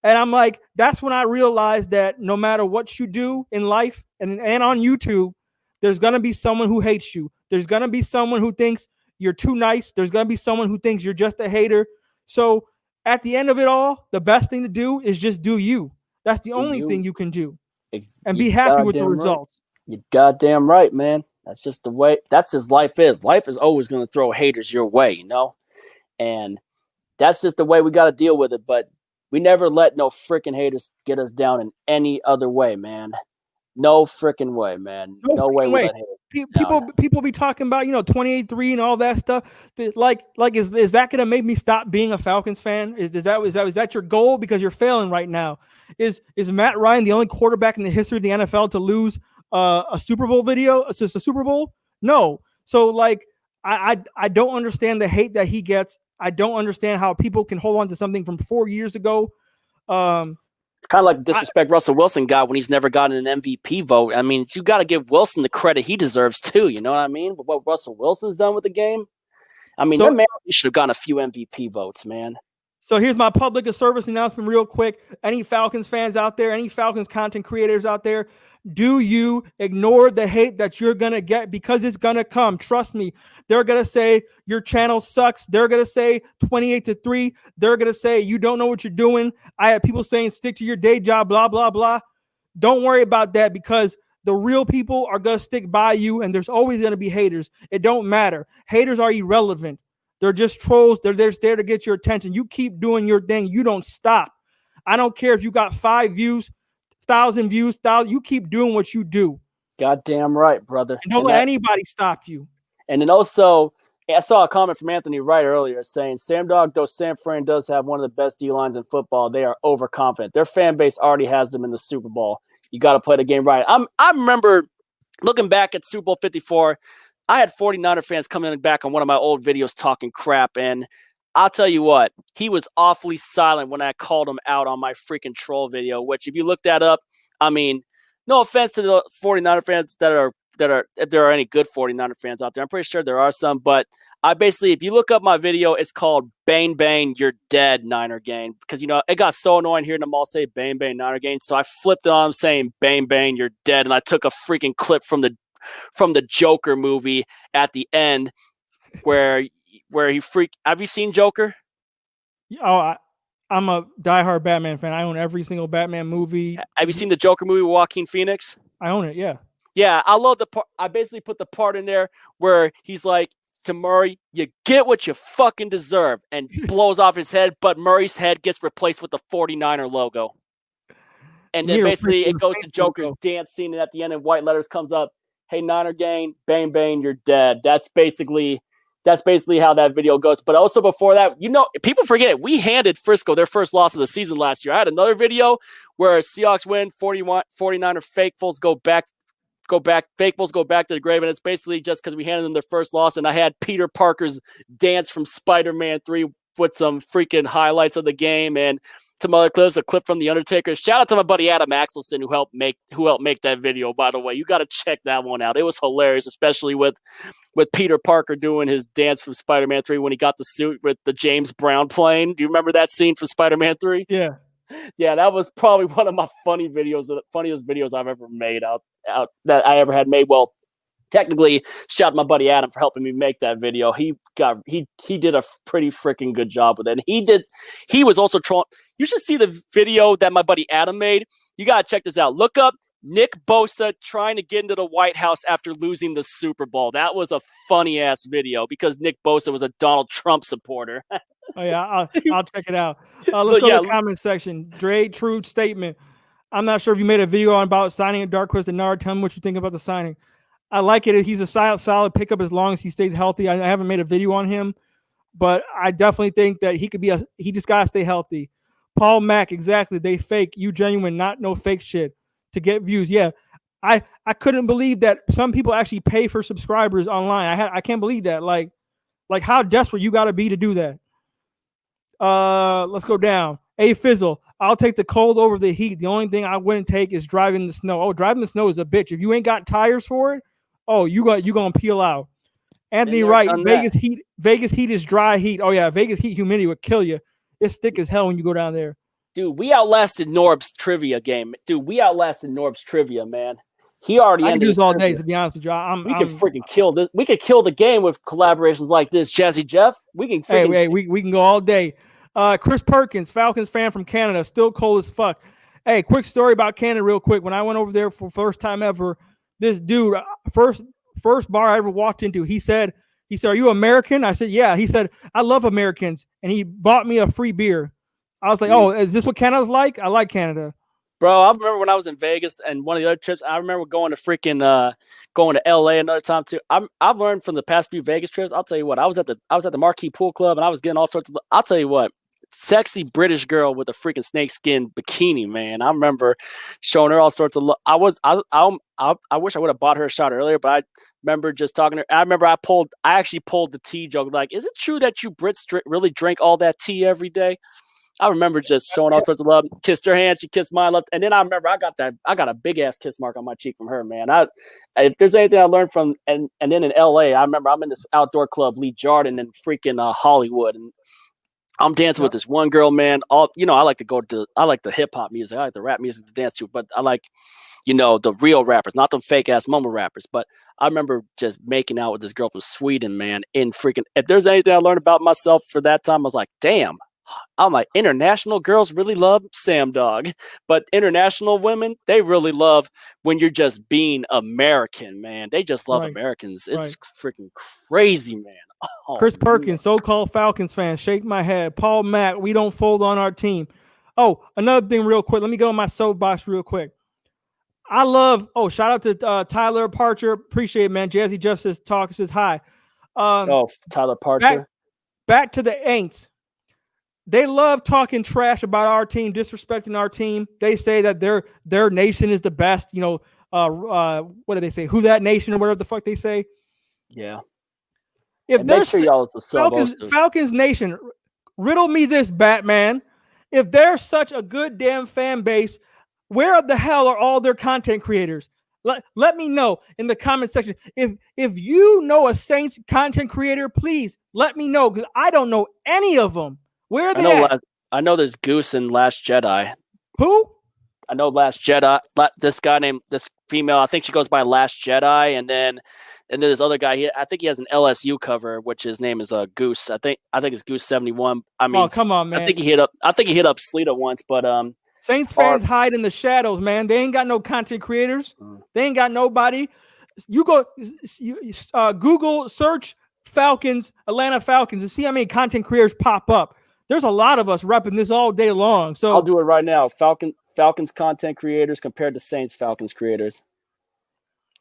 And I'm like, that's when I realized that no matter what you do in life and on YouTube, there's going to be someone who hates you. There's going to be someone who thinks you're too nice. There's going to be someone who thinks you're just a hater. So at the end of it all, the best thing to do is just do you. That's the only thing you can do. And be happy with the results. You're goddamn right, man. That's just the way. That's just life is. Life is always going to throw haters your way, you know? And that's just the way we got to deal with it. But we never let no freaking haters get us down in any other way, man. No freaking way, man. No way. We let haters people be talking about, 28-3 and all that stuff. Like is that gonna make me stop being a Falcons fan? Is that your goal? Because you're failing right now. Is Matt Ryan the only quarterback in the history of the NFL to lose a Super Bowl video? It's just a Super Bowl? No. So like I don't understand the hate that he gets. I don't understand how people can hold on to something from 4 years ago. It's kind of like disrespect Russell Wilson got when he's never gotten an MVP vote. I mean, you got to give Wilson the credit he deserves too. You know what I mean? But what Russell Wilson's done with the game, I mean, that man should have gotten a few MVP votes, man. So here's my public service announcement real quick. Any Falcons fans out there, any Falcons content creators out there, do you ignore the hate that you're going to get, because it's going to come. Trust me. They're going to say your channel sucks. They're going to say 28-3. They're going to say you don't know what you're doing. I had people saying stick to your day job, blah, blah, blah. Don't worry about that, because the real people are going to stick by you, and there's always going to be haters. It don't matter. Haters are irrelevant. They're just trolls. They're just there to get your attention. You keep doing your thing. You don't stop. I don't care if you got 5 views, 1,000 views, 1,000. You keep doing what you do. Goddamn right, brother. And don't let anybody stop you. And then also, I saw a comment from Anthony Wright earlier saying, Sam Dogg, though San Fran does have one of the best D-lines in football, they are overconfident. Their fan base already has them in the Super Bowl. You got to play the game right. I remember looking back at Super Bowl 54, I had 49er fans coming back on one of my old videos talking crap, and I'll tell you what, he was awfully silent when I called him out on my freaking troll video, which if you look that up, I mean, no offense to the 49er fans that are, if there are any good 49er fans out there, I'm pretty sure there are some, but I basically, if you look up my video, it's called Bang Bang, You're Dead, Niner Gang, because, it got so annoying hearing them all say Bang Bang, Niner Gang, so I flipped it on saying Bang Bang, You're Dead, and I took a freaking clip from the Joker movie at the end where he have you seen Joker? Oh, I'm a diehard Batman fan. I own every single Batman movie. Have you seen the Joker movie with Joaquin Phoenix? I own it, yeah. Yeah, I love the part. I basically put the part in there where he's like to Murray, you get what you fucking deserve, and blows off his head, but Murray's head gets replaced with the 49er logo. And then basically it goes to Joker's dance scene, and at the end in white letters comes up, hey, Niner Gang, bang, bang, you're dead. That's basically how that video goes. But also before that, people forget, we handed Frisco their first loss of the season last year. I had another video where Seahawks win, 49er fakefuls go back, fakefuls go back to the grave, and it's basically just because we handed them their first loss, and I had Peter Parker's dance from Spider-Man 3 with some freaking highlights of the game, and some other clips, a clip from The Undertaker. Shout out to my buddy Adam Axelson who helped make that video, by the way. You got to check that one out. It was hilarious, especially with Peter Parker doing his dance from Spider-Man 3 when he got the suit with the James Brown plane. Do you remember that scene from Spider-Man 3? Yeah. Yeah, that was probably one of my funniest videos I've ever made out that I ever had made. Well, technically, shout out to my buddy Adam for helping me make that video. He did a pretty freaking good job with it. And he was also trolling. You should see the video that my buddy Adam made. You got to check this out. Look up Nick Bosa trying to get into the White House after losing the Super Bowl. That was a funny ass video because Nick Bosa was a Donald Trump supporter. Oh yeah, I'll check it out. Let's go to the comment section. Dre, true statement. I'm not sure if you made a video about signing at Darquist and Nard. Tell me what you think about the signing. I like it. He's a solid pickup as long as he stays healthy. I haven't made a video on him, but I definitely think that he could be he just gotta stay healthy. Paul Mack, exactly. They fake. You genuine, not no fake shit to get views. Yeah. I couldn't believe that some people actually pay for subscribers online. I can't believe that. Like how desperate you gotta be to do that. Let's go down. A Fizzle. I'll take the cold over the heat. The only thing I wouldn't take is driving the snow. Oh, driving the snow is a bitch. If you ain't got tires for it, oh, you gonna peel out. Anthony Wright, Vegas heat is dry heat. Oh yeah, Vegas heat humidity would kill you. It's thick as hell when you go down there. Dude, we outlasted Norb's trivia game. Dude, we outlasted Norb's trivia, man. He already I ended can do this all trivia. day, to be honest with you. We could freaking kill this. We could kill the game with collaborations like this, Jazzy Jeff. We can freaking we can go all day. Chris Perkins, Falcons fan from Canada, still cold as fuck. Hey, quick story about Canada real quick. When I went over there for first time ever, this dude, first bar I ever walked into, he said, are you American? I said, yeah. He said, I love Americans. And he bought me a free beer. I was like, oh, is this what Canada's like? I like Canada. Bro, I remember when I was in Vegas and one of the other trips, I remember going to going to LA another time too. I've learned from the past few Vegas trips. I'll tell you what, I was at the Marquee Pool Club and I was getting all sorts of, I'll tell you what, sexy British girl with a freaking snakeskin bikini, man. I remember showing her all sorts of I wish I would have bought her a shot earlier, but I remember just talking to her. I remember I actually pulled the tea joke. Like, is it true that you Brits really drink all that tea every day? I remember just showing all sorts of love. Kissed her hand, she kissed mine, and then I remember I got a big ass kiss mark on my cheek from her, man. If there's anything I learned from, and then in LA, I remember I'm in this outdoor club, Lee Jordan, in freaking Hollywood, and I'm dancing with this one girl, man. I like the hip hop music, I like the rap music to dance to, but I like, the real rappers, not the fake ass mumble rappers. But I remember just making out with this girl from Sweden, man. In freaking, if there's anything I learned about myself for that time, I was like, damn. I'm like, international girls really love Sam Dogg, but international women, they really love when you're just being American, man. They just love Americans. It's freaking crazy, man. Oh, Chris Perkins, so-called Falcons fan, shake my head. Paul Mack, we don't fold on our team. Oh, another thing real quick. Let me go on my soapbox real quick. Shout out to Tyler Parcher. Appreciate it, man. Jazzy Jeff says hi. Tyler Parcher. Back to the Aints. They love talking trash about our team, disrespecting our team. They say that their nation is the best. What do they say? Who that nation or whatever the fuck they say. Yeah. If there's Falcons Nation, riddle me this, Batman. If they're such a good damn fan base, where the hell are all their content creators? Let me know in the comment section. If you know a Saints content creator, please let me know because I don't know any of them. Where are they at? I know there's Goose in Last Jedi. Who? I know Last Jedi. This guy named this female. I think she goes by Last Jedi, and then this other guy. I think he has an LSU cover, which his name is Goose. I think it's Goose 71. I mean, oh come on, man. I think he hit up Sleeta once, but Saints fans hide in the shadows, man. They ain't got no content creators. They ain't got nobody. You go Google search Atlanta Falcons, and see how many content creators pop up. There's a lot of us repping this all day long. So I'll do it right now. Falcons content creators compared to Saints Falcons creators.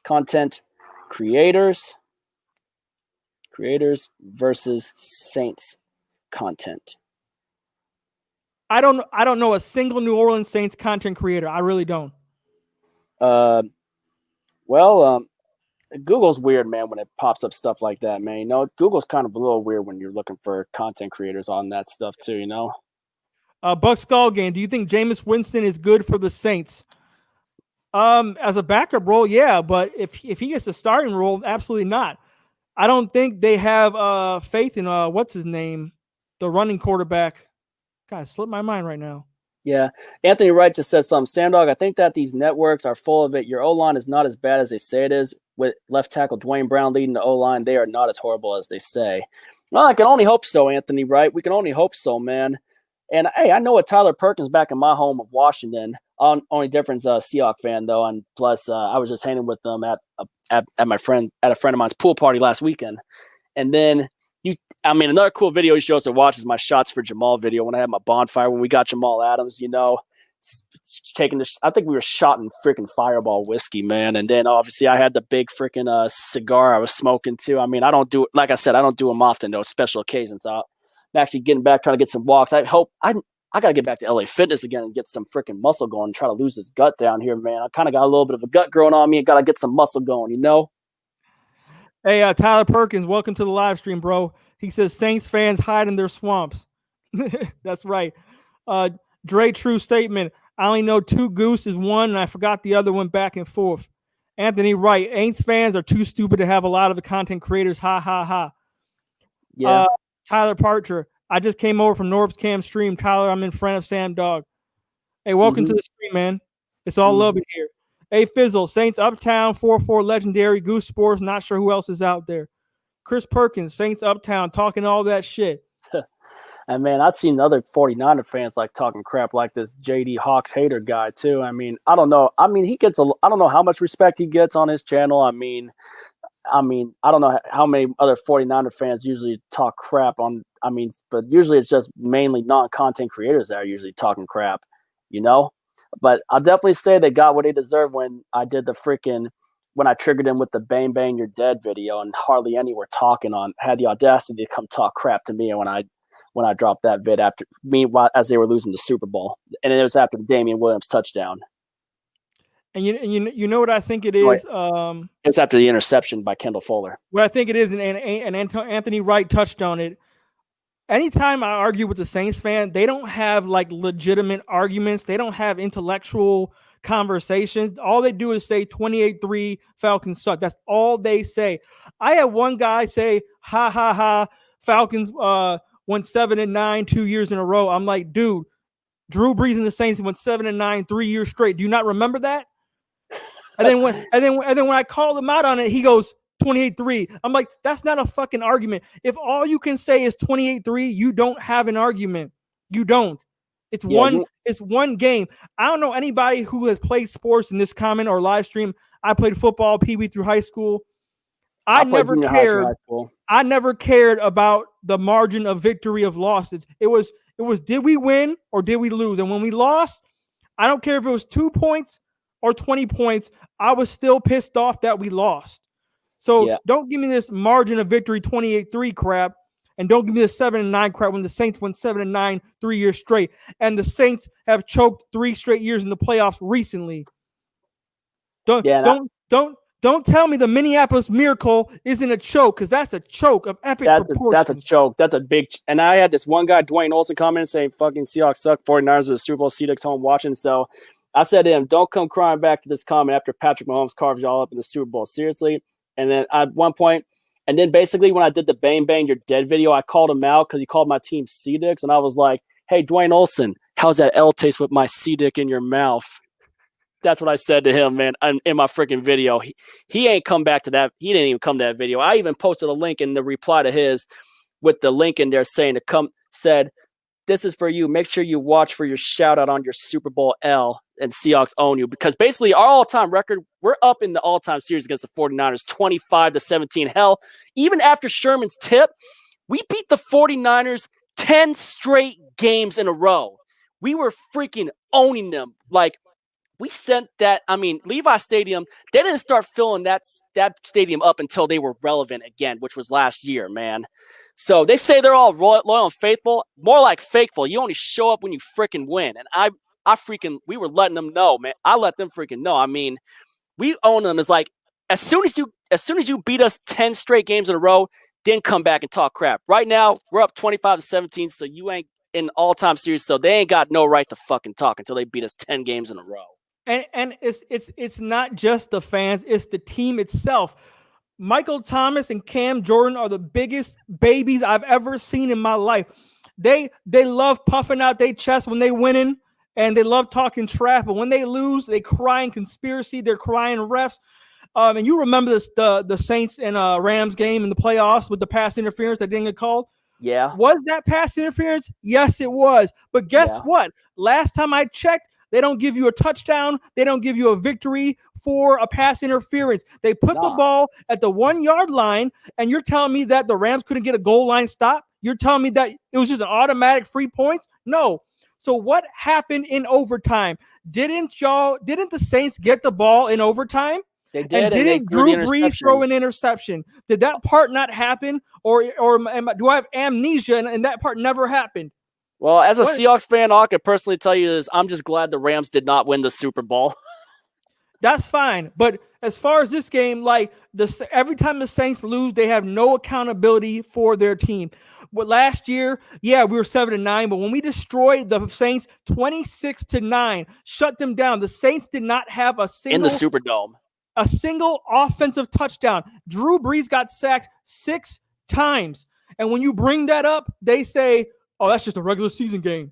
Content creators versus Saints content. I don't know a single New Orleans Saints content creator. I really don't. Google's weird, man, when it pops up stuff like that, man. Google's kind of a little weird when you're looking for content creators on that stuff too, Buck Skull Game, do you think Jameis Winston is good for the Saints? As a backup role, yeah, but if he gets a starting role, absolutely not. I don't think they have faith in what's his name, the running quarterback. God, it slipped my mind right now. Yeah. Anthony Wright just said something. Sam Dogg, I think that these networks are full of it. Your O-line is not as bad as they say it is. With left tackle Dwayne Brown leading the O-line, they are not as horrible as they say. Well, I can only hope so, Anthony Wright. We can only hope so, man. And, hey, I know what Tyler Perkins back in my home of Washington Only difference, Seahawks fan though, and plus I was just hanging with them at a friend of mine's pool party last weekend, and then another cool video you should also watch is my shots for Jamal video when I had my bonfire when we got Jamal Adams, taking this. I think we were shotting freaking Fireball whiskey, man, and then obviously I had the big freaking cigar I was smoking too. I mean, I don't do like I said, I don't do them often though, special occasions. I'm actually getting back, trying to get some walks. I got to get back to LA Fitness again and get some freaking muscle going and try to lose this gut down here, man. I kind of got a little bit of a gut growing on me and got to get some muscle going, Hey, Tyler Perkins, welcome to the live stream, bro. He says Saints fans hide in their swamps. That's right. Dre, true statement. I only know 2 Goose is one, and I forgot the other one back and forth. Anthony Wright, Saints fans are too stupid to have a lot of the content creators. Ha, ha, ha. Yeah. Tyler Parcher, I just came over from Norb's Cam stream. Tyler, I'm in front of Sam Dogg. Hey, welcome to the stream, man. It's all love in here. Hey, Fizzle, Saints Uptown, 4-4 legendary, Goose Sports, not sure who else is out there. Chris Perkins, Saints Uptown, talking all that shit. And, man, I've seen other 49er fans, talking crap like this JD Hawks hater guy, too. I mean, I don't know. I mean, I don't know how much respect he gets on his channel. I mean, I don't know how many other 49er fans usually talk crap on – but usually it's just mainly non-content creators that are usually talking crap, But I'll definitely say they got what they deserve when I did when I triggered them with the Bang Bang You're Dead video and hardly any were had the audacity to come talk crap to me when I dropped that vid as they were losing the Super Bowl. And it was after the Damian Williams touchdown. And you know what I think it is? It's after the interception by Kendall Fuller. What I think it is, and Anthony Wright touched on it. Anytime I argue with the Saints fan, they don't have legitimate arguments. They don't have intellectual conversations. All they do is say 28-3 Falcons suck. That's all they say. I had one guy say, ha, ha, ha, Falcons went 7-9 2 years in a row. I'm like, dude, Drew Brees and the Saints went 7-9 3 years straight. Do you not remember that? And then when I called him out on it, he goes 28-3. I'm like, that's not a fucking argument. If all you can say is 28-3, you don't have an argument. You don't. It's one game. I don't know anybody who has played sports in this comment or live stream. I played football, Pee Wee through high school. I never cared about the margin of victory of losses. It was did we win or did we lose? And when we lost, I don't care if it was 2 points or 20 points. I was still pissed off that we lost. So Don't give me this margin of victory 28-3 crap, and don't give me the 7-9 crap when the Saints went 7-9 3 years straight, and the Saints have choked 3 straight years in the playoffs recently. Don't tell me the Minneapolis Miracle isn't a choke, because that's a choke of epic proportions. That's a choke. That's a big. And I had this one guy, Dwayne Olsen, comment and say, "Fucking Seahawks suck. 49ers are the Super Bowl. Seahawks home watching." So I said to him, "Don't come crying back to this comment after Patrick Mahomes carves y'all up in the Super Bowl. Seriously." And then at one point, and then basically when I did the Bang Bang You're Dead video, I called him out because he called my team C-Dicks. And I was like, hey, Dwayne Olsen, how's that L taste with my C-Dick in your mouth? That's what I said to him, man, in my freaking video. He ain't come back to that. He didn't even come to that video. I even posted a link in the reply to his with the link in there saying said, this is for you. Make sure you watch for your shout out on your Super Bowl L and Seahawks own you. Because basically our all-time record, we're up in the all-time series against the 49ers, 25-17. Hell, even after Sherman's tip, we beat the 49ers 10 straight games in a row. We were freaking owning them. We sent that, Levi Stadium, they didn't start filling that stadium up until they were relevant again, which was last year, man. So they say they're all loyal and faithful. More like faithful. You only show up when you freaking win. And we were letting them know, man. I let them freaking know. We own them. It's like, as soon as you beat us 10 straight games in a row, then come back and talk crap. Right now, we're up 25-17, so you ain't in all-time series, so they ain't got no right to fucking talk until they beat us 10 games in a row. And it's not just the fans, it's the team itself. Michael Thomas and Cam Jordan are the biggest babies I've ever seen in my life. They love puffing out their chest when they winning, and they love talking trash. But when they lose, they crying conspiracy. They're crying refs. And you remember this, the Saints and Rams game in the playoffs with the pass interference that didn't get called? Yeah. Was that pass interference? Yes, it was. But guess what? Last time I checked, They don't give you a touchdown. They don't give you a victory for a pass interference. They put the ball at the 1 yard line, and you're telling me that the Rams couldn't get a goal line stop? You're telling me that it was just an automatic free points? No. So what happened in overtime? Didn't the Saints get the ball in overtime? They did. And didn't Drew Brees throw an interception? Did that part not happen? Or do I have amnesia and that part never happened? Well, as a Seahawks fan, all I can personally tell you is I'm just glad the Rams did not win the Super Bowl. That's fine. But as far as this game, like every time the Saints lose, they have no accountability for their team. But last year, yeah, we were 7-9, but when we destroyed the Saints 26-9, shut them down, the Saints did not have a single in the Superdome. A single offensive touchdown. Drew Brees got sacked 6 times. And when you bring that up, they say, oh, that's just a regular season game.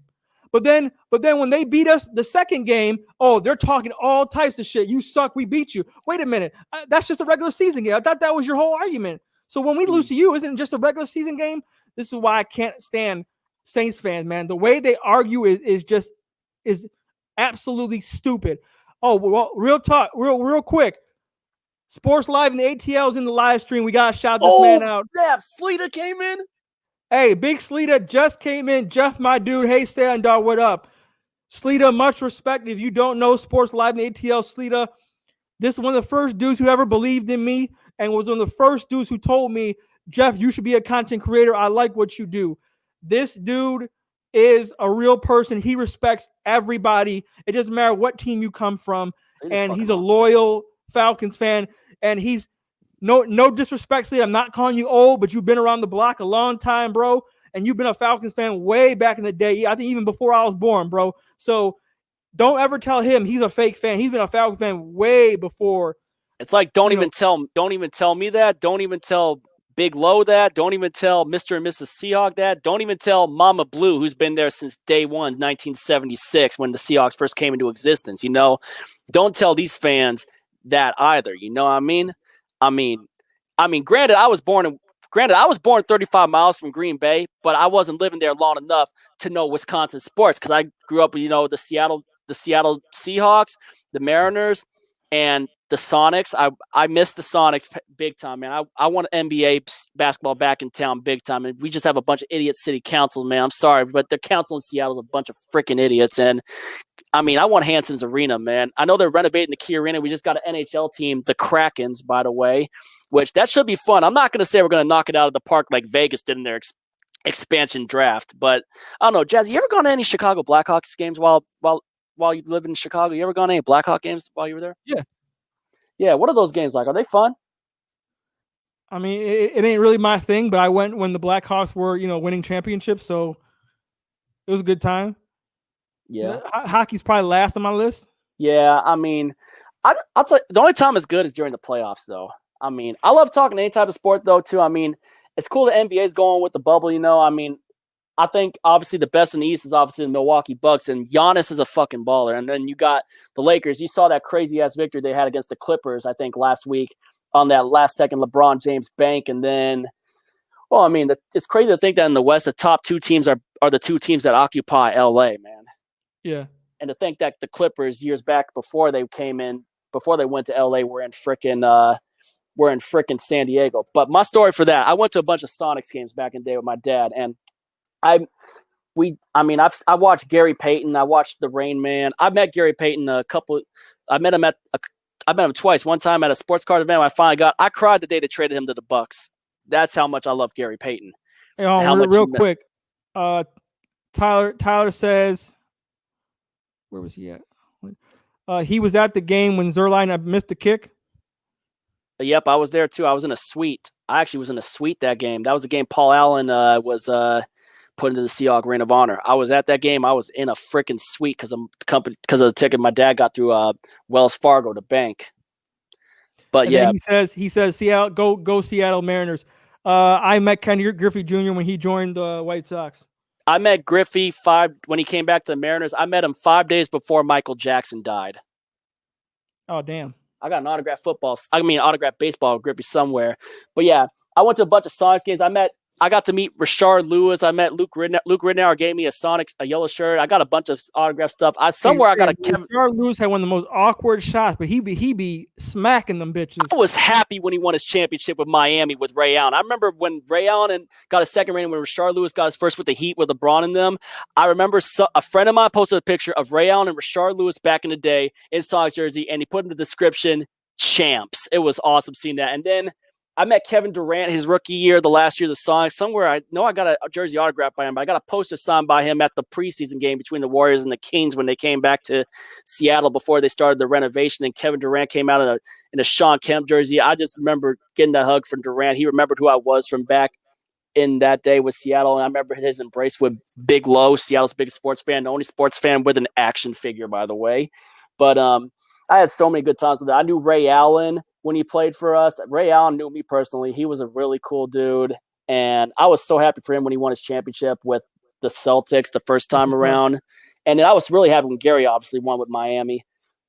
But then when they beat us the second game, oh, they're talking all types of shit. You suck, we beat you. Wait a minute. That's just a regular season game. I thought that was your whole argument. So when we lose to you, isn't it just a regular season game? This is why I can't stand Saints fans, man. The way they argue is absolutely stupid. Oh, well, real talk, real quick. Sports Live and the ATL's in the live stream. We got to shout this man out. Snap. Sleeta came in. Hey, Big Sleeta just came in. Jeff, my dude. Hey, Sam Dogg, what up? Sleeta, much respect. If you don't know Sports Live and the ATL, Sleeta, this is one of the first dudes who ever believed in me and was one of the first dudes who told me, Jeff, you should be a content creator. I like what you do. This dude is a real person. He respects everybody. It doesn't matter what team you come from. And he's a loyal Falcons fan. And he's no disrespect. I'm not calling you old, but you've been around the block a long time, bro. And you've been a Falcons fan way back in the day. I think even before I was born, bro. So don't ever tell him he's a fake fan. He's been a Falcons fan way before. It's like, don't even tell me that. Don't even tell Big Low that. Don't even tell Mr. and Mrs. Seahawk that. Don't even tell Mama Blue, who's been there since day one, 1976, when the Seahawks first came into existence. Don't tell these fans that either. You know what I mean? I mean, granted, I was born 35 miles from Green Bay, but I wasn't living there long enough to know Wisconsin sports because I grew up with, the Seattle Seahawks, the Mariners, and the Sonics. I miss the Sonics big time, man. I want NBA basketball back in town big time, and we just have a bunch of idiot city council, man. I'm sorry, but the council in Seattle is a bunch of freaking idiots, and I want Hanson's Arena, man. I know they're renovating the Key Arena. We just got an NHL team, the Krakens, by the way, which that should be fun. I'm not going to say we're going to knock it out of the park like Vegas did in their expansion draft, but I don't know. Jazzy, you ever gone to any Chicago Blackhawks games while you live in Chicago? You ever gone to any Blackhawk games while you were there? Yeah. Yeah, what are those games like? Are they fun? It ain't really my thing, but I went when the Blackhawks were, winning championships, so it was a good time. Yeah. Hockey's probably last on my list. Yeah, I'll tell you, the only time it's good is during the playoffs, though. I love talking any type of sport, though, too. It's cool the NBA's going with the bubble, I think, obviously, the best in the East is obviously the Milwaukee Bucks, and Giannis is a fucking baller. And then you got the Lakers. You saw that crazy-ass victory they had against the Clippers, I think, last week on that last-second LeBron James bank. And then, it's crazy to think that in the West, the top two teams are the two teams that occupy L.A., man. Yeah. And to think that the Clippers, years back before they went to L.A., were in frickin' San Diego. But my story for that, I went to a bunch of Sonics games back in the day with my dad, and I watched Gary Payton. I watched the Rain Man. I met Gary Payton I met him twice. One time at a sports card event I cried the day they traded him to the Bucks. That's how much I love Gary Payton. Hey, real quick. Tyler says, where was he at? He was at the game when Zerline missed the kick. Yep, I was there too. I was in a suite. I actually was in a suite that game. That was the game Paul Allen was put into the Seahawks Ring of Honor. I was at that game. I was in a freaking suite because of the ticket my dad got through Wells Fargo, the bank. But yeah, he says Seattle, go Seattle Mariners. I met Ken Griffey Jr. when he joined the White Sox. I met Griffey when he came back to the Mariners. I met him 5 days before Michael Jackson died. Oh damn! I got an autographed baseball with Griffey somewhere. But yeah, I went to a bunch of Sonics games. I met I got to meet Rashard Lewis. I met Luke Ridnour. Luke Ridnour gave me a yellow shirt. I got a bunch of autograph stuff. I got a Kevin. Rashard Lewis had one of the most awkward shots, but he be smacking them bitches. I was happy when he won his championship with Miami with Ray Allen. I remember when Ray Allen got a second ring, when Rashard Lewis got his first with the Heat with LeBron in them. I remember a friend of mine posted a picture of Ray Allen and Rashard Lewis back in the day in Sonics jersey, and he put in the description, champs. It was awesome seeing that. And then I met Kevin Durant his rookie year, the last year of the Sonics. Somewhere I know I got a jersey autographed by him, but I got a poster signed by him at the preseason game between the Warriors and the Kings when they came back to Seattle before they started the renovation. And Kevin Durant came out in a Sean Kemp jersey. I just remember getting that hug from Durant. He remembered who I was from back in that day with Seattle, and I remember his embrace with Big Low, Seattle's biggest sports fan, the only sports fan with an action figure, by the way. But I had so many good times with it. I knew Ray Allen when he played for us. Ray Allen knew me personally. He was a really cool dude, and I was so happy for him when he won his championship with the Celtics the first time around. And then I was really happy when Gary obviously won with Miami.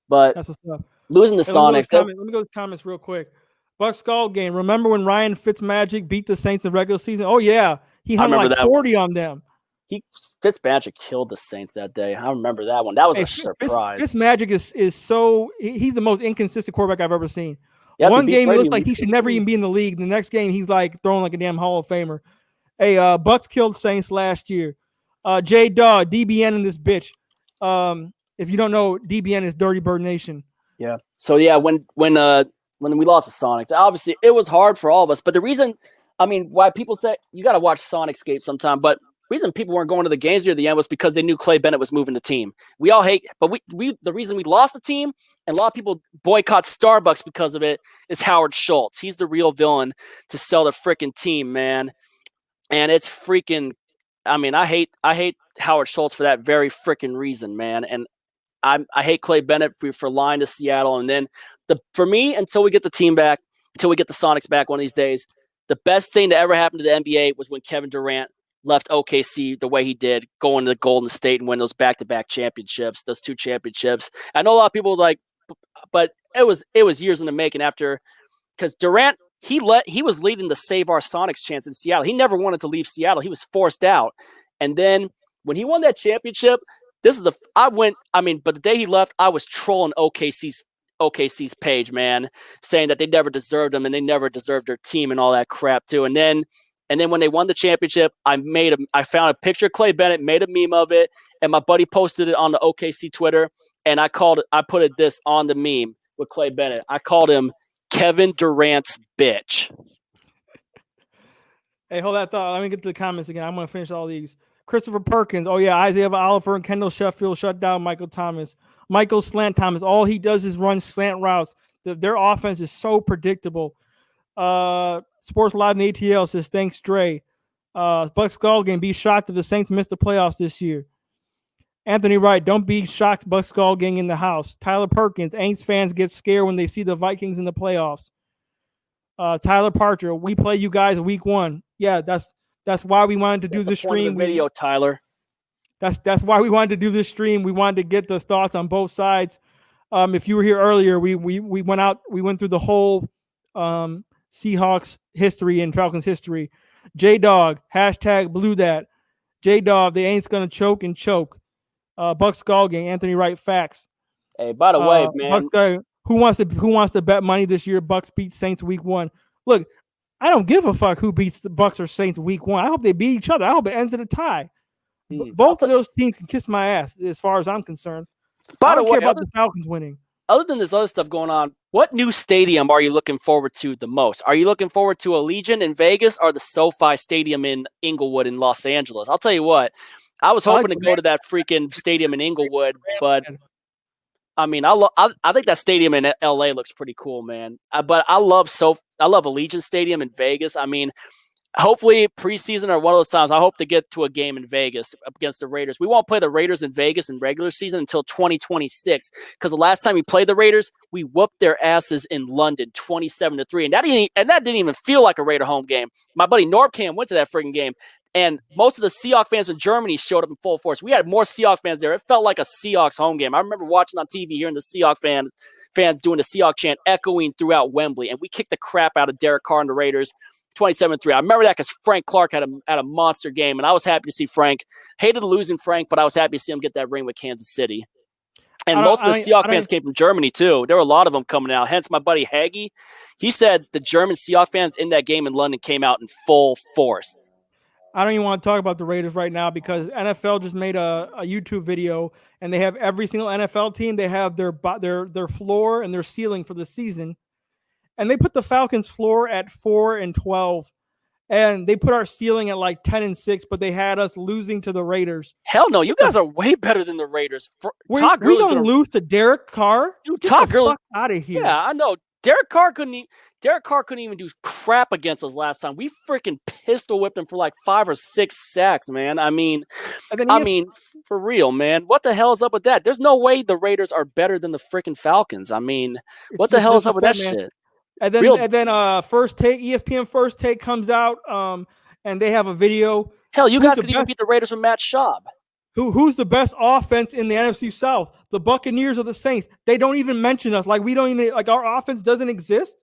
But that's what's up. Losing the Sonics. Let me go to the comments real quick. Buck Skull game. Remember when Ryan Fitzmagic beat the Saints in the regular season? Oh yeah, he hung like 40 on them. Fitzmagic killed the Saints that day. I remember that one. That was a surprise. Fitzmagic is so he's the most inconsistent quarterback I've ever seen. One game he looks like he should never even be in the league. The next game he's like throwing like a damn Hall of Famer. Hey, Bucks killed Saints last year. J Dog, DBN in this bitch. If you don't know, DBN is Dirty Bird Nation. Yeah. So yeah, when we lost the Sonics, obviously it was hard for all of us. But the reason, why people say you got to watch Sonicscape sometime, but the reason people weren't going to the games near the end was because they knew Clay Bennett was moving the team. We all hate, but the reason we lost the team and a lot of people boycott Starbucks because of it is Howard Schultz. He's the real villain to sell the freaking team, man. And it's freaking. I hate Howard Schultz for that very freaking reason, man. And I hate Clay Bennett for lying to Seattle. And then for me, until we get the team back, until we get the Sonics back one of these days, the best thing to ever happen to the NBA was when Kevin Durant left OKC the way he did, going to Golden State and win those back-to-back championships, those 2 championships. I know a lot of people but it was years in the making after, because Durant, he was leading the Save Our Sonics chance in Seattle. He never wanted to leave Seattle. He was forced out. And then when he won that championship, but the day he left, I was trolling OKC's page, man, saying that they never deserved him and they never deserved their team and all that crap too. And then when they won the championship, I found a picture of Clay Bennett, made a meme of it, and my buddy posted it on the OKC Twitter, and I put this on the meme with Clay Bennett. I called him Kevin Durant's bitch. Hey, hold that thought. Let me get to the comments again. I'm going to finish all these. Christopher Perkins. Oh, yeah. Isaiah Oliver and Kendall Sheffield shut down Michael Thomas. Michael Slant Thomas. All he does is run slant routes. Their offense is so predictable. Sports Live in the ATL says, thanks, Dre. Buck Skull game. Be shocked if the Saints missed the playoffs this year. Anthony Wright. Don't be shocked Buck Skull gang in the house. Tyler Perkins. Aints fans get scared when they see the Vikings in the playoffs. Tyler Parcher. We play you guys week 1. Yeah, that's why we wanted to do this stream. Video, Tyler. That's why we wanted to do this stream. We wanted to get the thoughts on both sides. If you were here earlier, we went through the whole Seahawks history and Falcons history. J Dog, hashtag blew that. J Dog, they ain't gonna choke and choke. Buck Skull gang, Anthony Wright, facts. Hey, by the way, man, who wants to bet money this year? Bucks beat Saints week 1. Look, I don't give a fuck who beats the Bucks or Saints week 1. I hope they beat each other. I hope it ends in a tie. Both of those teams can kiss my ass, as far as I'm concerned. I don't care about the Falcons winning. Other than this other stuff going on, what new stadium are you looking forward to the most? Are you looking forward to Allegiant in Vegas or the SoFi Stadium in Inglewood in Los Angeles? I'll tell you what, I was hoping to go to that freaking stadium in Inglewood, but I think that stadium in LA looks pretty cool, man. But I love Allegiant Stadium in Vegas. Hopefully preseason or one of those times, I hope to get to a game in Vegas against the Raiders. We won't play the Raiders in Vegas in regular season until 2026, because the last time we played the Raiders, we whooped their asses in London 27-3, and that didn't even feel like a Raider home game. My buddy Norbcam went to that freaking game, and most of the Seahawks fans in Germany showed up in full force. We had more Seahawks fans there. It felt like a Seahawks home game. I remember watching on TV, hearing the Seahawks fans doing the Seahawks chant echoing throughout Wembley, and we kicked the crap out of Derek Carr and the Raiders 27-3. I remember that because Frank Clark had a monster game, and I was happy to see Frank. Hated losing Frank, but I was happy to see him get that ring with Kansas City. And most of the Seahawks fans came from Germany, too. There were a lot of them coming out. Hence, my buddy Haggy, he said the German Seahawks fans in that game in London came out in full force. I don't even want to talk about the Raiders right now because NFL just made a YouTube video, and they have every single NFL team. They have their floor and their ceiling for the season. And they put the Falcons floor at 4-12. And they put our ceiling at like 10-6, but they had us losing to the Raiders. Hell no, you guys are way better than the Raiders. We don't lose to Derek Carr. Dude, Todd Gurley out of here. Yeah, I know. Derek Carr couldn't even do crap against us last time. We freaking pistol whipped him for like 5 or 6 sacks, man. I mean, for real, man. What the hell is up with that? There's no way the Raiders are better than the freaking Falcons. I mean, what the hell is up with that shit? And then First Take, ESPN First Take comes out, and they have a video. Hell, you guys could even beat the Raiders with Matt Schaub. Who's the best offense in the NFC South? The Buccaneers or the Saints? They don't even mention us. Like we don't even our offense doesn't exist.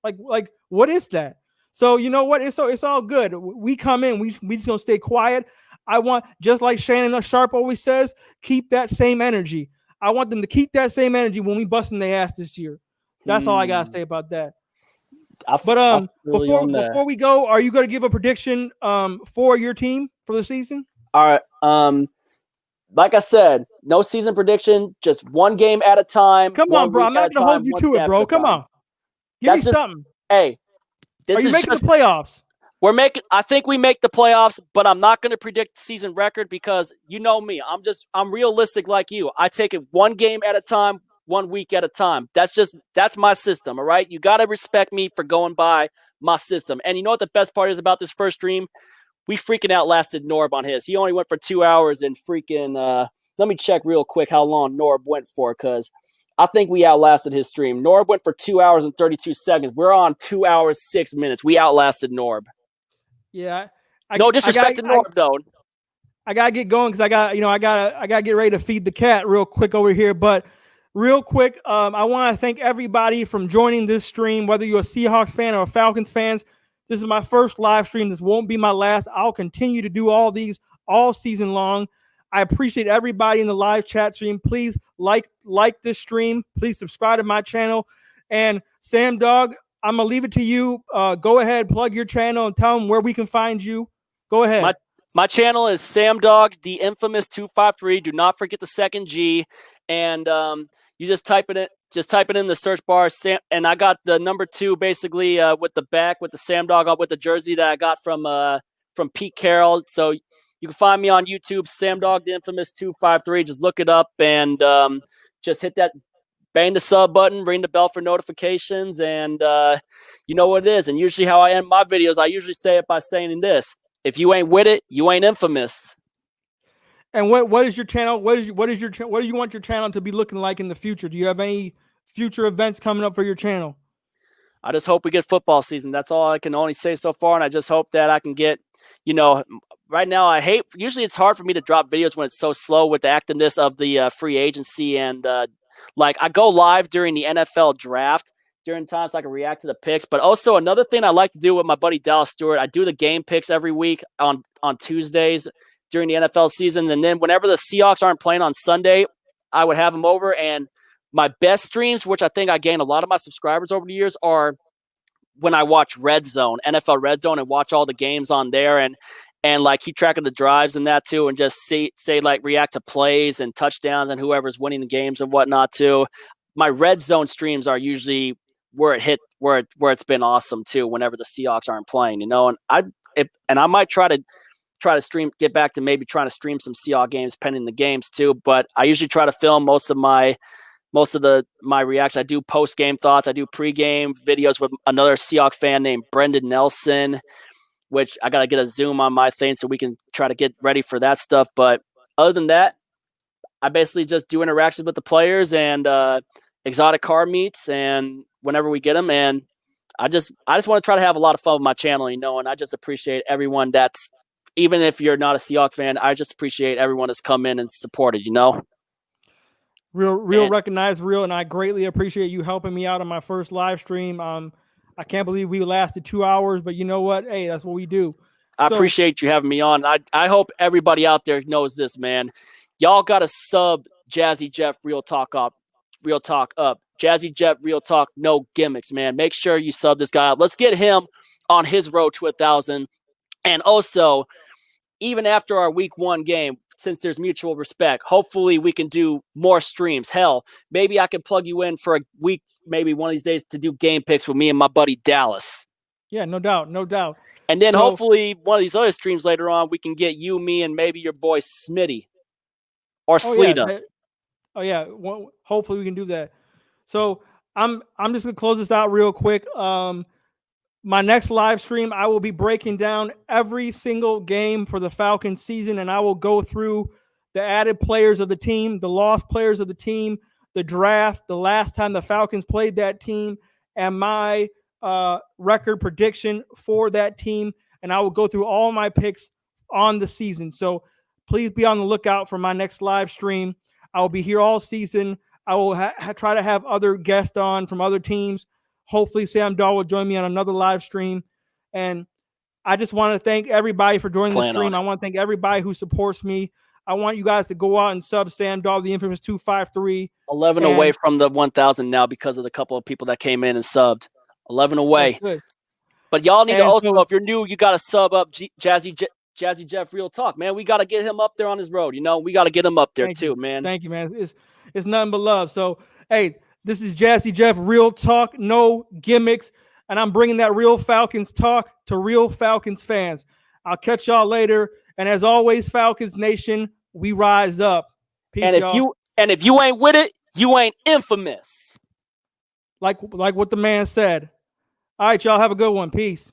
Like what is that? So you know what? It's all good. We come in. We just gonna stay quiet. I want, just like Shannon Sharp always says, keep that same energy. I want them to keep that same energy when we busting their ass this year. That's all I gotta say about that. Before we go, are you gonna give a prediction for your team for the season? All right. Like I said, no season prediction, just one game at a time. Come on, bro. I'm not gonna hold you to it, bro. Come on. Give me something. Hey, are you making the playoffs? I think we make the playoffs, but I'm not going to predict season record because you know me. I'm realistic like you. I take it one game at a time, 1 week at a time. That's my system, all right? You got to respect me for going by my system. And you know what the best part is about this first stream? We freaking outlasted Norb on his. He only went for 2 hours and freaking let me check real quick how long Norb went for, because I think we outlasted his stream. Norb went for 2 hours and 32 seconds. We're on 2 hours, 6 minutes. We outlasted Norb. Yeah. No disrespect to Norb, though. I gotta get going because I gotta get ready to feed the cat real quick over here. But real quick, I want to thank everybody from joining this stream, whether you're a Seahawks fan or a Falcons fans. This is my first live stream. This won't be my last. I'll continue to do all these all season long. I appreciate everybody in the live chat stream. Please like this stream. Please subscribe to my channel. And Sam Dogg, I'm going to leave it to you. Go ahead, plug your channel and tell them where we can find you. Go ahead. My channel is Sam Dogg The Infamous 253. Do not forget the second G. And you just type it in the search bar. Sam, and I got the number 2 basically with the Sam Dogg up with the jersey that I got from Pete Carroll. So you can find me on YouTube, Sam Dogg The Infamous 253. Just look it up and just hit that, bang the sub button, ring the bell for notifications, and you know what it is. And usually how I end my videos, I usually say it by saying this: if you ain't with it, you ain't infamous. And what is your channel? What do you want your channel to be looking like in the future? Do you have any future events coming up for your channel? I just hope we get football season. That's all I can only say so far, and I just hope that I can get, right now usually it's hard for me to drop videos when it's so slow with the activeness of the free agency, and I go live during the NFL draft during times so I can react to the picks. But also another thing I like to do with my buddy Dallas Stewart, I do the game picks every week on Tuesdays during the NFL season. And then whenever the Seahawks aren't playing on Sunday, I would have them over. And my best streams, which I think I gained a lot of my subscribers over the years, are when I watch Red Zone, NFL Red Zone, and watch all the games on there and keep track of the drives and that too, and just react to plays and touchdowns and whoever's winning the games and whatnot too. My Red Zone streams are usually where it hits, where it's been awesome too. Whenever the Seahawks aren't playing, and I might try to stream, get back to maybe trying to stream some Seahawks games pending the games too. But I usually try to film most of my reacts. I do post game thoughts. I do pre-game videos with another Seahawks fan named Brendan Nelson, which I got to get a zoom on my thing so we can try to get ready for that stuff. But other than that, I basically just do interactions with the players and exotic car meets and whenever we get them. And I just want to try to have a lot of fun with my channel, and I just appreciate everyone that's, even if you're not a Seahawks fan, I just appreciate everyone that's come in and supported, Real recognized real. And I greatly appreciate you helping me out on my first live stream. I can't believe we lasted 2 hours, but you know what? Hey, that's what we do. I appreciate you having me on. I hope everybody out there knows this, man. Y'all got to sub Jazzy Jeff Real Talk up. Jazzy Jeff Real Talk, no gimmicks, man. Make sure you sub this guy up. Let's get him on his road to 1,000. And also, even after our week 1 game, since there's mutual respect, hopefully we can do more streams. Hell, maybe I can plug you in for a week, maybe one of these days, to do game picks with me and my buddy Dallas. Yeah, no doubt, no doubt. And then hopefully one of these other streams later on, we can get you, me, and maybe your boy Smitty or Sleeta. Well, hopefully we can do that. So I'm just gonna close this out real quick. My next live stream, I will be breaking down every single game for the Falcons season, and I will go through the added players of the team, the lost players of the team, the draft, the last time the Falcons played that team, and my record prediction for that team. And I will go through all my picks on the season. So please be on the lookout for my next live stream. I will be here all season. I will try to have other guests on from other teams. Hopefully Sam Dogg will join me on another live stream. And I just want to thank everybody for joining the stream. I want to thank everybody who supports me. I want you guys to go out and sub Sam Dogg The Infamous 253. 11 away from the 1,000 now because of the couple of people that came in and subbed. 11 away. But y'all need to also, if you're new, you got to sub up Jazzy Jeff Real Talk, man. We got to get him up there on his road. You know, we got to get him up there too, man. Thank you, man. It's nothing but love. So, hey, this is Jazzy Jeff Real Talk, no gimmicks. And I'm bringing that real Falcons talk to real Falcons fans. I'll catch y'all later. And as always, Falcons Nation, we rise up. Peace, y'all. And if you ain't with it, you ain't infamous. Like what the man said. All right, y'all have a good one. Peace.